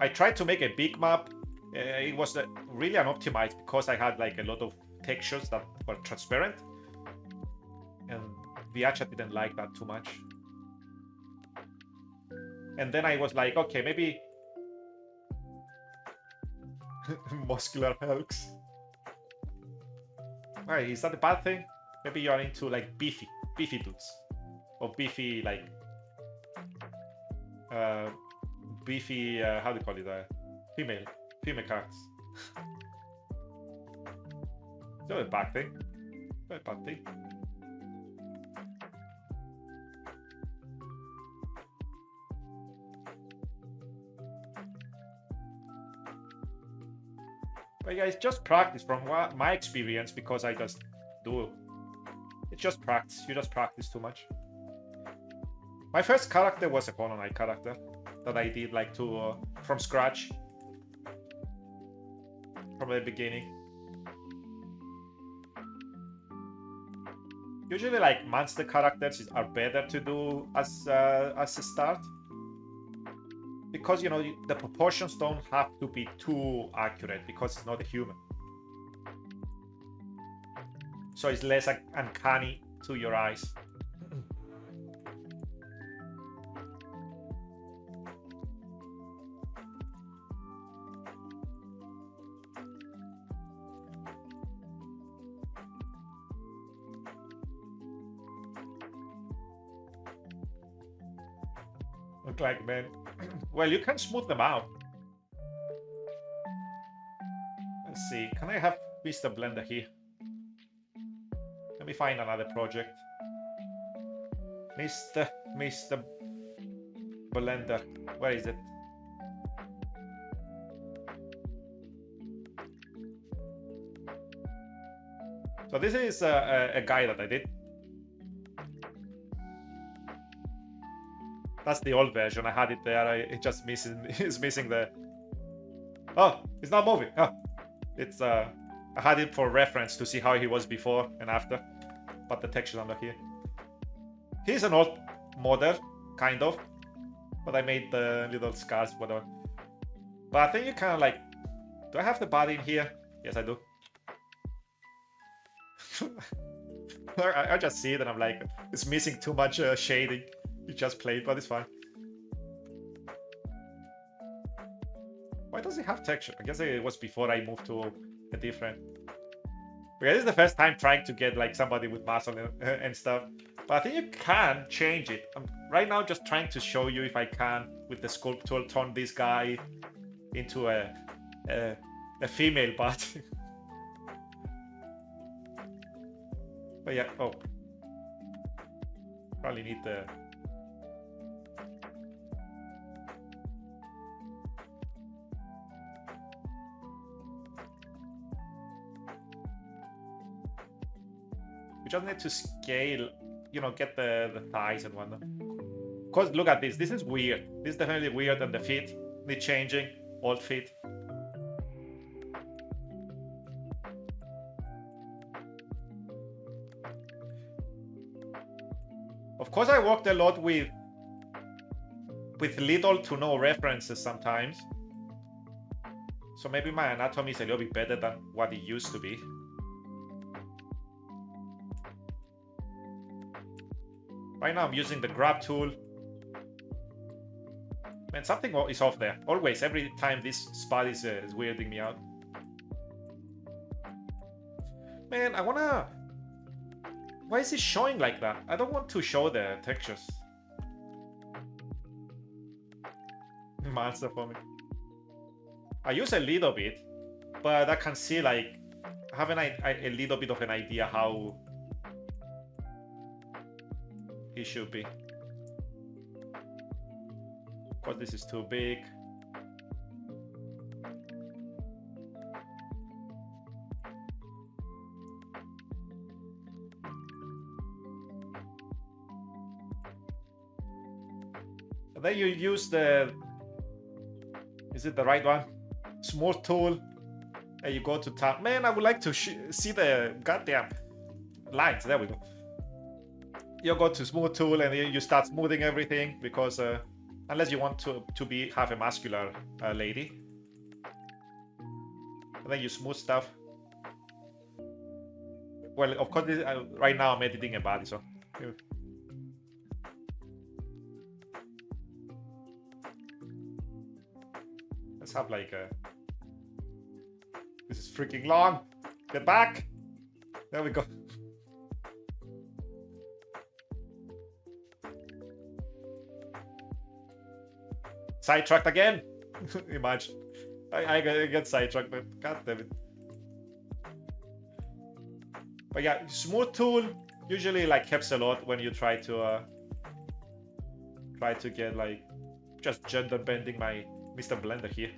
I tried to make a big map. It was really unoptimized because I had like a lot of textures that were transparent, and VR chat didn't like that too much. And then I was like, okay, maybe muscular Hulks. Wait, is that a bad thing? Maybe you're into like beefy dudes, or beefy like beefy. How do you call it? Female characters. It's not a bad thing. Not a bad thing. But yeah, it's just practice from my experience, because I just do. It's just practice. You just practice too much. My first character was a Hollow Knight character that I did like from scratch, from the beginning. Usually, like monster characters are better to do as a start, because you know the proportions don't have to be too accurate because it's not a human, so it's less uncanny to your eyes. Look like, man. Well, you can smooth them out. Let's see. Can I have Mr. Blender here? Let me find another project. Mr. Blender. Where is it? So this is a guy that I did. That's the old version. I had it there. It just is missing the. Oh, it's not moving. Oh, it's I had it for reference to see how he was before and after, but the textures are not here. He's an old model, kind of, but I made the little scars, whatever. But I think you kind of like. Do I have the body in here? Yes, I do. I just see it and I'm like, it's missing too much shading. You just played, but it's fine. Why does it have texture? I guess it was before I moved to a different. Because this is the first time trying to get like somebody with muscle and stuff. But I think you can change it. I'm right now just trying to show you if I can with the sculpt tool turn this guy into a female butt. But yeah, oh. Probably need the. We just need to scale, you know, get the thighs and whatnot. Because look at this. This is weird. This is definitely weird, and the feet Need changing. Old feet. Of course, I worked a lot with little to no references sometimes. So maybe my anatomy is a little bit better than what it used to be. Right now I'm using the grab tool. Man, something is off there. Always, every time this spot is weirding me out. Man, I wanna... Why is it showing like that? I don't want to show the textures. Monster for me. I use a little bit, but I can see like having a little bit of an idea how it should be. Of course, this is too big. And then you use the... Is it the right one? Smooth tool. And you go to tab. Man, I would like to see the goddamn lines. There we go. You go to smooth tool and then you start smoothing everything because unless you want to have a muscular lady. And then you smooth stuff. Well, of course, right now I'm editing a body, so. Let's have like a... This is freaking long. Get back. There we go. Sidetracked again. Imagine. I get sidetracked, but god damn it. But yeah, smooth tool usually like helps a lot when you try to get like just gender bending my Mr. Blender here.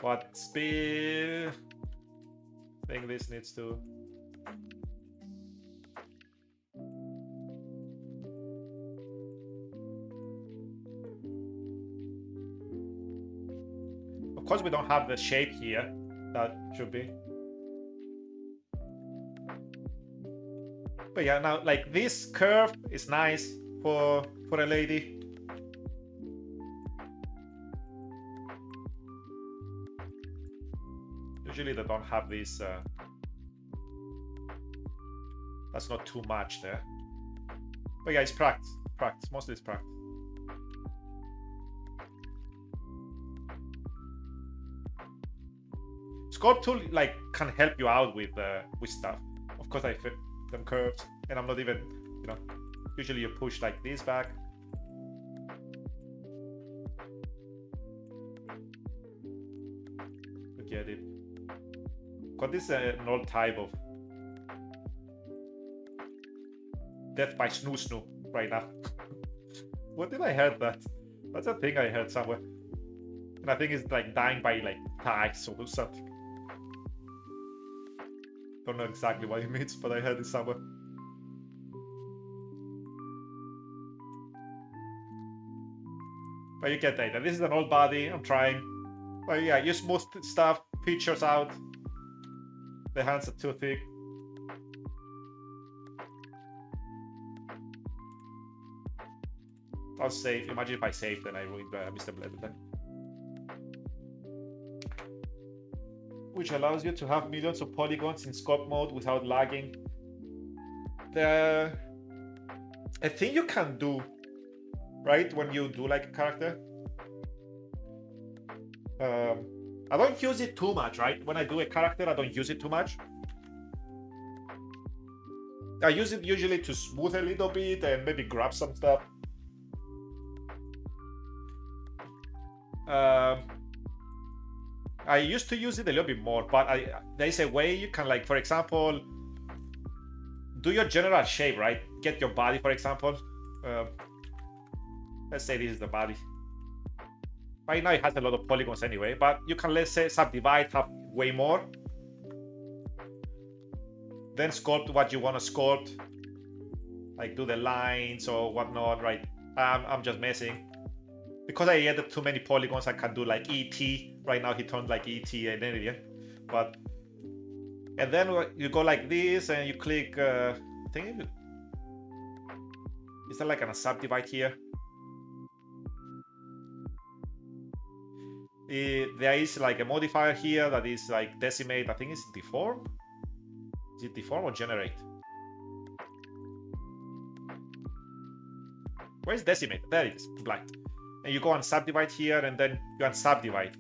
What speed? I think this needs to... Of course, we don't have the shape here. That should be. But yeah, now like this curve is nice for a lady. Usually they don't have this. That's not too much there. But yeah, it's practice. Practice. Mostly it's practice. Sculpt tool like can help you out with stuff. Of course, I fit them curves, and I'm not even, you know. Usually you push like this back. To get it. Got this an old type of death by snoo right now. What did I heard that? That's a thing I heard somewhere. And I think it's like dying by like ties or something. Don't know exactly what it means, but I heard it somewhere. But you get the idea. This is an old body. I'm trying. But yeah, you smooth stuff, features out. The hands are too thick. I'll save. Imagine if I saved and I ruined Mr. Blender then. Which allows you to have millions of polygons in sculpt mode without lagging. A thing you can do, right, when you do like a character. I don't use it too much, right? When I do a character, I don't use it too much. I use it usually to smooth a little bit and maybe grab some stuff. I used to use it a little bit more, but there's a way you can, like, for example, do your general shape, right? Get your body, for example. Let's say this is the body. Right now it has a lot of polygons anyway, but you can, let's say, subdivide, have way more. Then sculpt what you want to sculpt. Like do the lines or whatnot, right? I'm just messing. Because I added too many polygons, I can do like ET. Right now he turned like ET and anything. But and then you go like this and you click I think is there like a subdivide here? There is like a modifier here that is like decimate. I think it's deform. Is it deform or generate? Where's decimate? There it is, blind. And you go and subdivide here, and then you unsubdivide.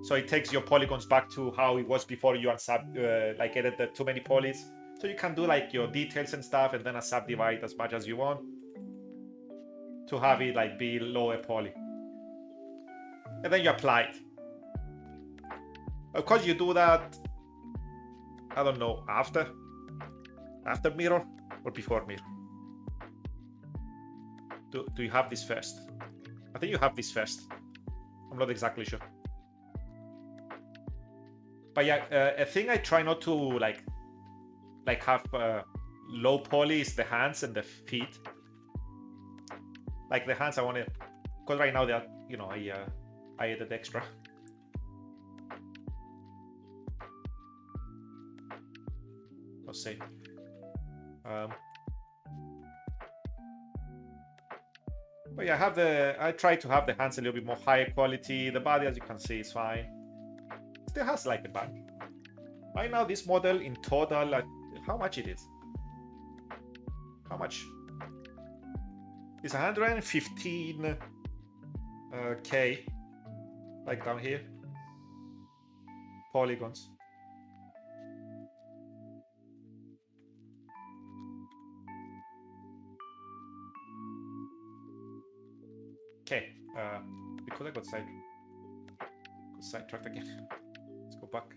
So it takes your polygons back to how it was before you like added too many polys. So you can do like your details and stuff, and then subdivide as much as you want to have it like be lower poly. And then you apply it. Of course, you do that. I don't know, after mirror or before mirror. Do you have this first? I think you have this first. I'm not exactly sure. But yeah, a thing I try not to like have low poly is the hands and the feet. Like the hands, I want to, because right now they are, you know, I added extra. Let's see. But yeah, I try to have the hands a little bit more higher quality. The body, as you can see, is fine. Still has like a back. Right now, this model in total, like, how much it is? How much? It's 115 K, like down here. Polygons. Okay, because I got sidetracked again. Let's go back.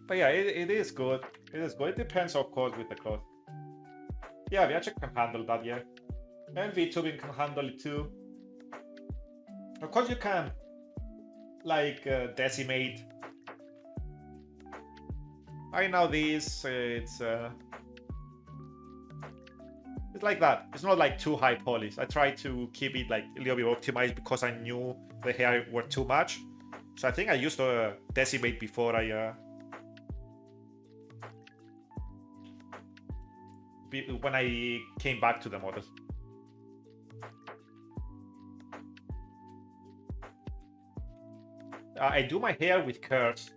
But yeah, it is good. It is good. It depends, of course, with the cloth. Yeah, VHX can handle that, yeah. And Vtuber can handle it too. Of course, you can like decimate. I know this. It's like that. It's not like too high polish. I try to keep it like a little bit optimized because I knew the hair were too much. So I think I used to decimate before when I came back to the model. I do my hair with curves.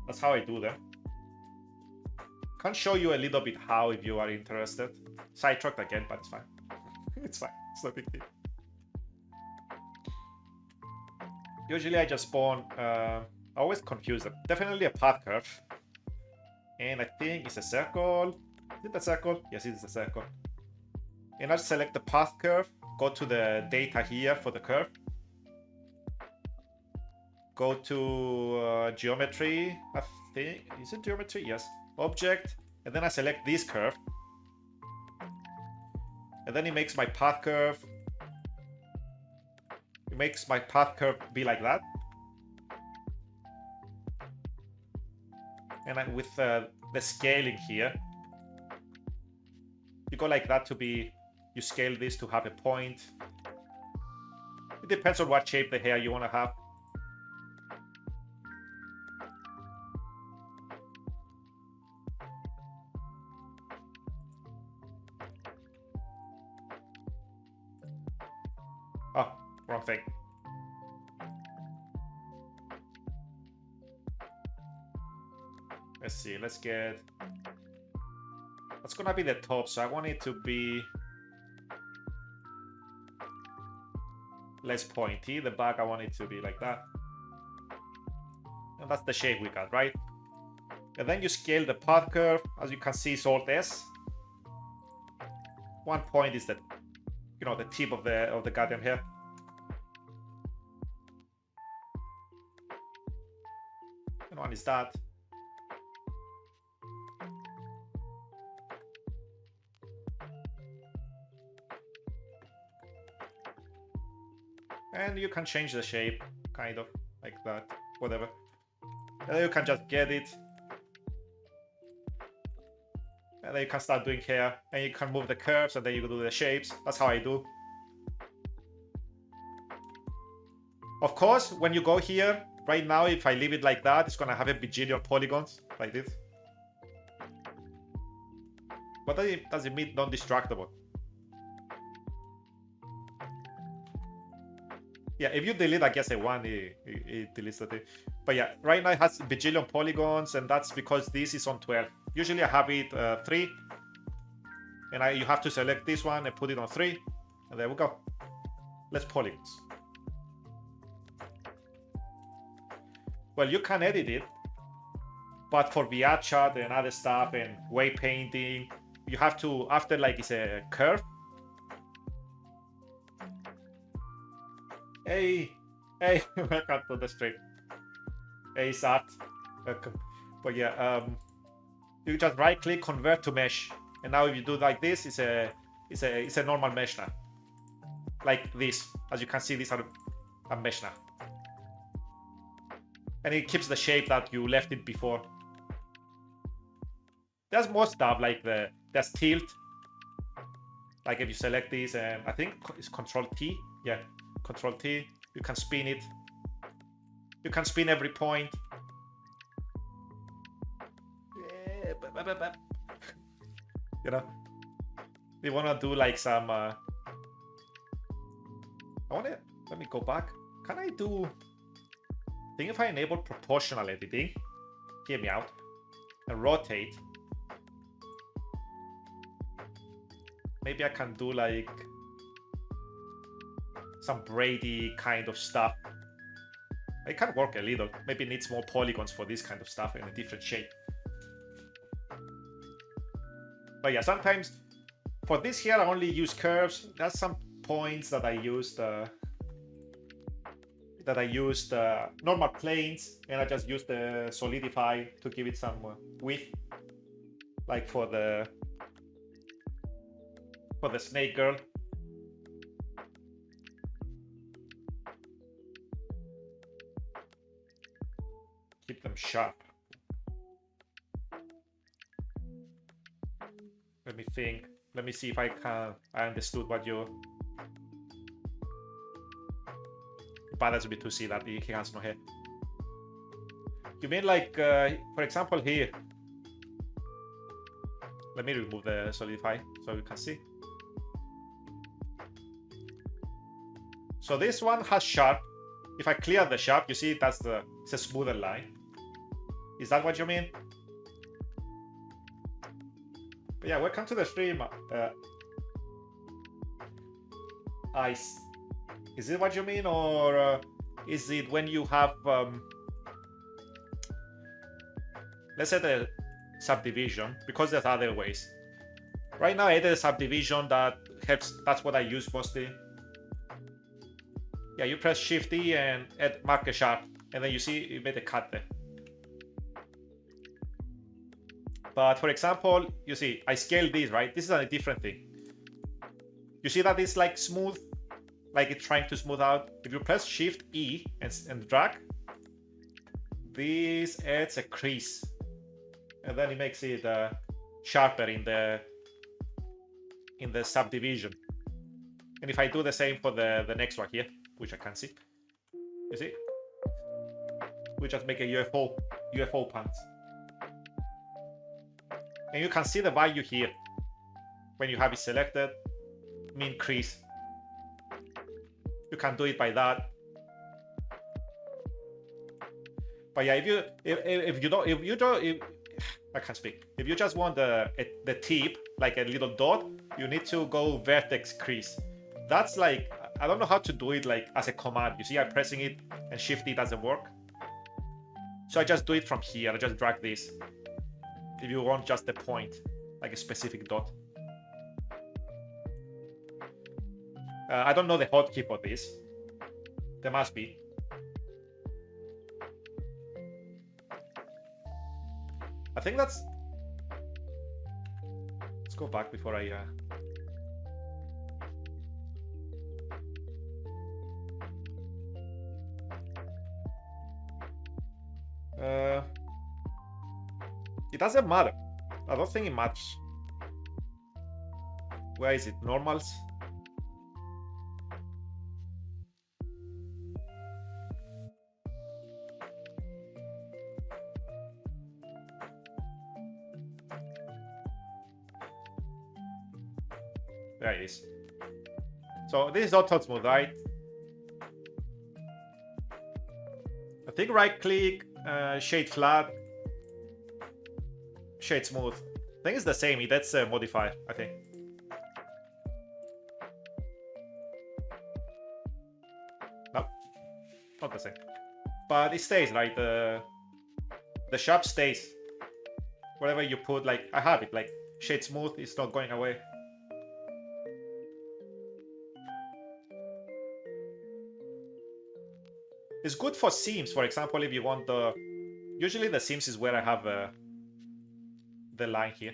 That's how I do them. Can show you a little bit how if you are interested. Sidetracked again, but it's fine. It's fine. It's no big deal. Usually I just spawn. I always confuse them. Definitely a path curve. And I think it's a circle. Is it a circle? Yes, it is a circle. And I'll select the path curve. Go to the data here for the curve. Go to geometry. I think, is it geometry? Yes. Object. And then I select this curve. And then it makes my path curve. It makes my path curve be like that. And with the scaling here, you go like that to be, you scale this to have a point. It depends on what shape the hair you want to have. Oh, wrong thing. Let's see, let's get... That's gonna be the top, so I want it to be less pointy. The back, I want it to be like that. And that's the shape we got, right? And then you scale the path curve. As you can see, it's Alt S. 1 point is the, you know, the tip of the goddamn hair. And one is that. And you can change the shape, kind of, like that, whatever. And then you can just get it. then you can start doing here, and you can move the curves, and then you can do the shapes. That's how I do. Of course, when you go here, right now, if I leave it like that, it's gonna have a bajillion polygons, like this. What does it mean non-distractable? Yeah, if you delete, I guess, a one, it deletes the thing. But yeah, right now it has bajillion polygons, and that's because this is on 12. Usually I have it 3, and you have to select this one and put it on 3, and there we go. Less polygons. Well, you can edit it, but for VR chat and other stuff and wave painting, you have to, after like it's a curve. Hey, welcome to the stream. Hey, Sat. Welcome. But yeah, you just right click, convert to mesh, and now if you do like this, it's a normal mesh now. Like this, as you can see, these are a mesh now, and it keeps the shape that you left it before. There's more stuff like there's tilt. Like if you select this, and I think it's Control T. Yeah, Control T. You can spin it. You can spin every point. You know, we wanna do like some. Let me go back. Can I do? I think if I enable proportional editing, hear me out, and rotate. Maybe I can do like some Brady kind of stuff. It can work a little. Maybe it needs more polygons for this kind of stuff in a different shape. But yeah, sometimes for this here, I only use curves. There's some points that I used normal planes, and I just used the solidify to give it some width, like for the snake girl. Keep them sharp. Let me think. Let me see if I understood what you. It bothers me to see that he has no hair. You mean like, for example, here. Let me remove the solidify so you can see. So this one has sharp. If I clear the sharp, you see it's a smoother line. Is that what you mean? But yeah, welcome to the stream. Ice. Is it what you mean, or is it when you have, let's say the subdivision, because there's other ways. Right now I added a subdivision that helps. That's what I use mostly. Yeah, you press Shift E and add mark a sharp, and then you see you made a cut there. But for example, you see I scale this, right? This is a different thing. You see that it's like smooth, like it's trying to smooth out. If you press Shift E and drag, this adds a crease, and then it makes it sharper in the subdivision. And if I do the same for the next one here, which I can see, you see, we just make a UFO pants, and you can see the value here when you have it selected. Mean crease. You can do it by that. But yeah, if I can't speak. If you just want the tip, like a little dot, you need to go vertex crease. That's like, I don't know how to do it like as a command. You see, I'm pressing it and Shift it doesn't work. So I just do it from here. I just drag this. If you want just the point, like a specific dot. I don't know the hotkey for this. There must be. I think that's. Let's go back before I. It doesn't matter. I don't think it matters. Where is it? Normals? There it is. So this is auto smooth, right? I think right click, shade flat, shade smooth. I think it's the same. That's a modifier, I think. No, not the same. But it stays, right? The sharp stays. Whatever you put, like I have it, like shade smooth, it's not going away. It's good for seams. For example, if you want the, usually the seams is where I have the line here.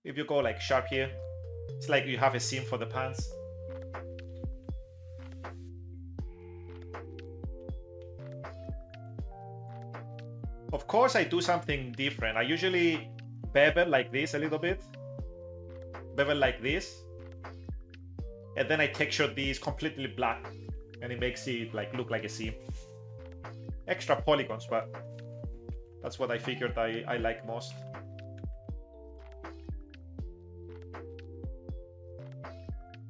If you go like sharp here, it's like you have a seam for the pants. Of course, I do something different. I usually bevel like this a little bit, bevel like this, and then I texture these completely black, and it makes it like look like a seam. Extra polygons, but that's what I figured I like most.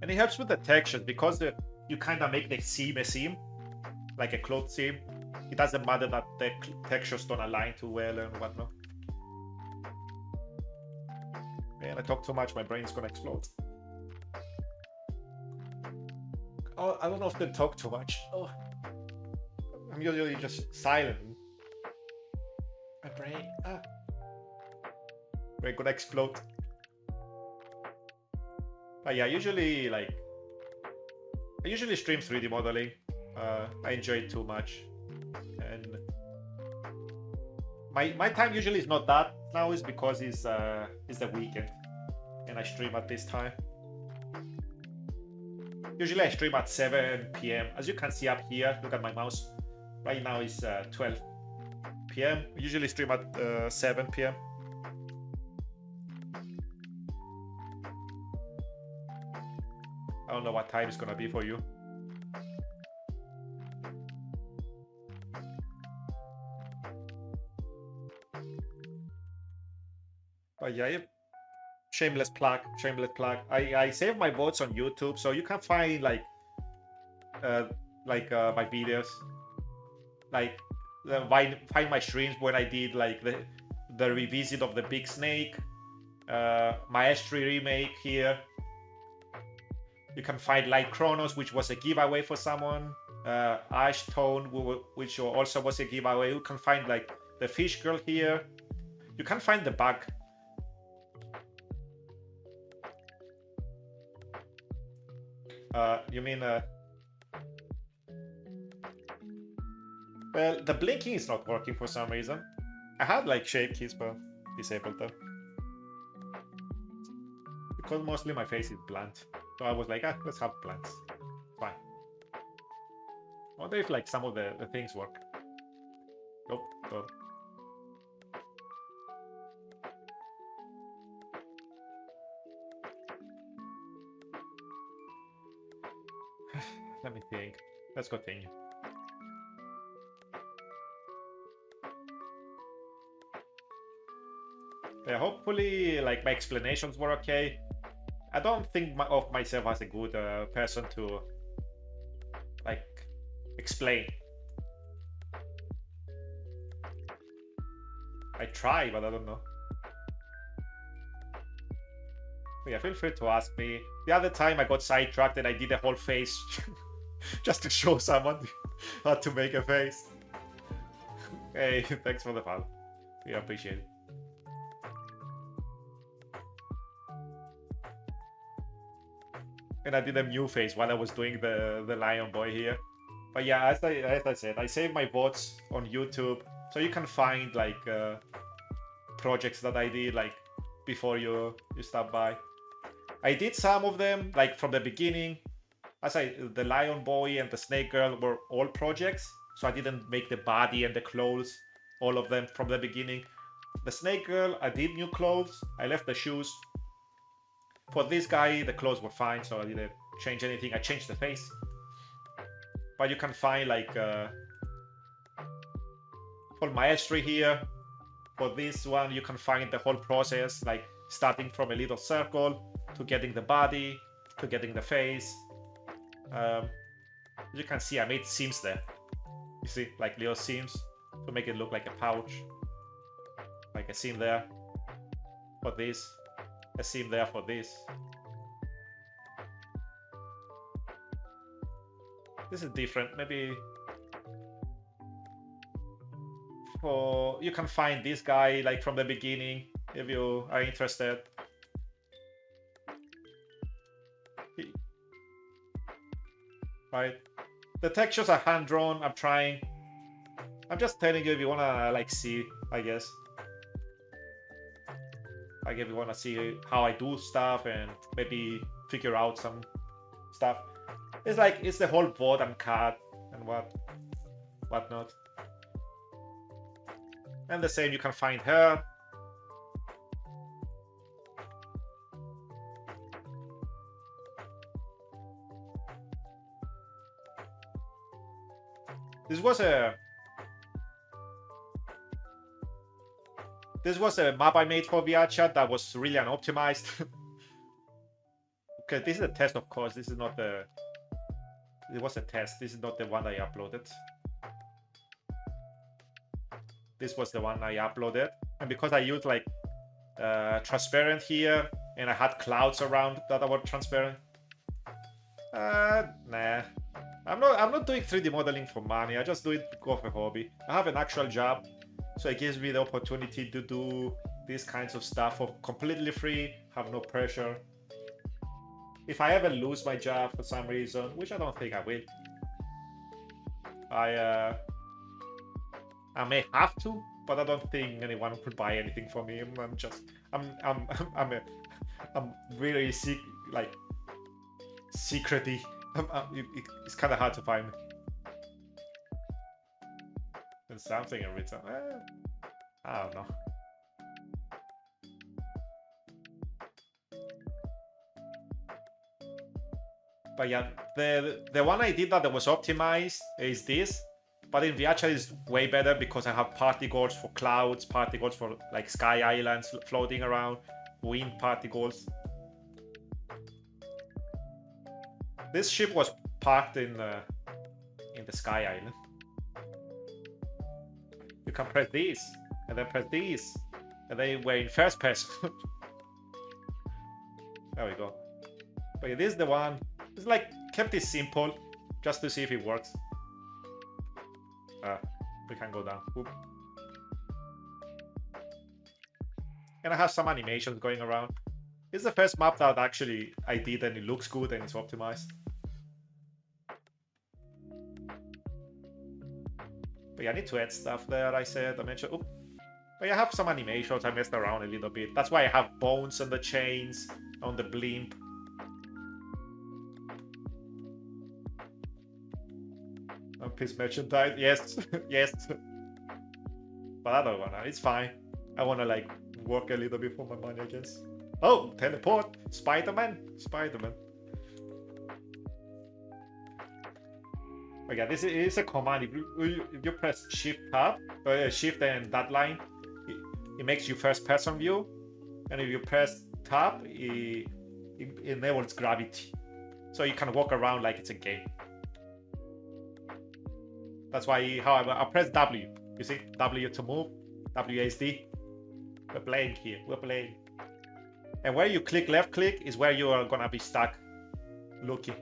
And it helps with the textures because you kind of make the seam a seam, like a cloth seam. It doesn't matter that the textures don't align too well and whatnot. Man, I talk too much, my brain's gonna explode. Oh, I don't often talk too much. Oh, I'm usually just silent. My brain, brain gonna explode. But yeah, I usually stream 3D modeling. I enjoy it too much, and my time usually is not that now is because it's the weekend, and I stream at this time. Usually I stream at 7 p.m. As you can see up here, look at my mouse. Right now it's 12 p.m. I usually stream at 7 p.m. I don't know what time it's gonna be for you. But yeah, shameless plug, shameless plug. I save my votes on YouTube, so you can find my videos, like find my streams when I did like the revisit of the Big Snake, Maestri remake here. You can find Light Chronos, which was a giveaway for someone. Ash Tone, which also was a giveaway. You can find like the Fish Girl here. You can find the bug. You mean well, the blinking is not working for some reason. I had like shape keys, but disabled them because mostly my face is blunt. So I was like, let's have blunts. Fine. I wonder if like some of the things work. Nope. Don't. Let me think. Let's continue. Yeah, hopefully, like my explanations were okay. I don't think of myself as a good person to like explain. I try, but I don't know. Yeah, feel free to ask me. The other time I got sidetracked and I did a whole face just to show someone how to make a face. Hey, thanks for the follow. We appreciate it. And I did a new face while I was doing the lion boy here. But yeah, as I said, I save my votes on YouTube, so you can find like projects that I did like before you stop by. I did some of them like from the beginning. The lion boy and the snake girl were all projects, so I didn't make the body and the clothes, all of them from the beginning. The snake girl, I did new clothes. I left the shoes. For this guy, the clothes were fine, so I didn't change anything. I changed the face. But you can find like for maestry here. For this one, you can find the whole process, like starting from a little circle to getting the body, to getting the face. You can see I made seams there. You see, like little seams to make it look like a pouch. Like a seam there for this, a seam there for this. This is different. Maybe for you can find this guy like from the beginning if you are interested. Right, the textures are hand drawn. I'm trying. I'm just telling you if you wanna like see, I guess. Like if you wanna see how I do stuff and maybe figure out some stuff. It's like it's the whole board and card and whatnot. And the same you can find her. This was a map I made for VRChat that was really unoptimized. Okay, this is a test, of course. This is not the. It was a test. This is not the one I uploaded. This was the one I uploaded, and because I used like transparent here, and I had clouds around that were transparent. Nah. I'm not doing 3D modeling for money. I just do it because of a hobby. I have an actual job, so it gives me the opportunity to do these kinds of stuff for completely free, have no pressure. If I ever lose my job for some reason, which I don't think I will, I may have to, but I don't think anyone could buy anything for me. I'm really secrety. It's kind of hard to find. There's something in return. I don't know. But yeah, the one I did that was optimized is this. But in VRChat is way better because I have particles for clouds, particles for like sky islands floating around, wind particles. This ship was parked in the sky island. You can press these, and then press these, and then we're in first person. There we go. But yeah, this is the one. It's like kept it simple, just to see if it works. We can go down. Oop. And I have some animations going around. It's the first map that actually I did, and it looks good and it's optimized. But yeah, I need to add stuff there. I mentioned. Oop. But yeah, I have some animations. I messed around a little bit. That's why I have bones on the chains, on the blimp. Piece merchandise, yes, yes. But I don't wanna. It's fine. I wanna like work a little bit for my money, I guess. Oh, teleport, Spider-Man. But yeah, this is a command. If you press Shift Tab, Shift and that line, it makes you first person view, and if you press Tab, it enables gravity, so you can walk around like it's a game. That's why, however, I press W. You see, W to move, WASD. We're playing here. We're playing. And where you click left click is where you are gonna be stuck looking.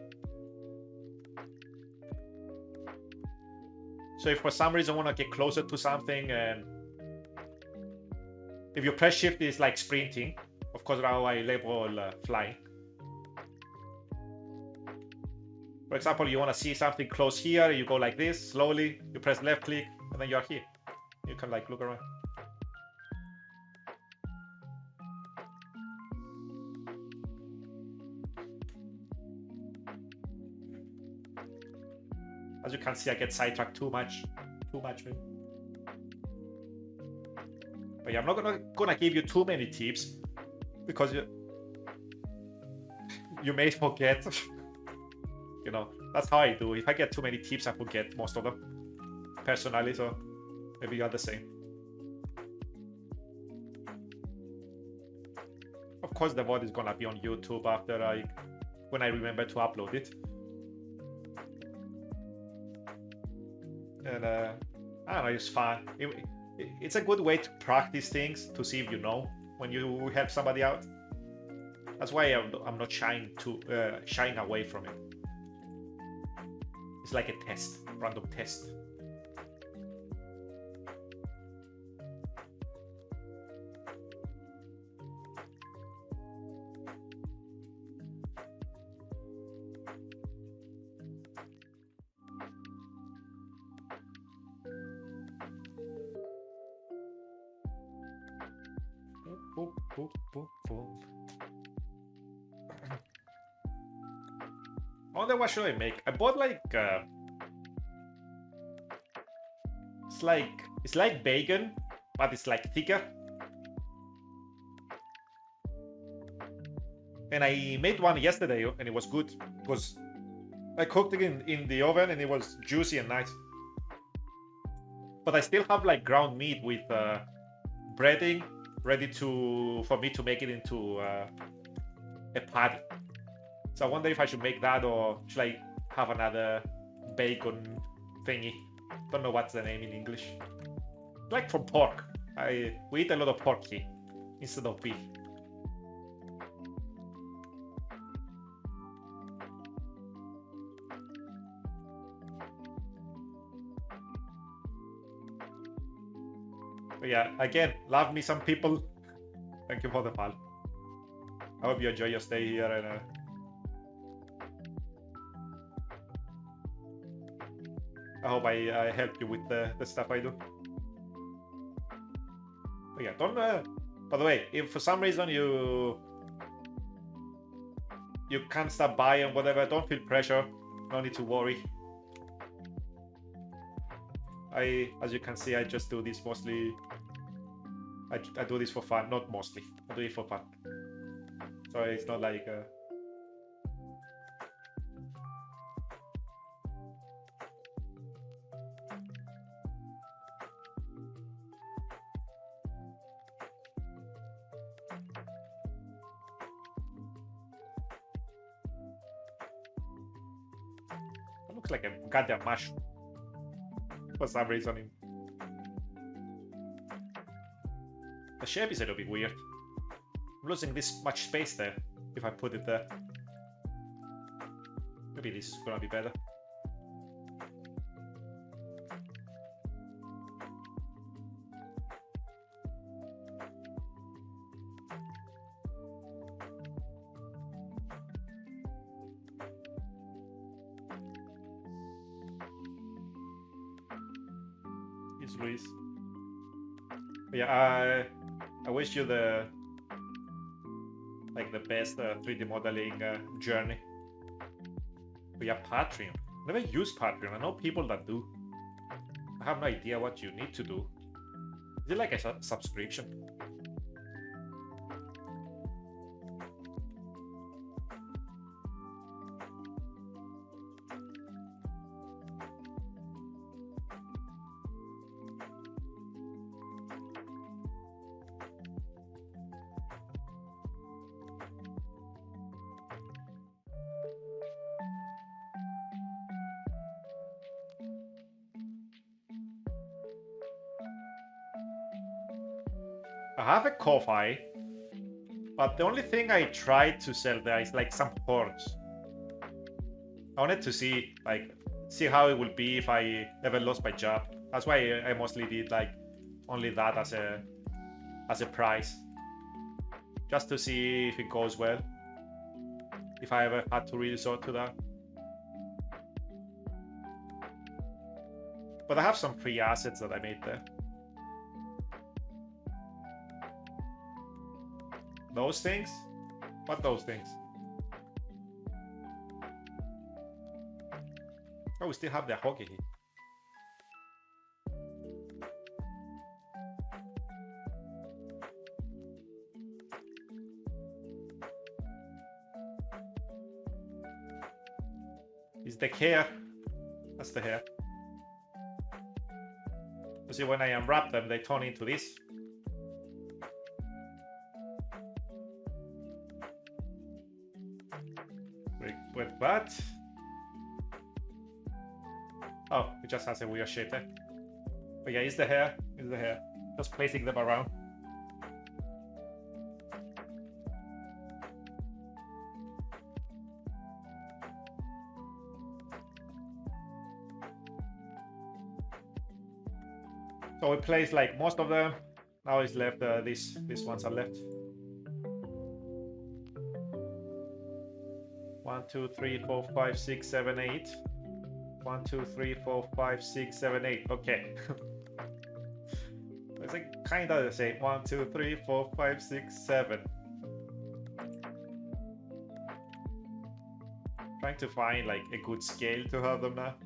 So if for some reason you wanna get closer to something, and if you press shift, it's like sprinting. Of course, now I label flying. For example, you want to see something close here, you go like this, slowly, you press left click, and then you're here. You can like look around. As you can see, I get sidetracked too much maybe. But yeah, I'm not gonna give you too many tips, because you may forget. You know, that's how I do. If I get too many tips, I forget most of them personally. So maybe you're the same. Of course, the VOD is gonna be on YouTube after when I remember to upload it. And I don't know, it's fun. It's a good way to practice things to see if you know when you help somebody out. That's why I'm not shying away from it. It's like a test, random test. Boop, boop, boop, boop. I wonder what should I make? I bought like it's like bacon, but it's like thicker. And I made one yesterday and it was good. It was I cooked it in the oven and it was juicy and nice. But I still have like ground meat with breading ready for me to make it into a patty. So I wonder if I should make that or should I have another bacon thingy. Don't know what's the name in English. Like from pork. We eat a lot of pork here instead of beef. But yeah, again, love me some people. Thank you for the follow. I hope you enjoy your stay here and I hope I help you with the stuff I do. But yeah, don't. By the way, if for some reason you can't stop by and whatever, don't feel pressure. No need to worry. As you can see, I just do this mostly. I do this for fun, not mostly. I do it for fun. So it's not like. It looks like a goddamn mushroom for some reason. The shape is a little bit weird. I'm losing this much space there if I put it there. Maybe this is gonna be better. It's Luis. But yeah, I wish you the best 3D modeling journey. But yeah, Patreon. Never use Patreon. I know people that do. I have no idea what you need to do. Is it like a subscription? I have a Ko-Fi, but the only thing I tried to sell there is like some horns. I wanted to see how it will be if I ever lost my job. That's why I mostly did like only that as a price, just to see if it goes well. If I ever had to resort to that. But I have some free assets that I made there. Those things? What those things? Oh, we still have the hockey here. Is the hair. That's the hair. You see, when I unwrap them, they turn into this. Wait, what? Oh, it just has a weird shape there. But yeah, it's the hair. It's the hair. Just placing them around. So we placed like most of them. Now it's left. These ones are left. 1, 2, 3, 4, 5, 6, 7, 8. 1, 2, 3, 4, 5, 6, 7, 8. Okay. It's like kind of the same. 1, 2, 3, 4, 5, 6, 7. Trying to find like a good scale to have them now.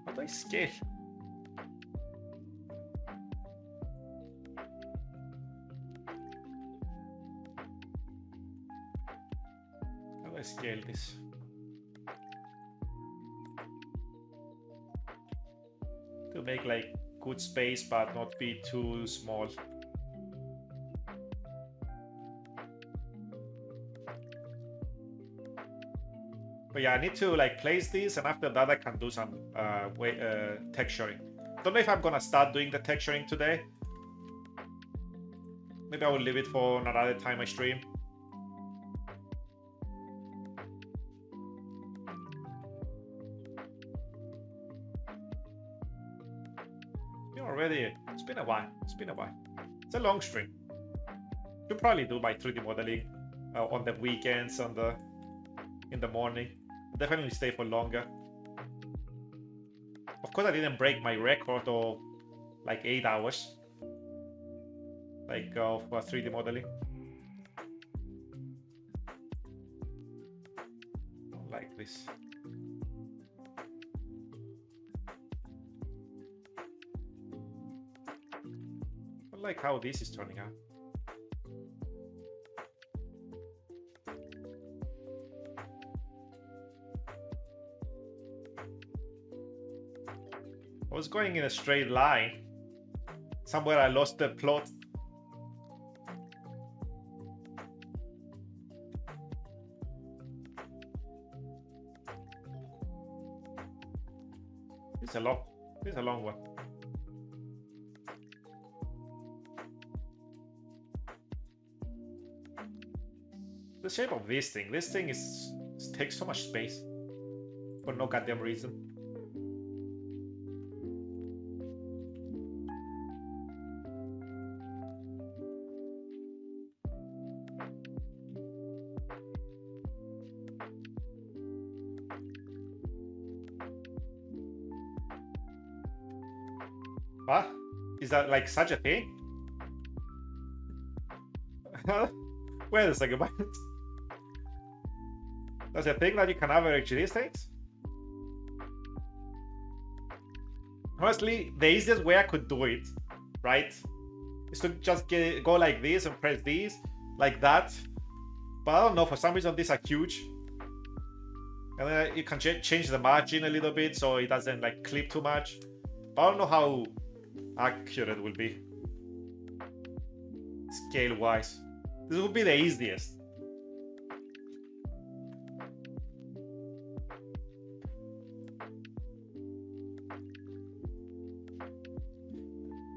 How do I scale? How do I scale this? To make like good space but not be too small. But yeah, I need to like place these, and after that I can do some texturing. Don't know if I'm gonna start doing the texturing today. Maybe I will leave it for another time I stream. Already, it's been a while. It's been a while. It's a long stream. Should probably do my 3D modeling on the weekends, in the morning. Definitely stay for longer. Of course, I didn't break my record of like 8 hours, like of 3D modeling. Like this. I like how this is turning out. I was going in a straight line. Somewhere I lost the plot. This is a long one. The shape of this thing takes so much space for no goddamn reason. What? Is that like such a thing? Wait a second, what? There's a thing that you can average these things? Honestly, the easiest way I could do it, right, is to just go like this and press these, like that. But I don't know, for some reason these are huge. And then you can change the margin a little bit so it doesn't like clip too much. But I don't know how accurate it will be scale wise. This would be the easiest.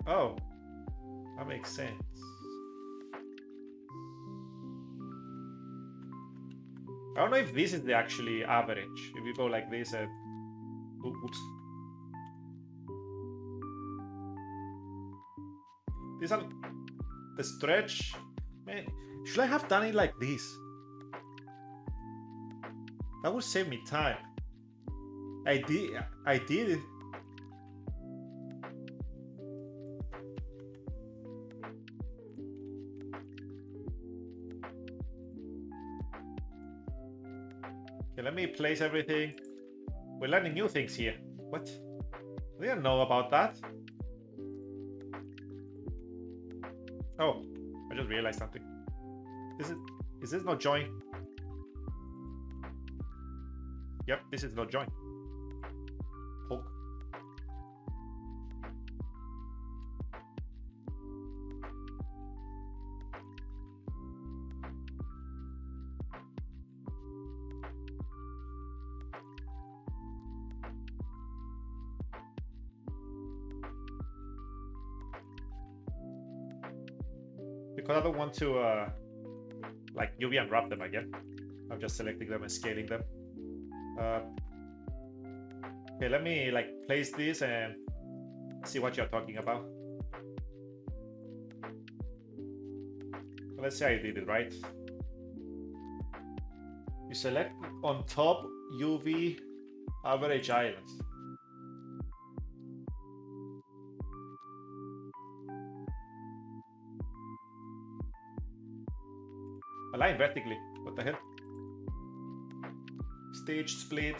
Oh, that makes sense. I don't know if this is the actually average. If you go like this and oops. These are the stretch. Man, should I have done it like this? That would save me time. I did it. Okay, let me place everything. We're learning new things here. What? I didn't know about that. Oh, I just realized something. Is this not join? Yep, this is not join. Poke. Because I don't want to like UV unwrap them again. I'm just selecting them and scaling them. Okay, let me like place this and see what you're talking about. Let's say I did it right. You select on top UV average islands. Align vertically. What the hell? Stage split.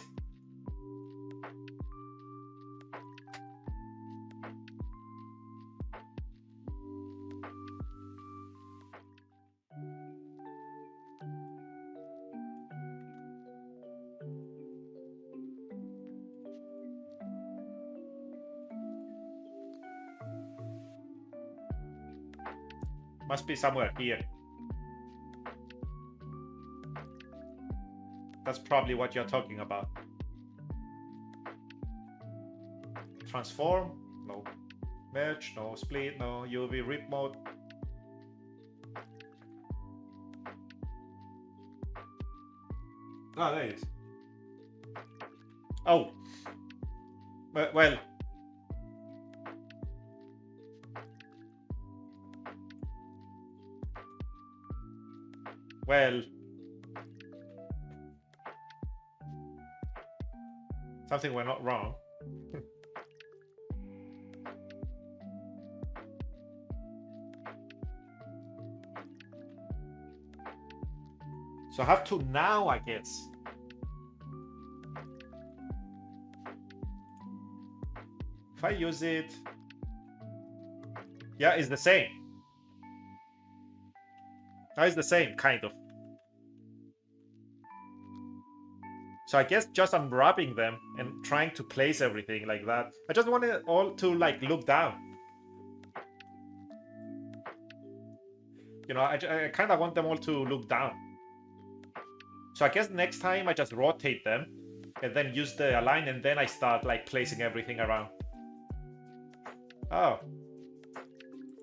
Must be somewhere here. That's probably what you're talking about. Transform? No. Merge? No. Split? No. UV rip mode? Ah, there it is. Oh. Well. Well. Something went not wrong. So I have to now, I guess. If I use it, yeah, it's the same. Now it's the same, kind of. So I guess just unwrapping them and trying to place everything like that. I just want it all to like look down. You know, I kind of want them all to look down. So I guess next time I just rotate them and then use the align and then I start like placing everything around. Oh.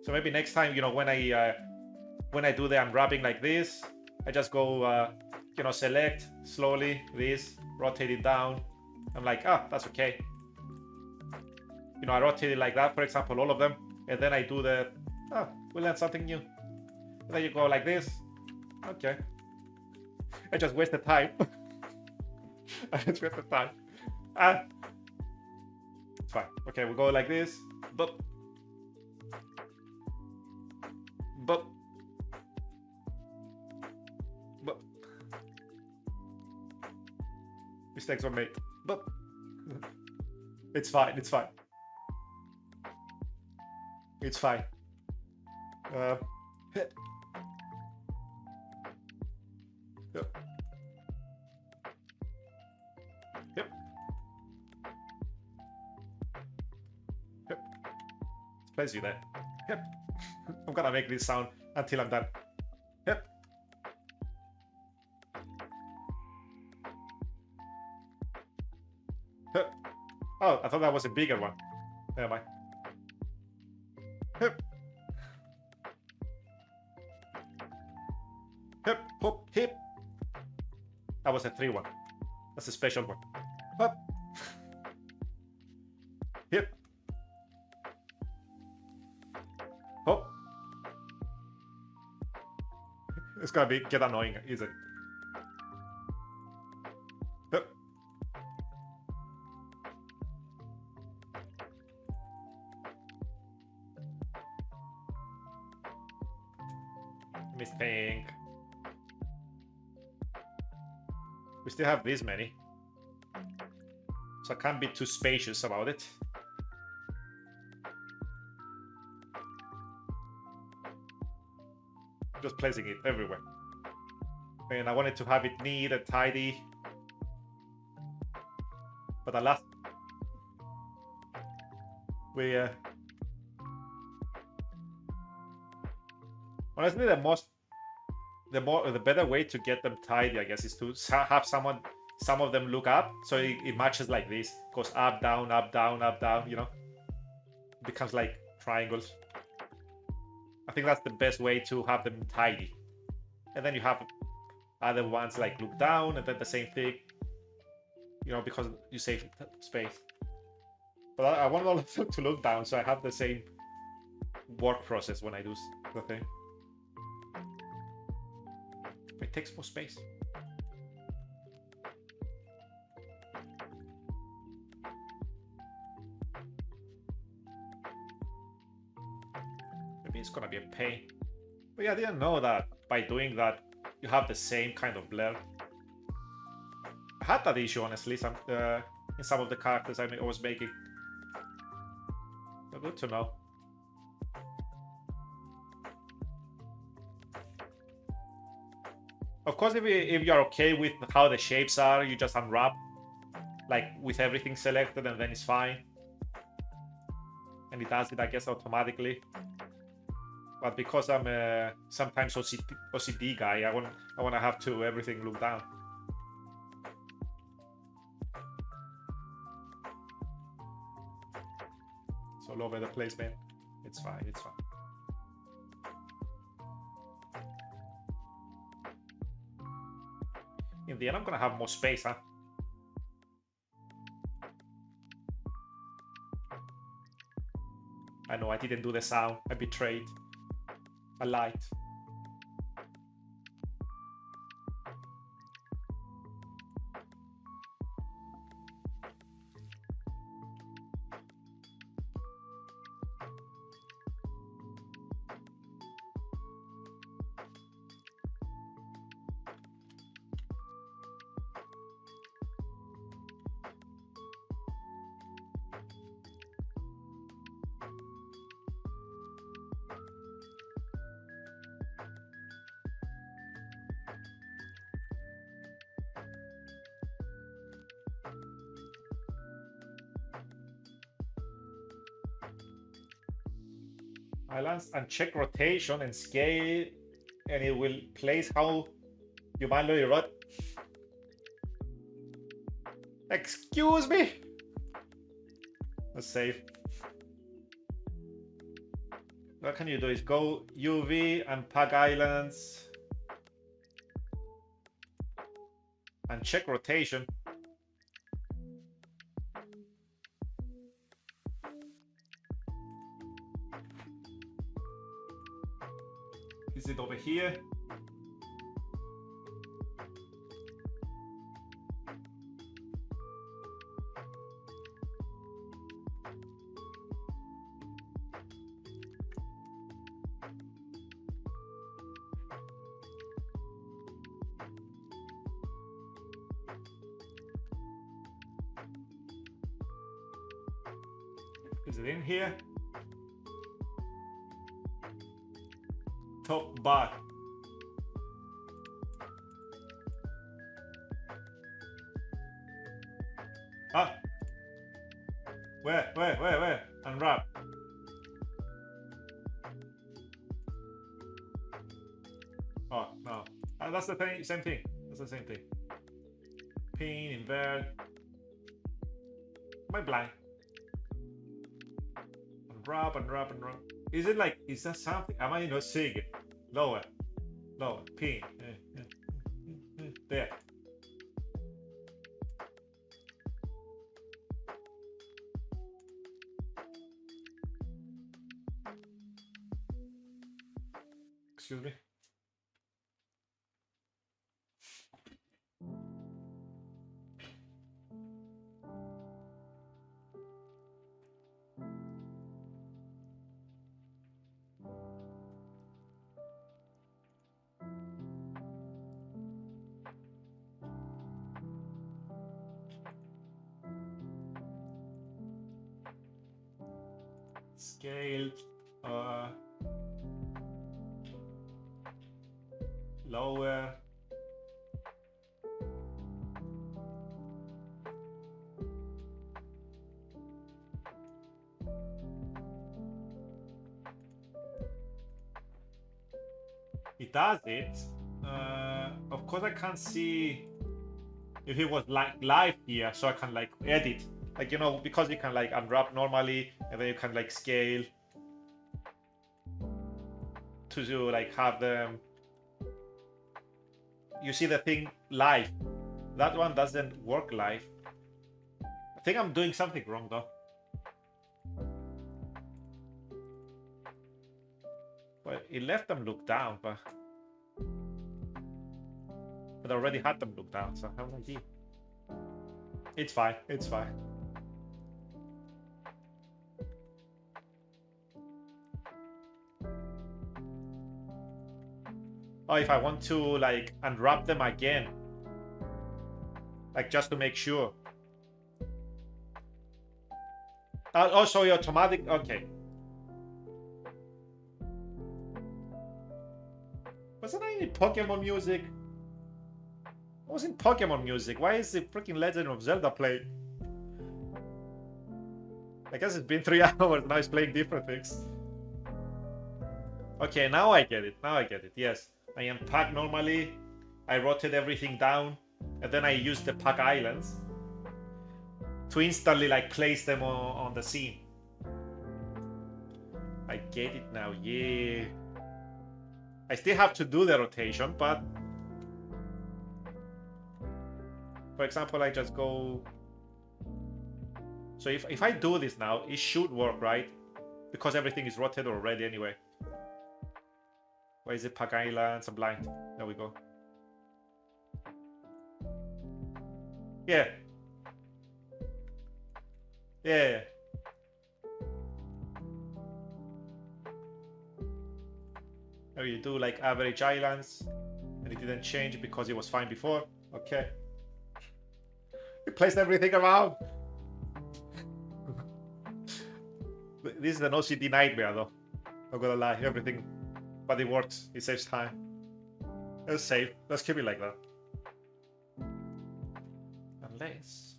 So maybe next time, you know, when I do the unwrapping like this, I just go, you know, select slowly this, rotate it down. I'm like, ah, that's okay. You know, I rotate it like that, for example, all of them. And then I do the, oh, we learned something new. And then you go like this. Okay. I just wasted time. I just wasted time. Ah. It's fine. Okay, we'll go like this. But. Mistakes were made. But. It's fine, it's fine. It's fine. Yep. Yep. Yep. Yep. Let's place you there. Yep. I'm gonna make this sound until I'm done. Yep. Yep. Oh, I thought that was a bigger one. Never mind. Yep. Hip, hop, hip. That was a 3-1. That's a special one. Hop. Hip. Hop. It's gonna get annoying, is it? Hip. Let me think. We still have this many, so I can't be too spacious about it. just placing it everywhere. And I wanted to have it neat and tidy. But alas, we honestly the better way to get them tidy, I guess, is to have some of them look up, so it matches like this, goes up, down, up, down, up, down. You know, it becomes like triangles. I think that's the best way to have them tidy. And then you have other ones like look down, and then the same thing. You know, because you save space. But I want all of them to look down, so I have the same work process when I do the thing. It takes more space. Maybe it's gonna be a pain. But yeah, I didn't know that by doing that you have the same kind of blur. I had that issue honestly in some of the characters I was making. But good to know. Of course, if you're okay with how the shapes are, you just unwrap, like with everything selected, and then it's fine. And it does it, I guess, automatically. But because I'm sometimes OCD guy, I want to have to everything look down. It's all over the place, man. It's fine. It's fine. In the end, I'm gonna have more space, huh? I know I didn't do the sound. I betrayed. I lied. Balance and check rotation and scale, and it will place how you manually rot. Excuse me. Let's save. What can you do is go UV and pack islands and check rotation. Is it over here? Is it in here? Top bar. Ah. Where? Unwrap. Oh, no. That's the thing, same thing. That's the same thing. Pin, invert. Am I blind? Unwrap. Is it like, is that something? Am I not seeing it? Lower, pin. There. Excuse me. Scale. lower. It does it. Of course, I can't see if it was like live here, so I can like edit, like, you know, because you can like unwrap normally, and then you can like scale to do like have them. You see the thing live. That one doesn't work live. I think I'm doing something wrong though. But it left them look down, but I already had them look down, so I have no idea. It's fine. It's fine. Oh, if I want to like unwrap them again, like just to make sure. Also, automatic. Okay. Wasn't there any Pokemon music? I was in Pokemon music. Why is the freaking Legend of Zelda playing? I guess it's been 3 hours. Now it's playing different things. Okay, now I get it. Now I get it. Yes. I unpack normally. I rotate everything down. And then I use the pack islands to instantly like place them on the scene. I get it now. Yeah. I still have to do the rotation, but for example, I just go. So if I do this now, it should work, right? Because everything is rotated already anyway. Where is it? Pack Islands, I'm blind. There we go. Yeah. Yeah. Or you do like average islands, and it didn't change because it was fine before. Okay. You placed everything around. This is an OCD nightmare though. Not gonna lie, everything. But it works. It saves time. Let's save. Let's keep it like that. Unless.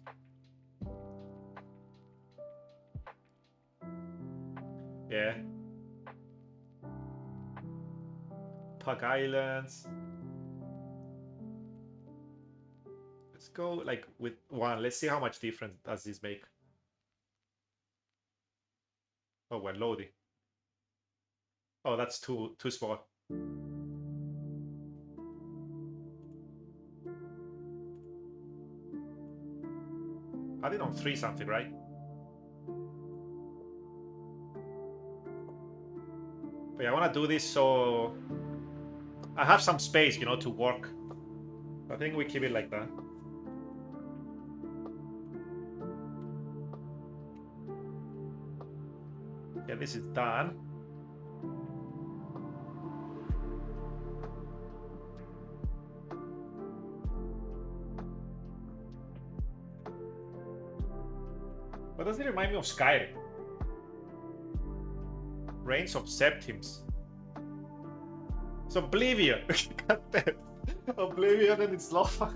Yeah. Pug Islands. Let's go like with one. Let's see how much difference does this make. Oh, we're loading. Oh, that's too small. I did on 3 something, right? But yeah, I want to do this so I have some space, you know, to work. I think we keep it like that. Yeah, this is done. What does it remind me of Skyrim? Reigns of Septims. It's Oblivion. God damn it. Oblivion and it's lo-fi.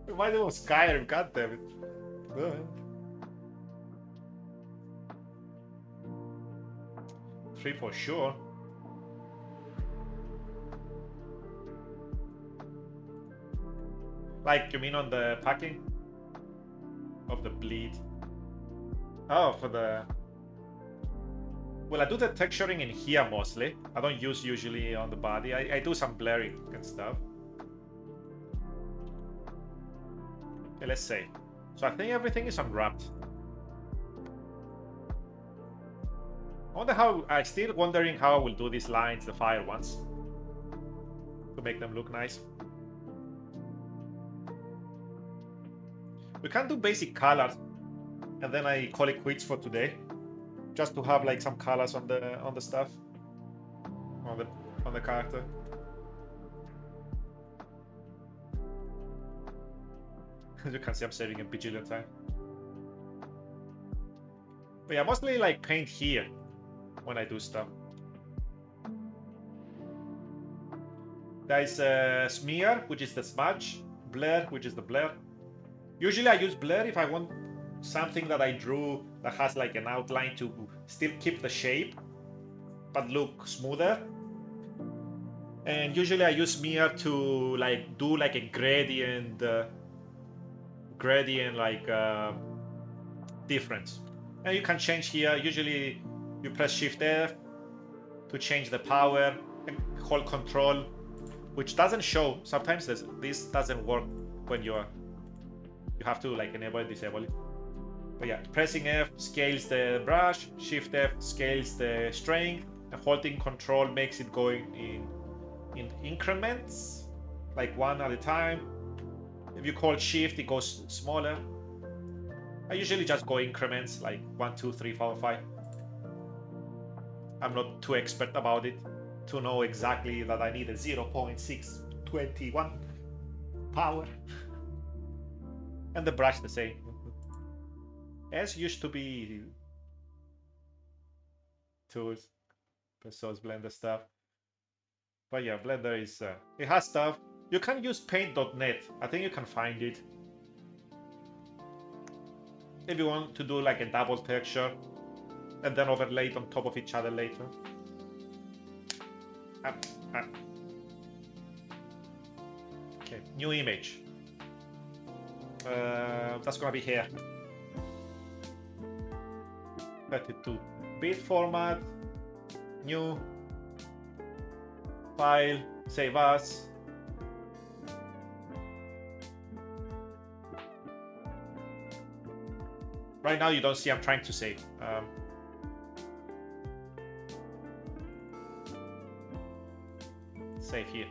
Remind me of Skyrim, god damn it. Oh. 3 for sure. Like, you mean on the packing? Of the bleed. Oh, for the... Well, I do the texturing in here mostly. I don't use usually on the body. I do some blurring and stuff. Okay, let's say. So I think everything is unwrapped. I wonder how... I'm still wondering how I will do these lines, the fire ones. To make them look nice. We can do basic colors. And then I call it quits for today. Just to have like some colors on the stuff. On the character. As you can see, I'm saving a bajillion time. But yeah, mostly like paint here when I do stuff. There is smear, which is the smudge, blur, which is the blur. Usually I use blur if I want something that I drew that has like an outline to still keep the shape but look smoother. And usually I use smear to like do like a gradient like difference. And you can change here. Usually you press Shift F to change the power and hold Control, which doesn't show. Sometimes this doesn't work when you have to like enable and disable it. But yeah, pressing F scales the brush, Shift F scales the strength, and holding Control makes it go in increments, like one at a time. If you hold Shift, it goes smaller. I usually just go increments, like 1, 2, 3, 4, 5. I'm not too expert about it to know exactly that I need a 0.621 power. And the brush the same. S used to be tools, Pesos, Blender stuff. But yeah, Blender is, it has stuff. You can use paint.net. I think you can find it. If you want to do like a double texture and then overlay it on top of each other later. Okay, new image. That's gonna be here. 32-bit format. New. File. Save as. Right now you don't see I'm trying to save. Save here.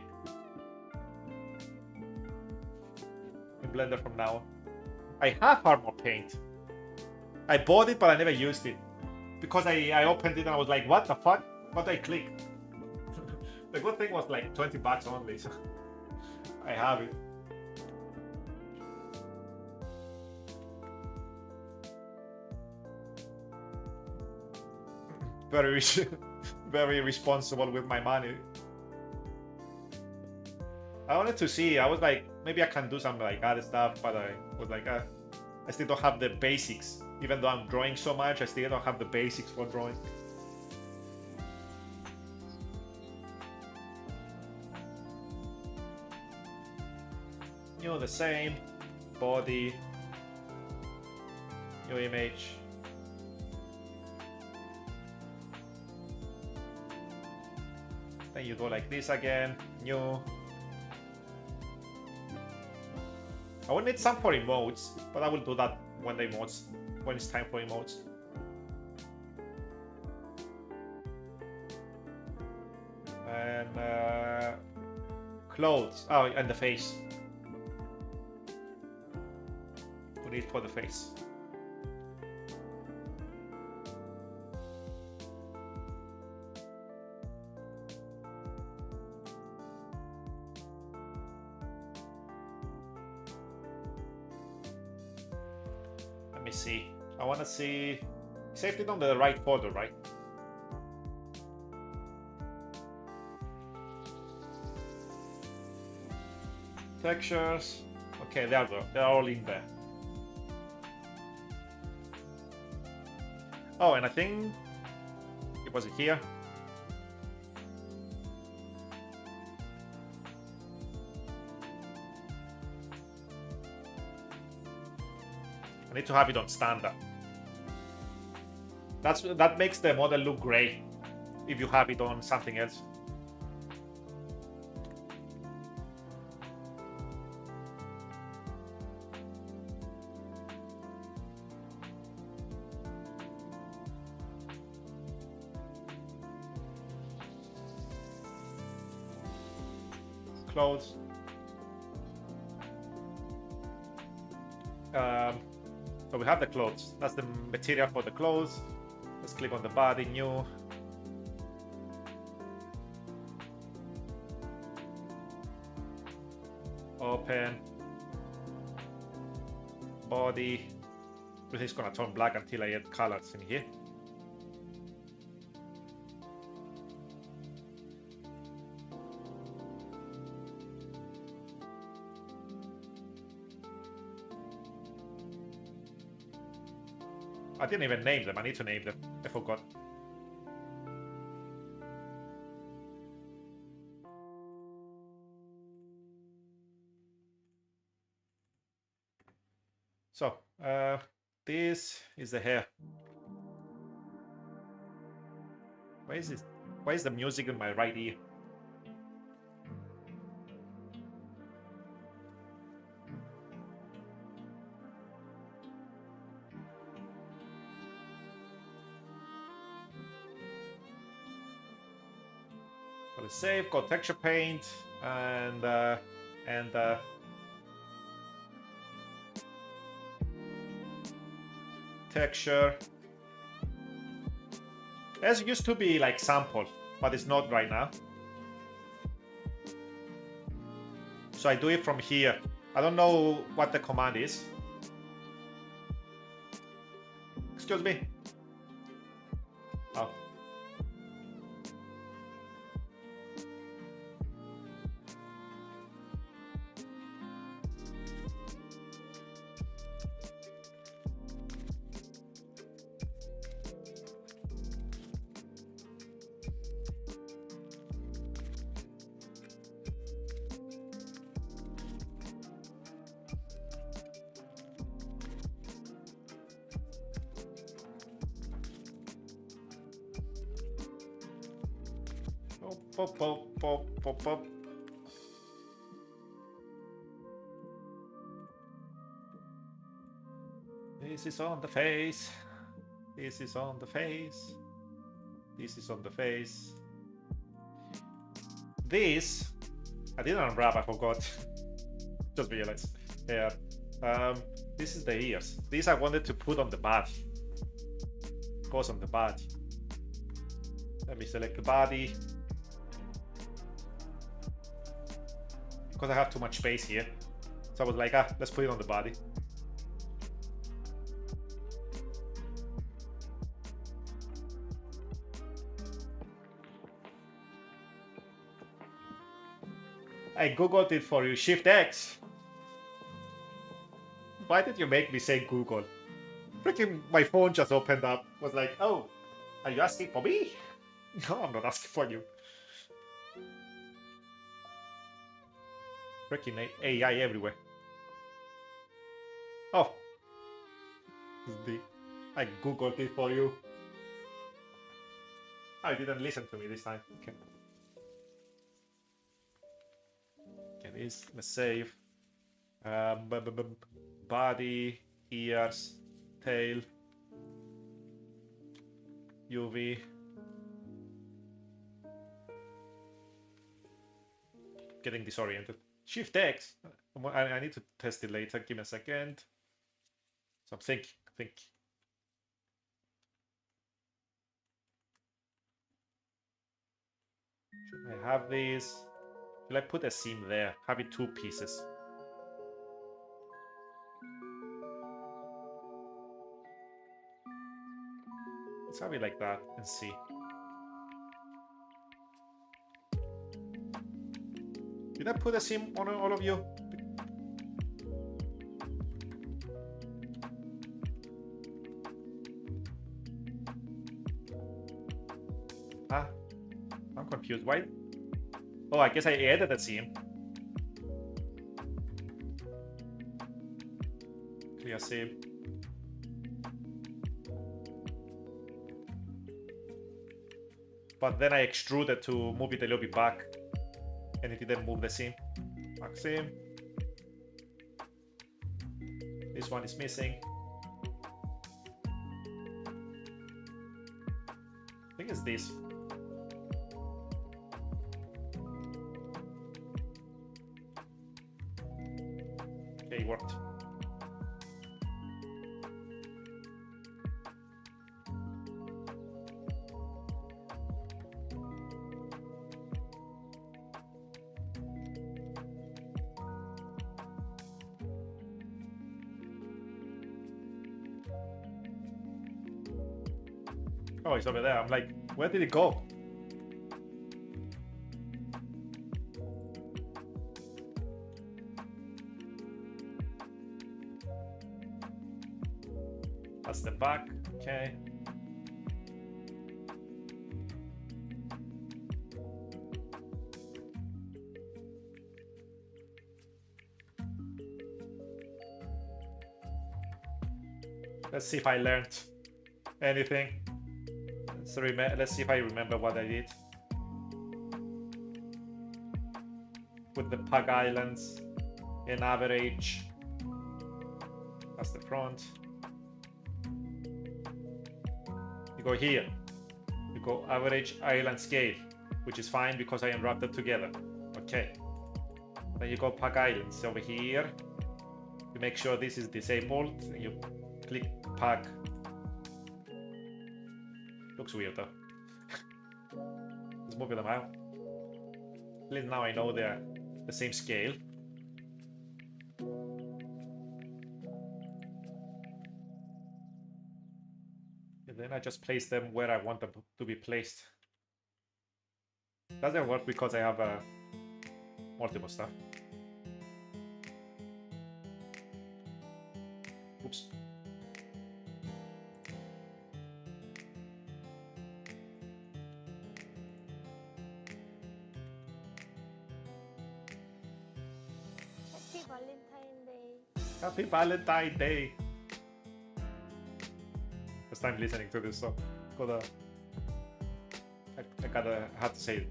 In Blender from now on. I have Armor Paint. I bought it, but I never used it. Because I opened it and I was like, what the fuck? What did I click? The good thing was like 20 bucks only, so I have it. Very responsible with my money. I wanted to see, I was like, maybe I can do some like other stuff, but I was like, I still don't have the basics. Even though I'm drawing so much, I still don't have the basics for drawing. New the same, body, new image. Then you go like this again, new. I will need some for emotes, but I will do that when it's time for emotes. And clothes. Oh, and the face. We need for the face. Let me see. I want to see. Saved it on the right folder, right? Textures. Okay, there they are. They're all in there. Oh, and I think it was here. I need to have it on standard. That makes the model look gray if you have it on something else. Clothes. So we have the clothes. That's the material for the clothes. Let's click on the body, new. Open. Body. This is gonna turn black until I add colors in here. I didn't even name them. I need to name them. I forgot. So, this is the hair. Why is this? Why is the music in my right ear? So let's save, go texture paint, and texture. As it used to be like sample, but it's not right now. So I do it from here. I don't know what the command is. Excuse me. Oh. Pop, pop, pop, pop, pop. This is on the face. This is on the face. This is on the face. This, I didn't unwrap, I forgot. Just realized. Yeah. This is the ears. These I wanted to put on the body. Goes on the body. Let me select the body. Because I have too much space here. So I was like, let's put it on the body. I googled it for you. Shift X. Why did you make me say Google? Freaking my phone just opened up. Was like, oh, are you asking for me? No, I'm not asking for you. Freaking AI everywhere. Oh. I googled it for you. Oh, you didn't listen to me this time. Okay. Okay, let's save. Body, ears, tail, UV. Getting disoriented. Shift X. I need to test it later. Give me a second. So I'm thinking. Should I have these? Will I put a seam there? Have it 2 pieces. Let's have it like that and see. Did I put a seam on all of you? I'm confused. Why? Oh, I guess I added a seam. Clear seam. But then I extruded to move it a little bit back. And it didn't move the seam. Back seam. This one is missing. I think it's this. Okay, it worked. Oh, it's over there. I'm like, where did it go? That's the back. Okay. Let's see if I learned anything. Let's see if I remember what I did with the Pug Islands in average. That's the front. You go here. You go average island scale, which is fine because I unwrapped it together. Okay. Then you go Pug Islands over here. You make sure this is disabled and you click Pug. Looks weird though. Let's move them out. At least now I know they're the same scale. And then I just place them where I want them to be placed. Doesn't work because I have multiple stuff. Oops. Happy Valentine's Day. Happy Valentine's Day. First time listening to this song. I had to say it.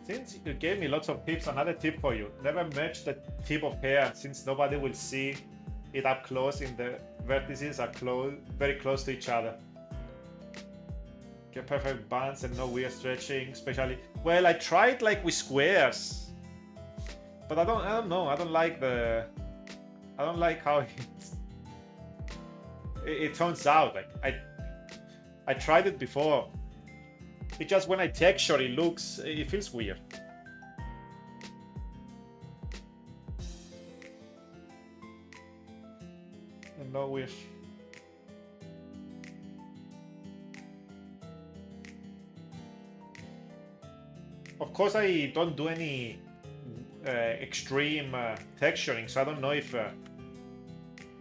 Since you gave me lots of tips, another tip for you. Never merge the tip of hair since nobody will see it up close in the vertices are very close to each other. Get perfect bands and no weird stretching, especially. Well, I tried like with squares, but I don't know. I don't like how it turns out. Like I tried it before. It just when I texture, it feels weird. And no weird. Of course, I don't do any extreme texturing, so I don't know if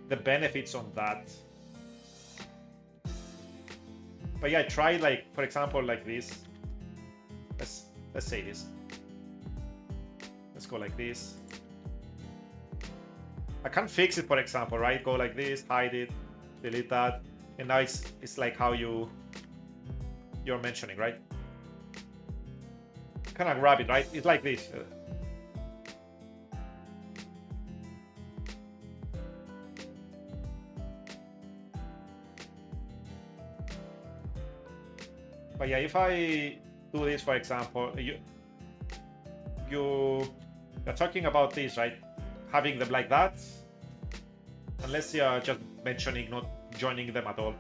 the benefits on that. But yeah, I tried like, for example, like this. Let's say this. Let's go like this. I can't fix it, for example, right? Go like this, hide it, delete that, and now it's like how you're mentioning, right? Kind of grab it, right? It's like this. But yeah, if I do this, for example, you're talking about this, right? Having them like that, unless you're just mentioning, not joining them at all,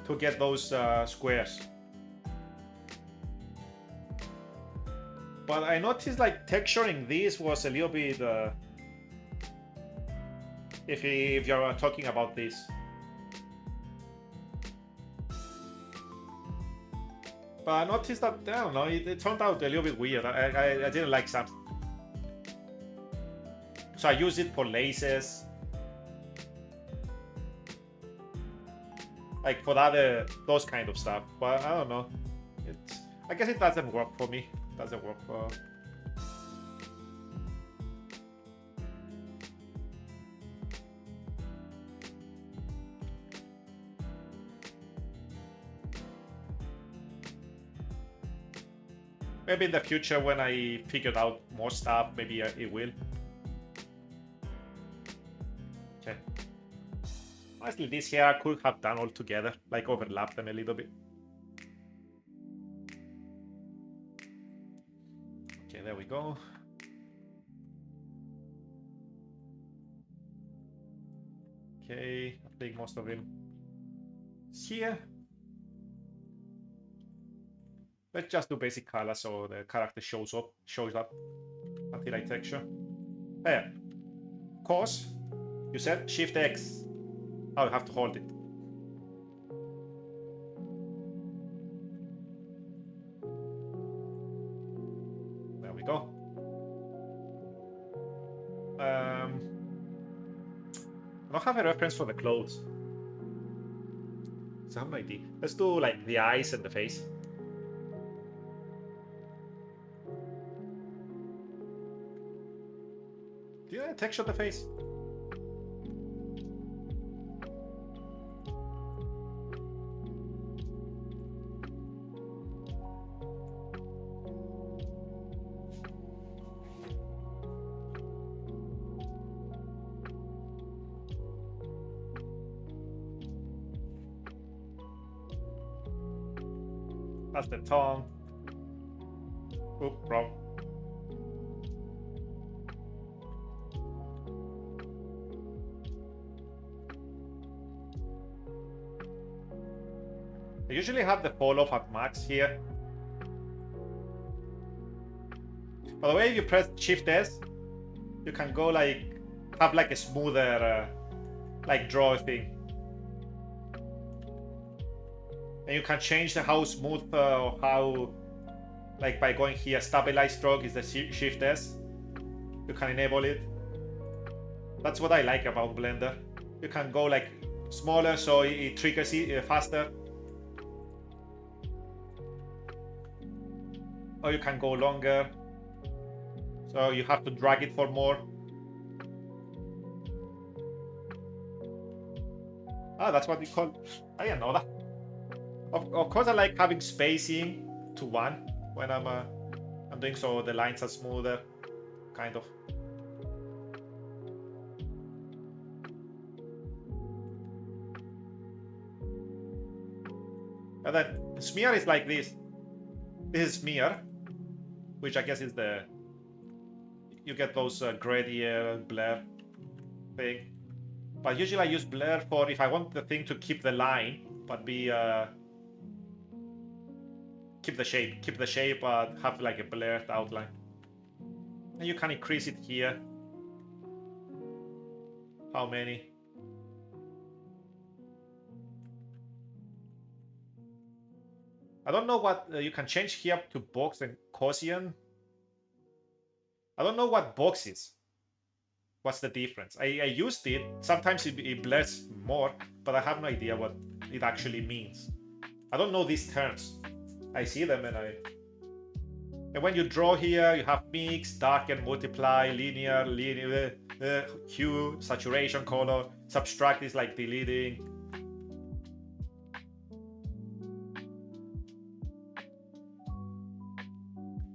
to get those squares. But I noticed like texturing this was a little bit, if you're talking about this. But I noticed that, I don't know, it turned out a little bit weird. I didn't like something. So I use it for laces. Like for those kind of stuff. But I don't know. I guess it doesn't work for me. It doesn't work for... Maybe in the future when I figured out more stuff, maybe it will. Okay. Honestly, this here I could have done all together, like overlap them a little bit. Okay, there we go. Okay, I think most of them is here. Let's just do basic color so the character shows up until I texture. There. Cause, you said Shift X. Oh, you have to hold it. There we go. I don't have a reference for the clothes. So I have no idea. Let's do like the eyes and the face. Do you texture the face? That's the tongue. Oop, wrong. I usually have the fall off at max here. By the way, if you press Shift S, you can go like, have like a smoother, like draw thing. And you can change the how smooth or how, like by going here, stabilize stroke is the Shift S. You can enable it. That's what I like about Blender. You can go like smaller so it triggers it faster. Or you can go longer. So you have to drag it for more. Ah, that's what we call. I didn't know that. Of course, I like having spacing to 1 when I'm doing so the lines are smoother, kind of. And then smear is like this. This is smear, which I guess is the, you get those gradient blur thing. But usually I use blur for if I want the thing to keep the line, but be keep the shape, but have like a blurred outline. And you can increase it here. How many? I don't know what you can change here to box and Gaussian. I don't know what box is. What's the difference? I used it. Sometimes it blurs more, but I have no idea what it actually means. I don't know these terms. I see them and when you draw here, you have mix, darken, multiply, linear, hue, saturation, color. Subtract is like deleting.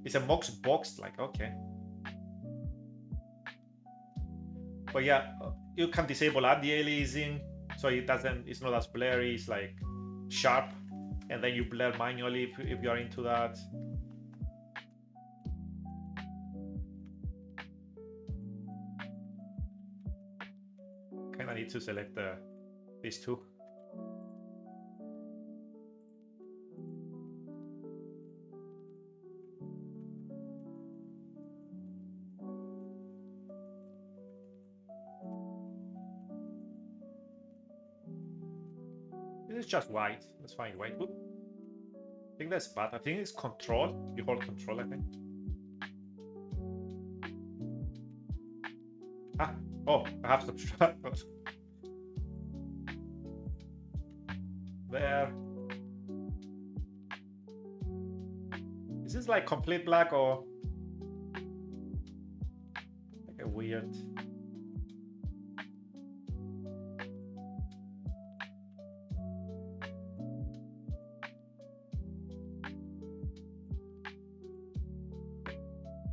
It's a Mox box, like, okay. But yeah, you can disable anti-aliasing, so it's not as blurry, it's like sharp, and then you blur manually if you're into that. Kinda need to select these two. This is just white. Let's find white. Oop. I think that's bad. I think it's control. You hold control, I think. Ah, oh, I have subtract. There. Is this like complete black or like a weird?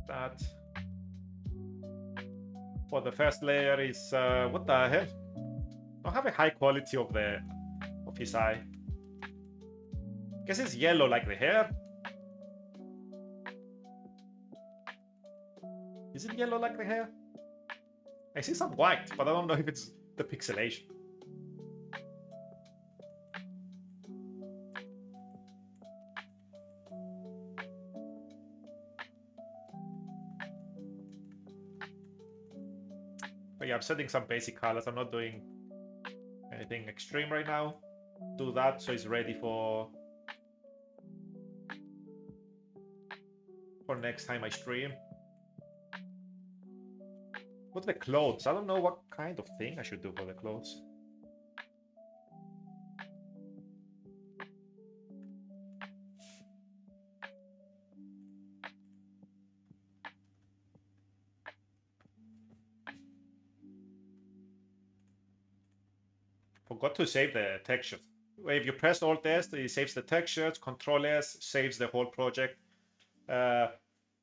That. Well, the first layer is what the hell? Don't have a high quality of his eye. Guess it's yellow like the hair. Is it yellow like the hair? I see some white, but I don't know if it's the pixelation. I'm setting some basic colors. I'm not doing anything extreme right now. Do that so it's ready for next time I stream. What's the clothes? I don't know what kind of thing I should do for the clothes. Forgot to save the textures. If you press Alt S, it saves the textures. Control S saves the whole project.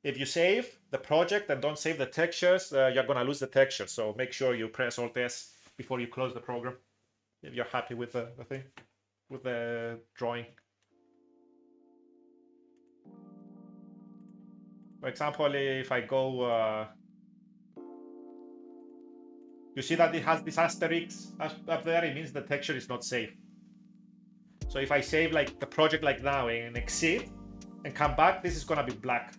If you save the project and don't save the textures, you're gonna lose the texture. So make sure you press Alt S before you close the program. If you're happy with the thing, with the drawing. For example, if I go, you see that it has this asterisk up there. It means the texture is not safe. So if I save like the project like now and exit and come back, this is gonna be black.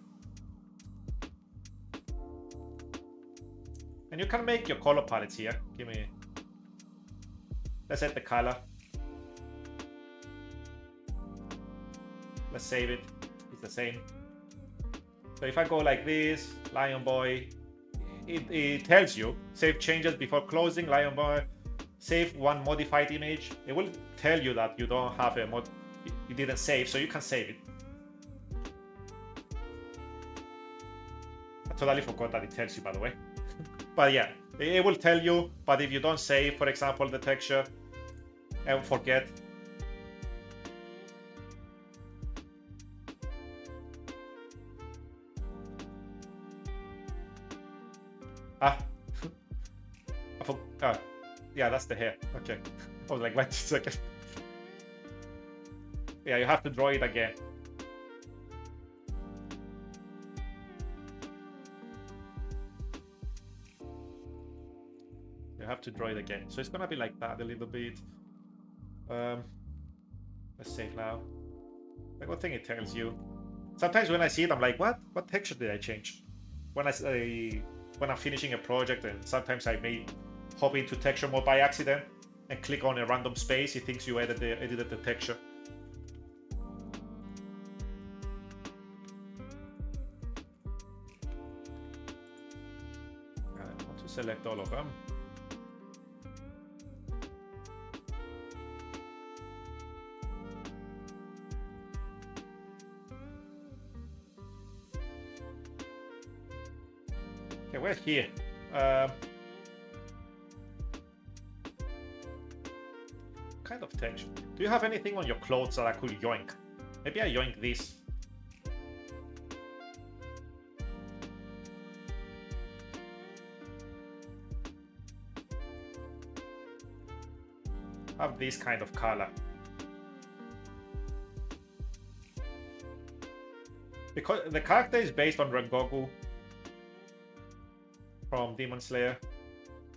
And you can make your color palettes here. Let's set the color. Let's save it. It's the same. So if I go like this, Lion Boy, it tells you save changes before closing. Lion Boy, save one modified image. It will tell you that you don't have a mod, you didn't save, so you can save it. I totally forgot that it tells you, by the way. But yeah, it will tell you. But if you don't save, for example, the texture, and forget. Yeah, that's the hair. Okay. I was like, wait a second. Yeah, you have to draw it again. You have to draw it again. So it's gonna be like that a little bit. Let's save now. The good thing it tells you. Sometimes when I see it, I'm like, what? What texture did I change? When I'm finishing a project, and sometimes I may hop into texture mode by accident and click on a random space. It thinks you edited the texture. I want to select all of them. Okay, we're here. Kind of texture. Do you have anything on your clothes that I could yoink? Maybe I yoink this. Have this kind of color. Because the character is based on Rengoku from Demon Slayer.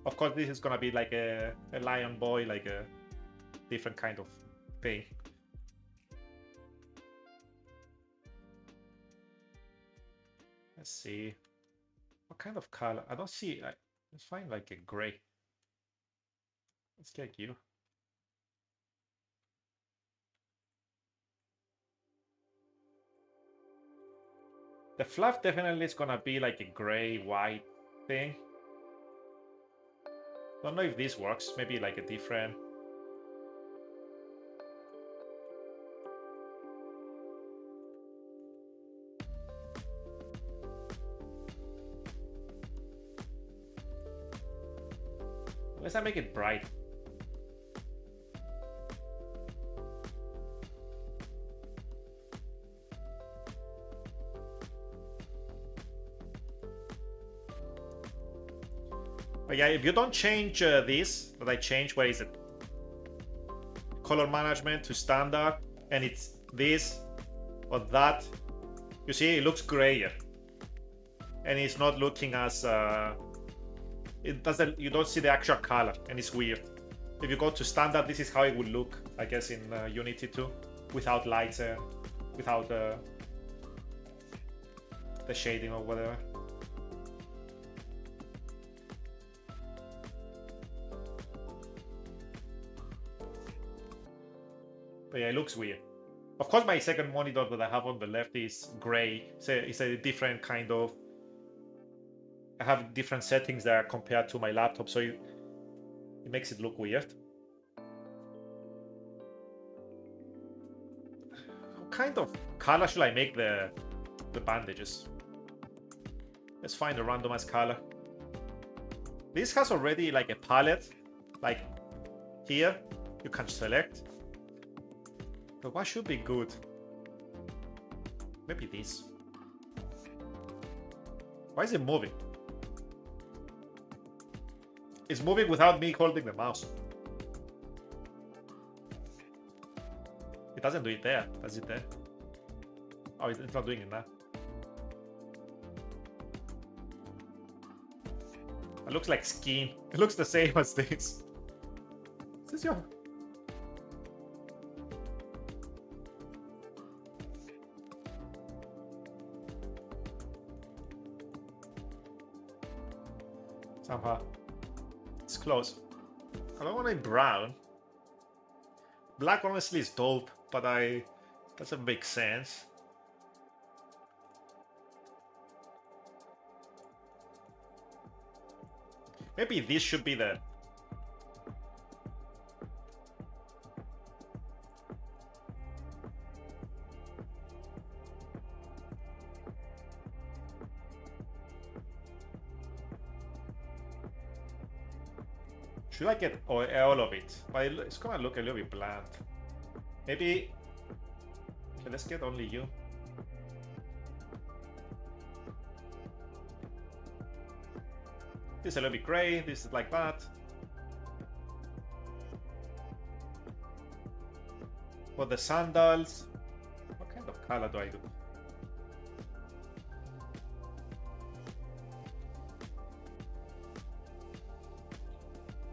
Of course, this is gonna be like a lion boy, like a different kind of thing. Let's see. What kind of color? I don't see. Let's find like a gray. Let's take you. The fluff definitely is gonna be like a gray, white thing. Don't know if this works. Maybe like a different. Unless I make it bright. But yeah, if you don't change this, that I changed, where is it? Color management to standard, and it's this or that. You see, it looks grayer, and it's not looking as it doesn't. You don't see the actual color, and it's weird. If you go to standard, this is how it would look, I guess, in Unity 2, without lights, without the shading or whatever. But yeah, it looks weird. Of course, my second monitor that I have on the left is gray. It's a different kind of... I have different settings there compared to my laptop, so it makes it look weird. What kind of color should I make the bandages? Let's find a randomized color. This has already like a palette, like here you can select. But what should be good? Maybe this. Why is it moving? It's moving without me holding the mouse. It doesn't do it there. Does it there? Oh, it's not doing it now. It looks like skin. It looks the same as this. Is this your... Somehow. It's close. I don't want it brown. Black honestly is dope, but doesn't make sense. Maybe this should be the... Should I get all of it? But it's gonna look a little bit bland. Maybe... Okay, let's get only you. This is a little bit gray, this is like that. For the sandals, what kind of color do I do?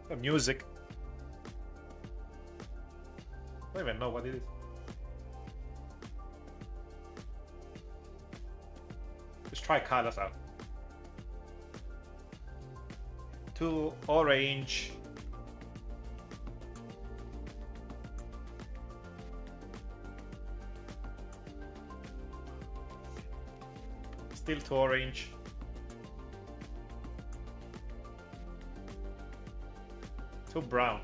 The music. I don't even know what it is. Let's try colors out. 2 orange. Still 2 orange. Too brown.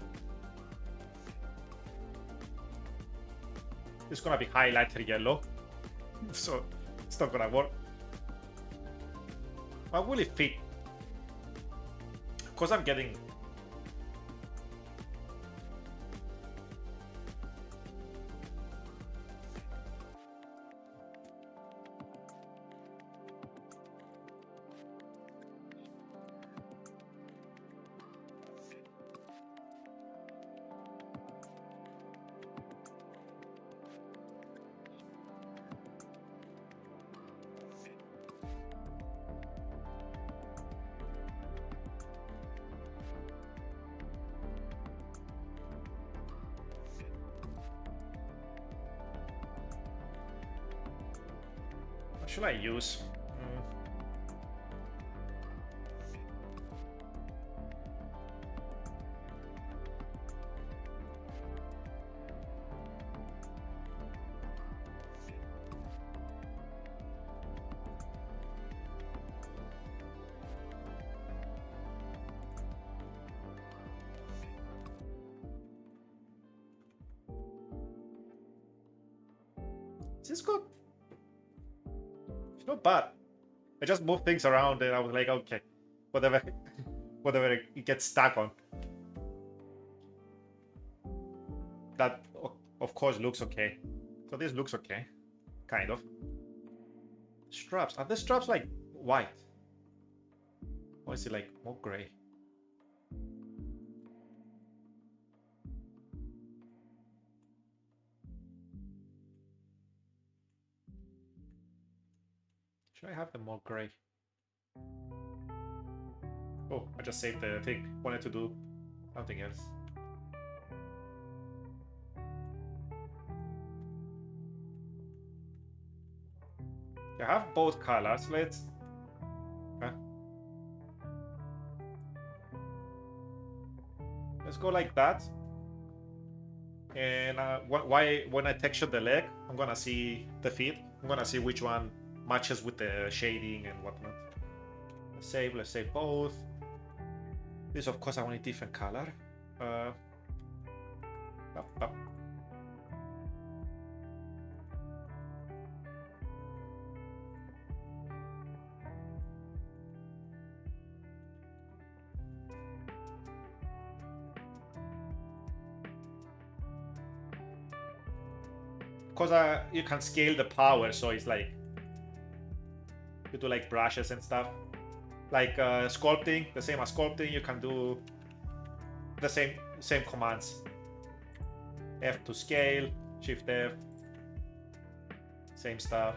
It's gonna be highlighter yellow, so it's not gonna work. What will it fit? Because I'm getting... What should I use? Is this good? It's not bad. I just moved things around and I was like, okay, whatever, whatever it gets stuck on. That, of course, looks okay. So this looks okay, kind of. Straps. Are the straps like white? Or is it like more gray? Should I have them more gray? Oh, I just saved the thing. Wanted to do something else. I have both colors. Let's... Let's go like that. And why when I texture the leg, I'm gonna see the feet. I'm gonna see which one matches with the shading and whatnot. Let's save both. This, of course, I want a different color. Up. Because you can scale the power, so it's like you do like brushes and stuff. Like sculpting, the same as sculpting, you can do the same commands. F to scale, Shift F, same stuff.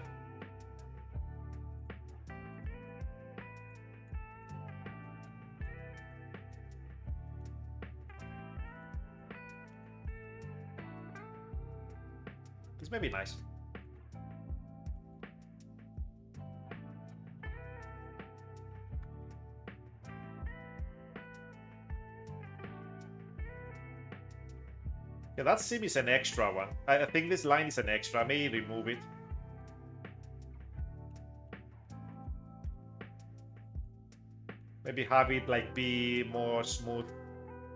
This may be nice. Yeah, that seam is an extra one. I think this line is an extra. I may remove it. Maybe have it like be more smooth.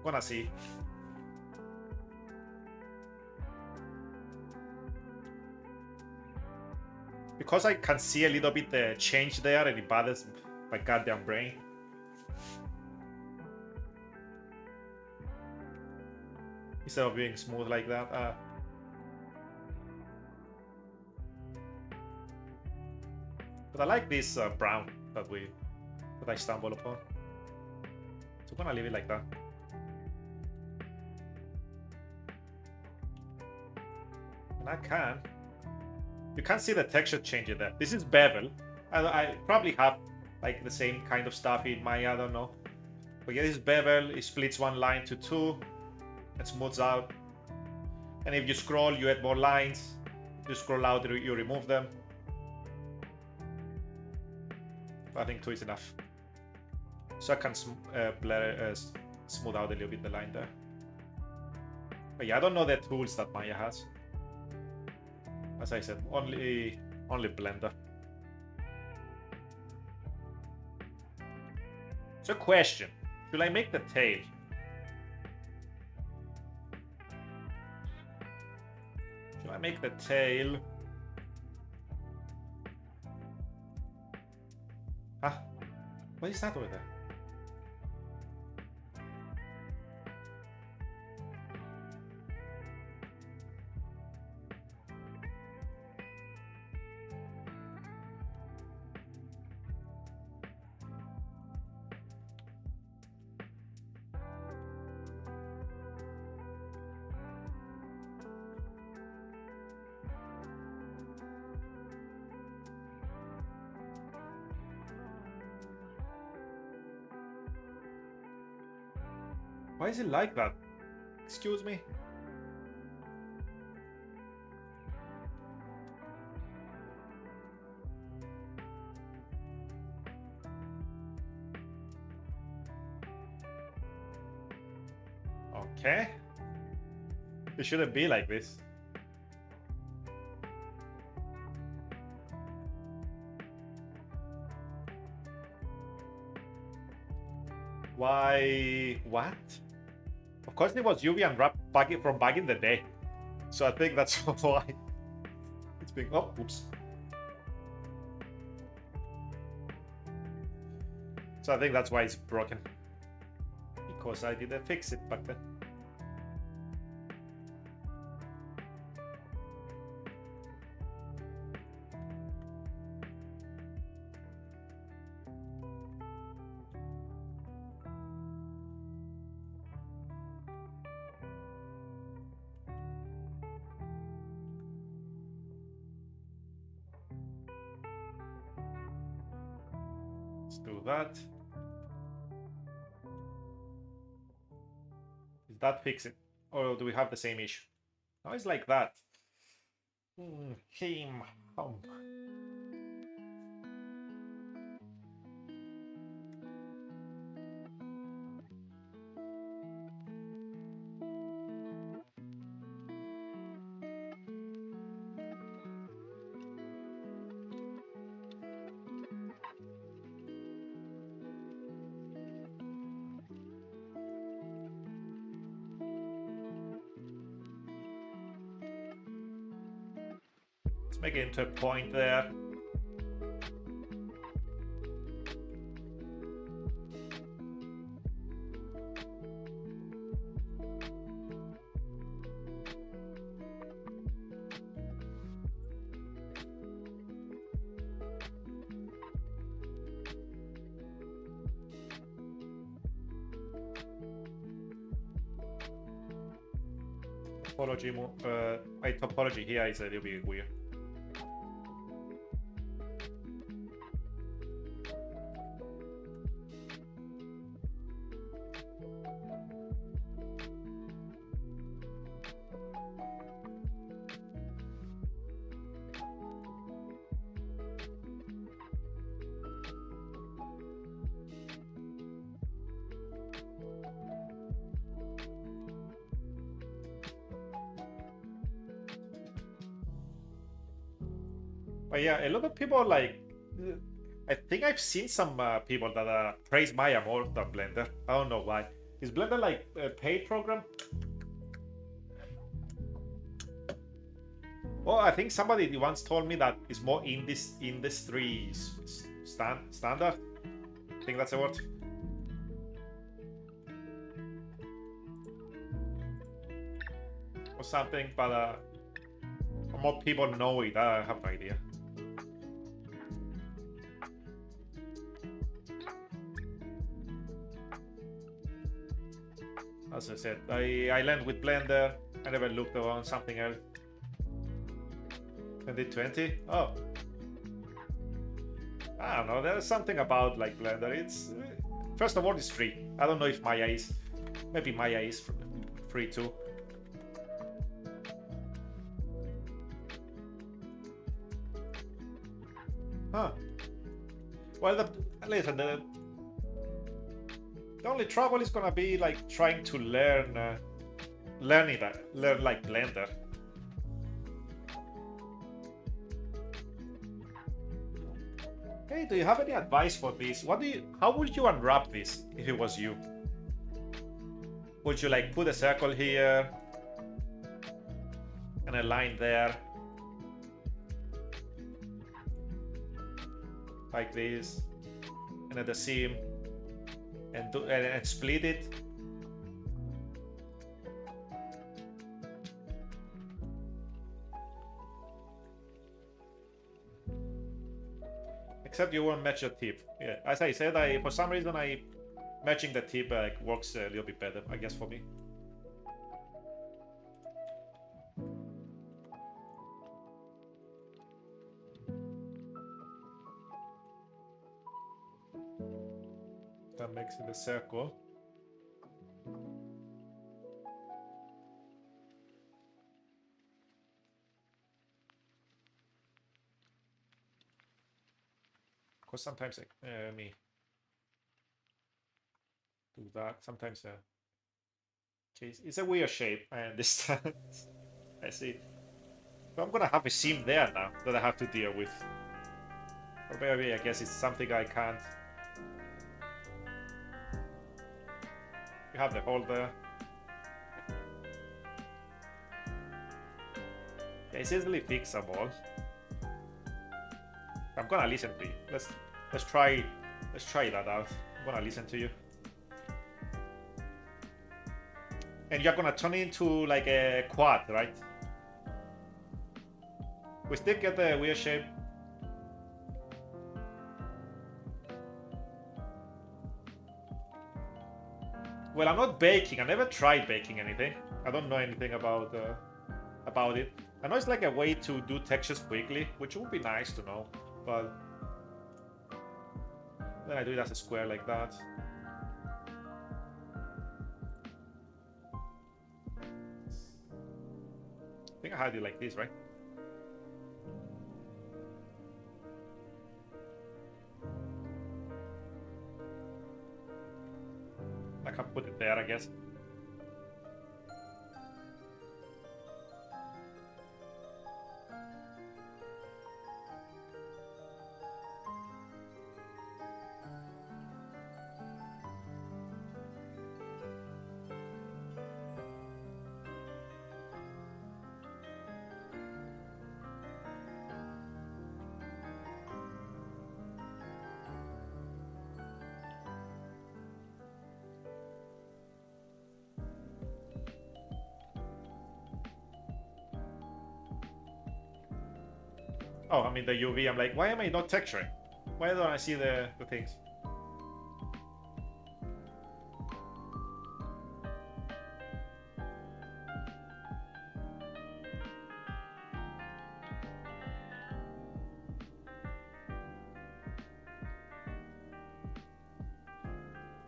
Gonna see. Because I can see a little bit the change there and it bothers my goddamn brain. Instead of being smooth like that. But I like this brown that I stumble upon. So I'm gonna leave it like that. And you can't see the texture change in there. This is bevel. I probably have like the same kind of stuff in my, I don't know. But yeah, this bevel, it splits one line to two. It smooths out. And if you scroll, you add more lines. If you scroll out, you remove them. I think two is enough. So I can smooth out a little bit the line there. But yeah, I don't know the tools that Maya has. As I said, only Blender. So question, should I make the tail? Should I make the tail? Huh? What is that over there? Why is it like that? Excuse me? Okay. It shouldn't be like this. Why? What? Of course it was UV unwrapped from back in the day. So I think that's why it's being... Oh, oops. So I think that's why it's broken. Because I didn't fix it back then. Let's do that. Does that fix it? Or do we have the same issue? No, it's like that. Came home. make it into a point there. Topology, my topology here is a little bit weird. But yeah, a lot of people like. I think I've seen some people that praise Maya more than Blender. I don't know why. Is Blender like a paid program? Well, I think somebody once told me that it's more in this industry standard. I think that's the word. Or something, but more people know it. I have no idea. As I said, I learned with Blender. I never looked around something else. 2020? Oh. I don't know, there's something about like Blender. It's first of all, it's free. I don't know if Maya is. Maybe Maya is free too. Huh. Well, listen, the only trouble is gonna be like trying to learn like Blender. Hey, do you have any advice for this? How would you unwrap this if it was you? Would you like put a circle here and a line there? Like this, and at the seam, and split it. Except you won't match your tip. Yeah, as I said, for some reason matching the tip works a little bit better, I guess, for me. That makes it a circle. Because sometimes me do that. Sometimes okay, it's a weird shape. I understand. I see. But I'm gonna have a seam there now that I have to deal with. Or maybe I guess it's something I can't. You have the hole there. Yeah, it's easily fixable. I'm gonna listen to you. Let's try that out. I'm gonna listen to you. And you're gonna turn it into like a quad, right? We still get the weird shape. Well, I'm not baking. I never tried baking anything. I don't know anything about it. I know it's like a way to do textures quickly, which would be nice to know, but then I do it as a square like that. I think I had it like this, right? I can put it there, I guess. Oh, I mean the UV. I'm like, why am I not texturing? Why don't I see the things?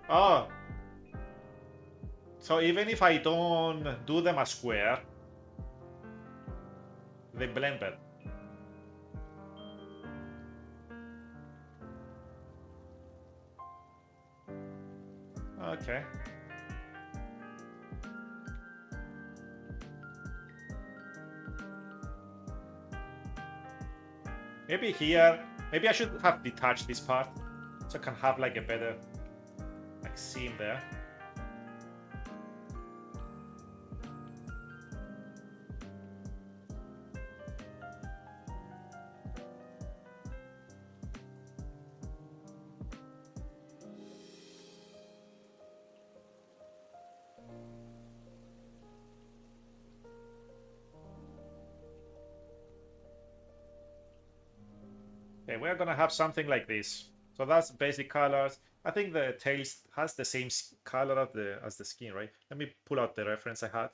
Oh, so even if I don't do them as square, they blend better. Okay. Maybe here, maybe I should have detached this part so I can have like a better like seam there. Okay, we're gonna have something like this. So that's basic colors. I think the tail has the same color as the skin, right? Let me pull out the reference I had.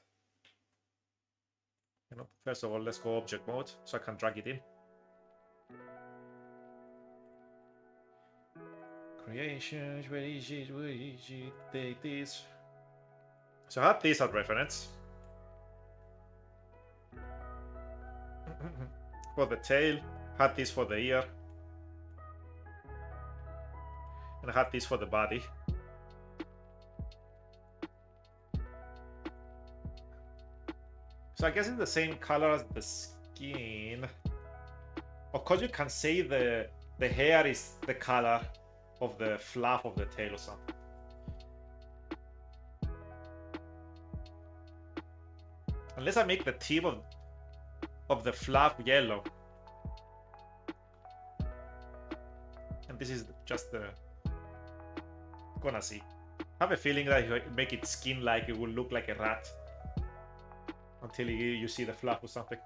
First of all, let's go object mode so I can drag it in. Creations, where is it? Where is it? Take this. So I have this as reference. For the tail, had this for the ear. And I had this for the body. So I guess it's the same color as the skin. Of course, you can say the hair is the color of the fluff of the tail or something. Unless I make the tip of the fluff yellow. And this is just the... Gonna see. I have a feeling that if I make it skin-like, it will look like a rat. Until you see the fluff or something.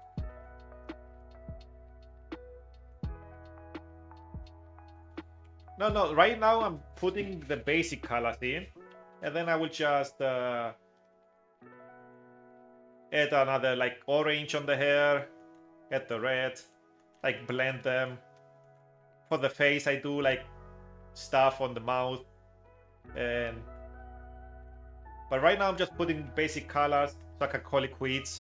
No, right now I'm putting the basic colors in. And then I will just add another like orange on the hair. Add the red. Like blend them. For the face I do like stuff on the mouth. And but right now I'm just putting basic colors so I can call it quits.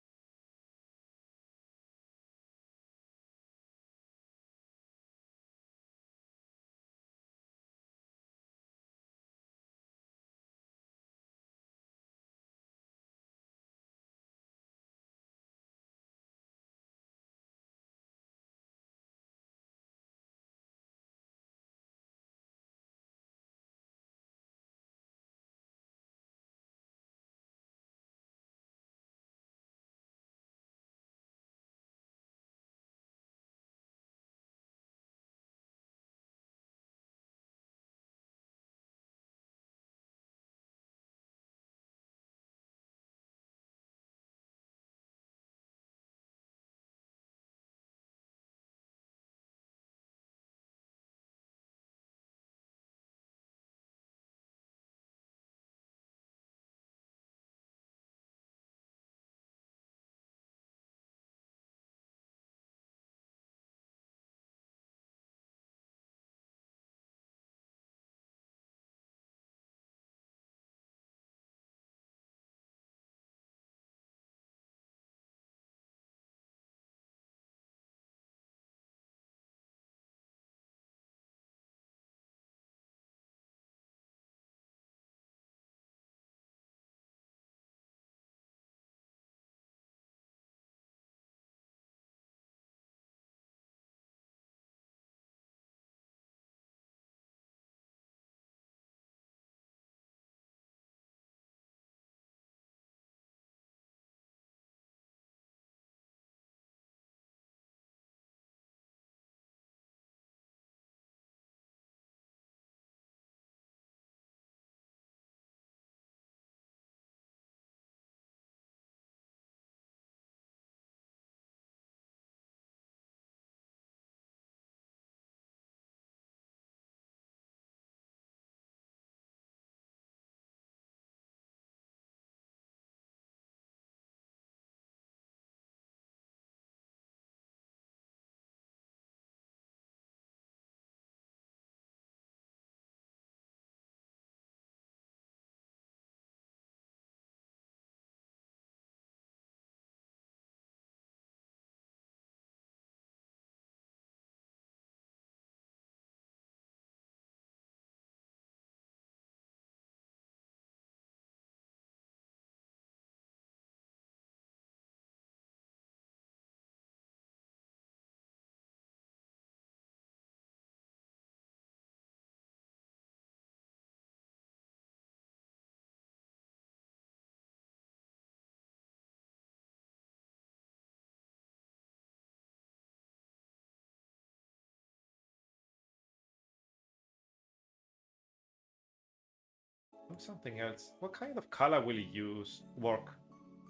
Something else. What kind of color will you work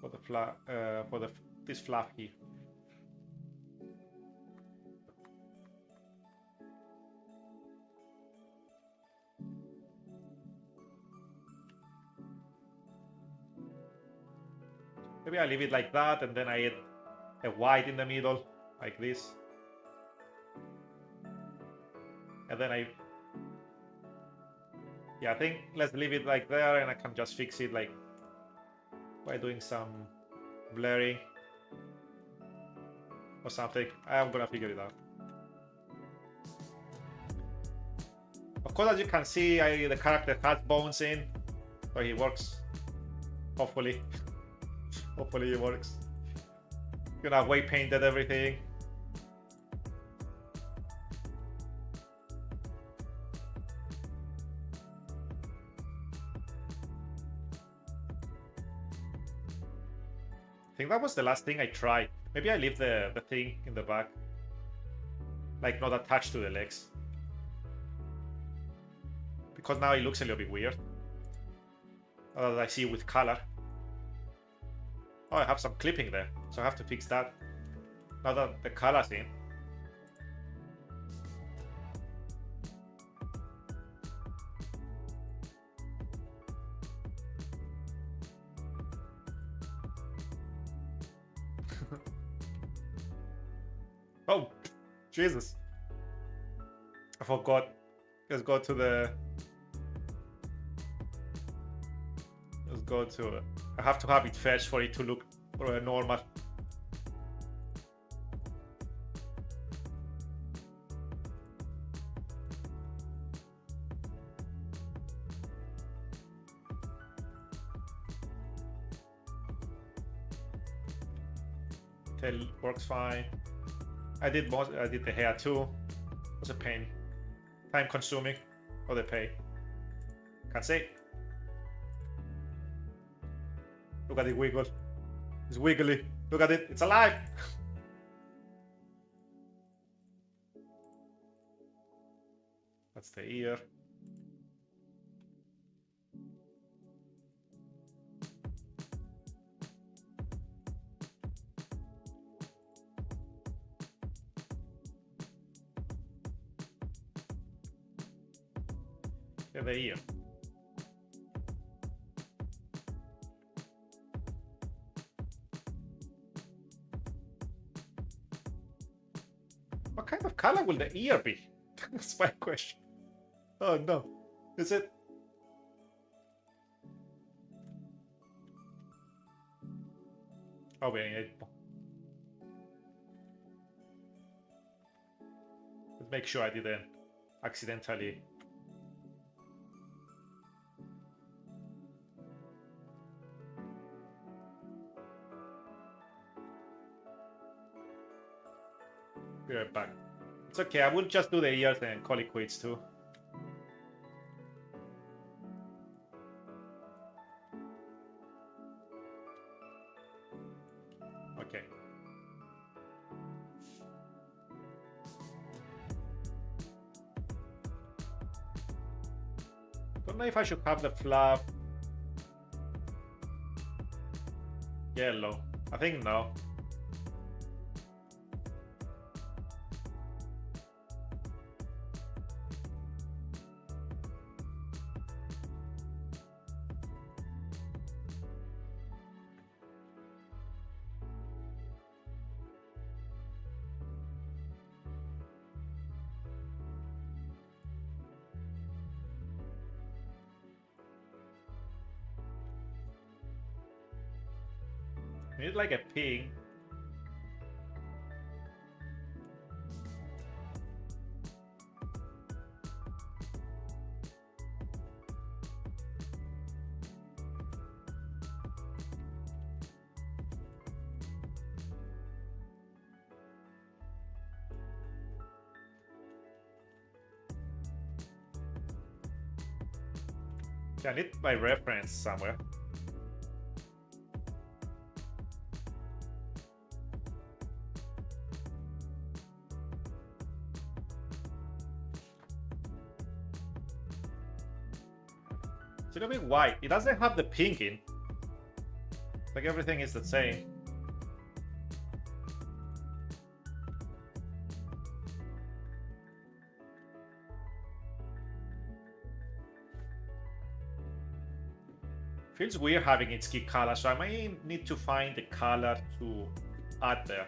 for the this fluff here? Maybe I leave it like that, and then I add a white in the middle, like this. And then yeah, I think let's leave it like there, and I can just fix it like by doing some blurring or something. I'm gonna figure it out. Of course, as you can see, the character has bones in, so he works. Hopefully. Hopefully it works. You know, white painted everything. I think that was the last thing I tried. Maybe I leave the thing in the back. Like not attached to the legs. Because now it looks a little bit weird. Now that I see with color. Oh, I have some clipping there, so I have to fix that. Now that the color's in. Oh, Jesus. I forgot. Let's go to the... Let's go to... I have to have it first for it to look normal. Tail works fine. I did the hair too. It was a pain. Time consuming. Or the pay. Can't say. Look at it wiggle. It's wiggly. Look at it. It's alive. That's the ear. Yeah, the ear. What kind of color will the ear be? That's my question. Oh no. Is it? Oh wait, let's make sure I didn't accidentally. Be right back. It's okay, I will just do the ears and call it quits too. Okay. Don't know if I should have the flap yellow. I think no. We need like a pig. Yeah, I need my reference somewhere. It's a little bit white. It doesn't have the pink in. Like everything is the same. Feels weird having its key color, so I might need to find the color to add there.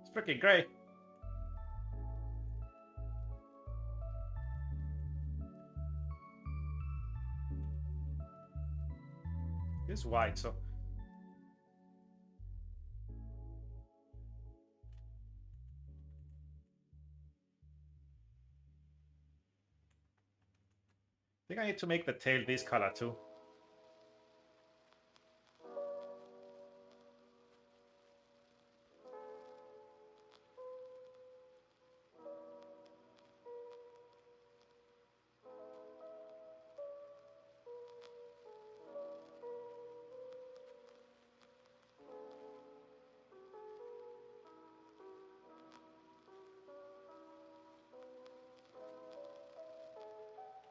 It's freaking great. It's white, so I think I need to make the tail this color too.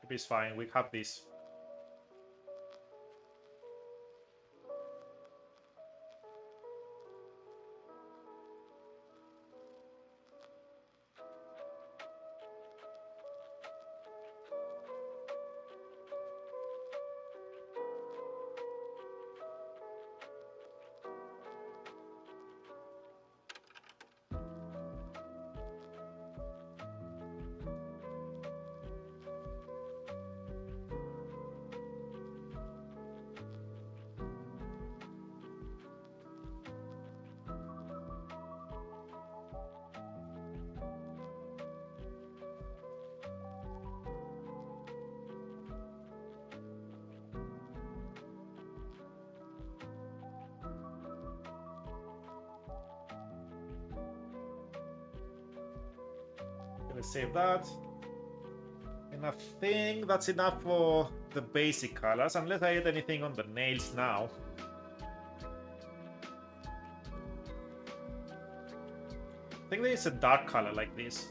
It's fine, we have this. Let's save that. And I think that's enough for the basic colors, unless I add anything on the nails now. I think there is a dark color like this.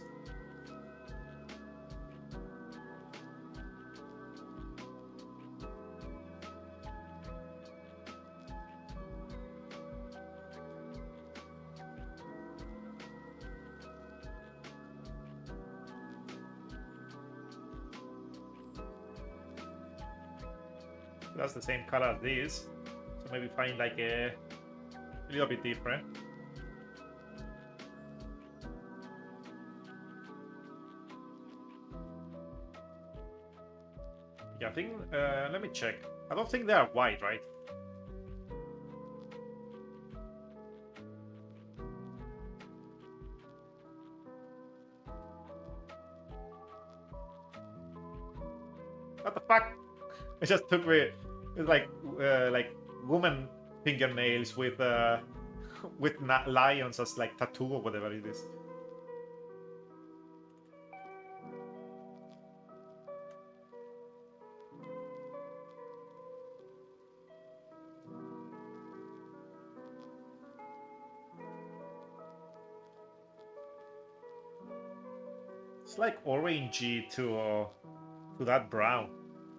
That's the same color as this, so maybe find like a little bit different. Yeah, I think, let me check. I don't think they are white, right? What the fuck? It just took me. It's like woman fingernails with with lions as like tattoo or whatever it is. It's like orangey to that brown,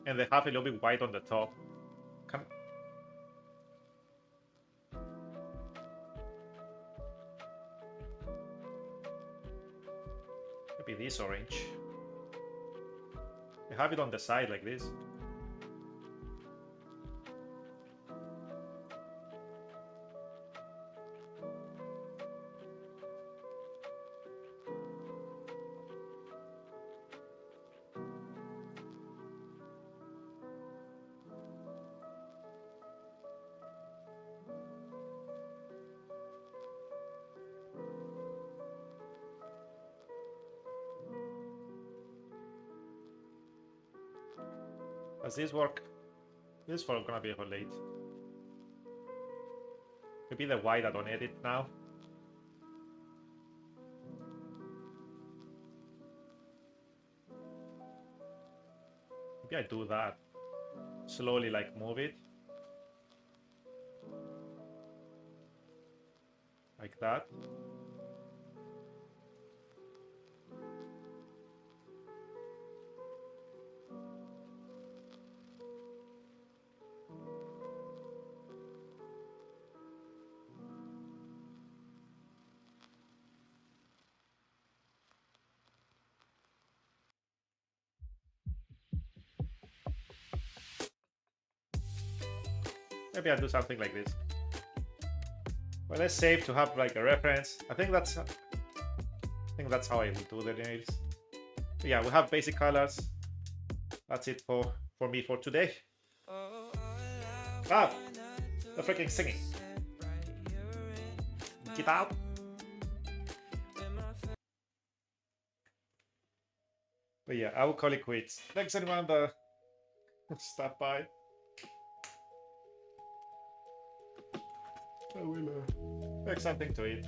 and they have a little bit white on the top. Can... Maybe this orange. They have it on the side like this. Does this work? This is for gonna be for late. Maybe the white I don't edit now. Maybe I do that. Slowly like move it. Like that. Maybe I'll do something like this. Well, let's save to have like a reference. I think that's how I will do the nails. But yeah, we have basic colors. That's it for me for today. Ah, the freaking singing. Get out. But yeah, I will call it quits. Thanks anyone that stopped by. I will make something to eat.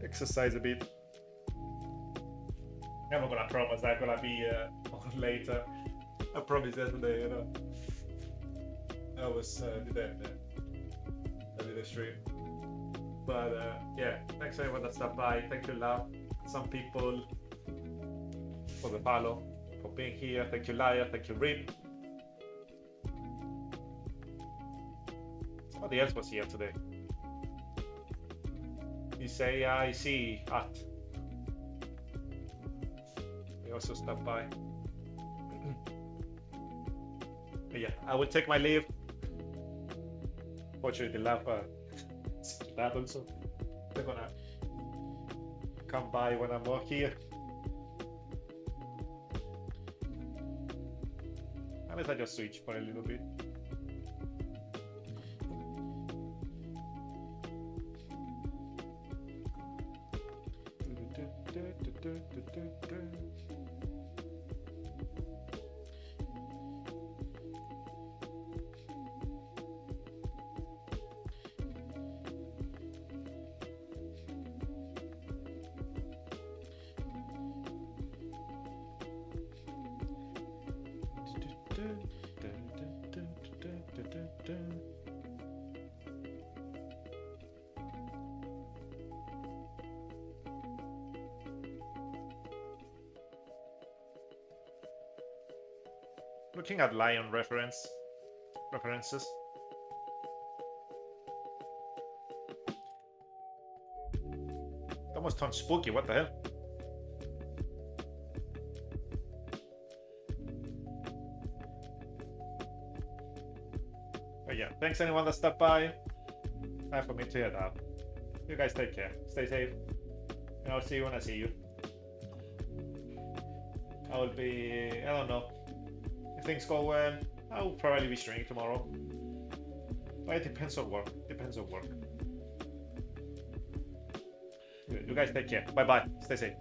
Exercise a bit. I'm not gonna promise I'm gonna be on later. I promised yesterday, you know. I was did a stream. But yeah, thanks everyone that stopped by. Thank you, love. Some people for the follow, for being here. Thank you, Liar. Thank you, Rip. Somebody else was here today. You say I see at. They also stopped by. But yeah, I will take my leave. Fortunately, love that also. They're gonna come by when I'm more here. Unless I just switch for a little bit. Looking at lion references. It almost turned spooky, what the hell? But yeah, thanks anyone that stopped by. Time for me to head out. You guys take care. Stay safe. And I'll see you when I see you. I will be, I don't know. If things go well, I'll probably be streaming tomorrow. But it depends on work. You guys take care. Bye bye. Stay safe.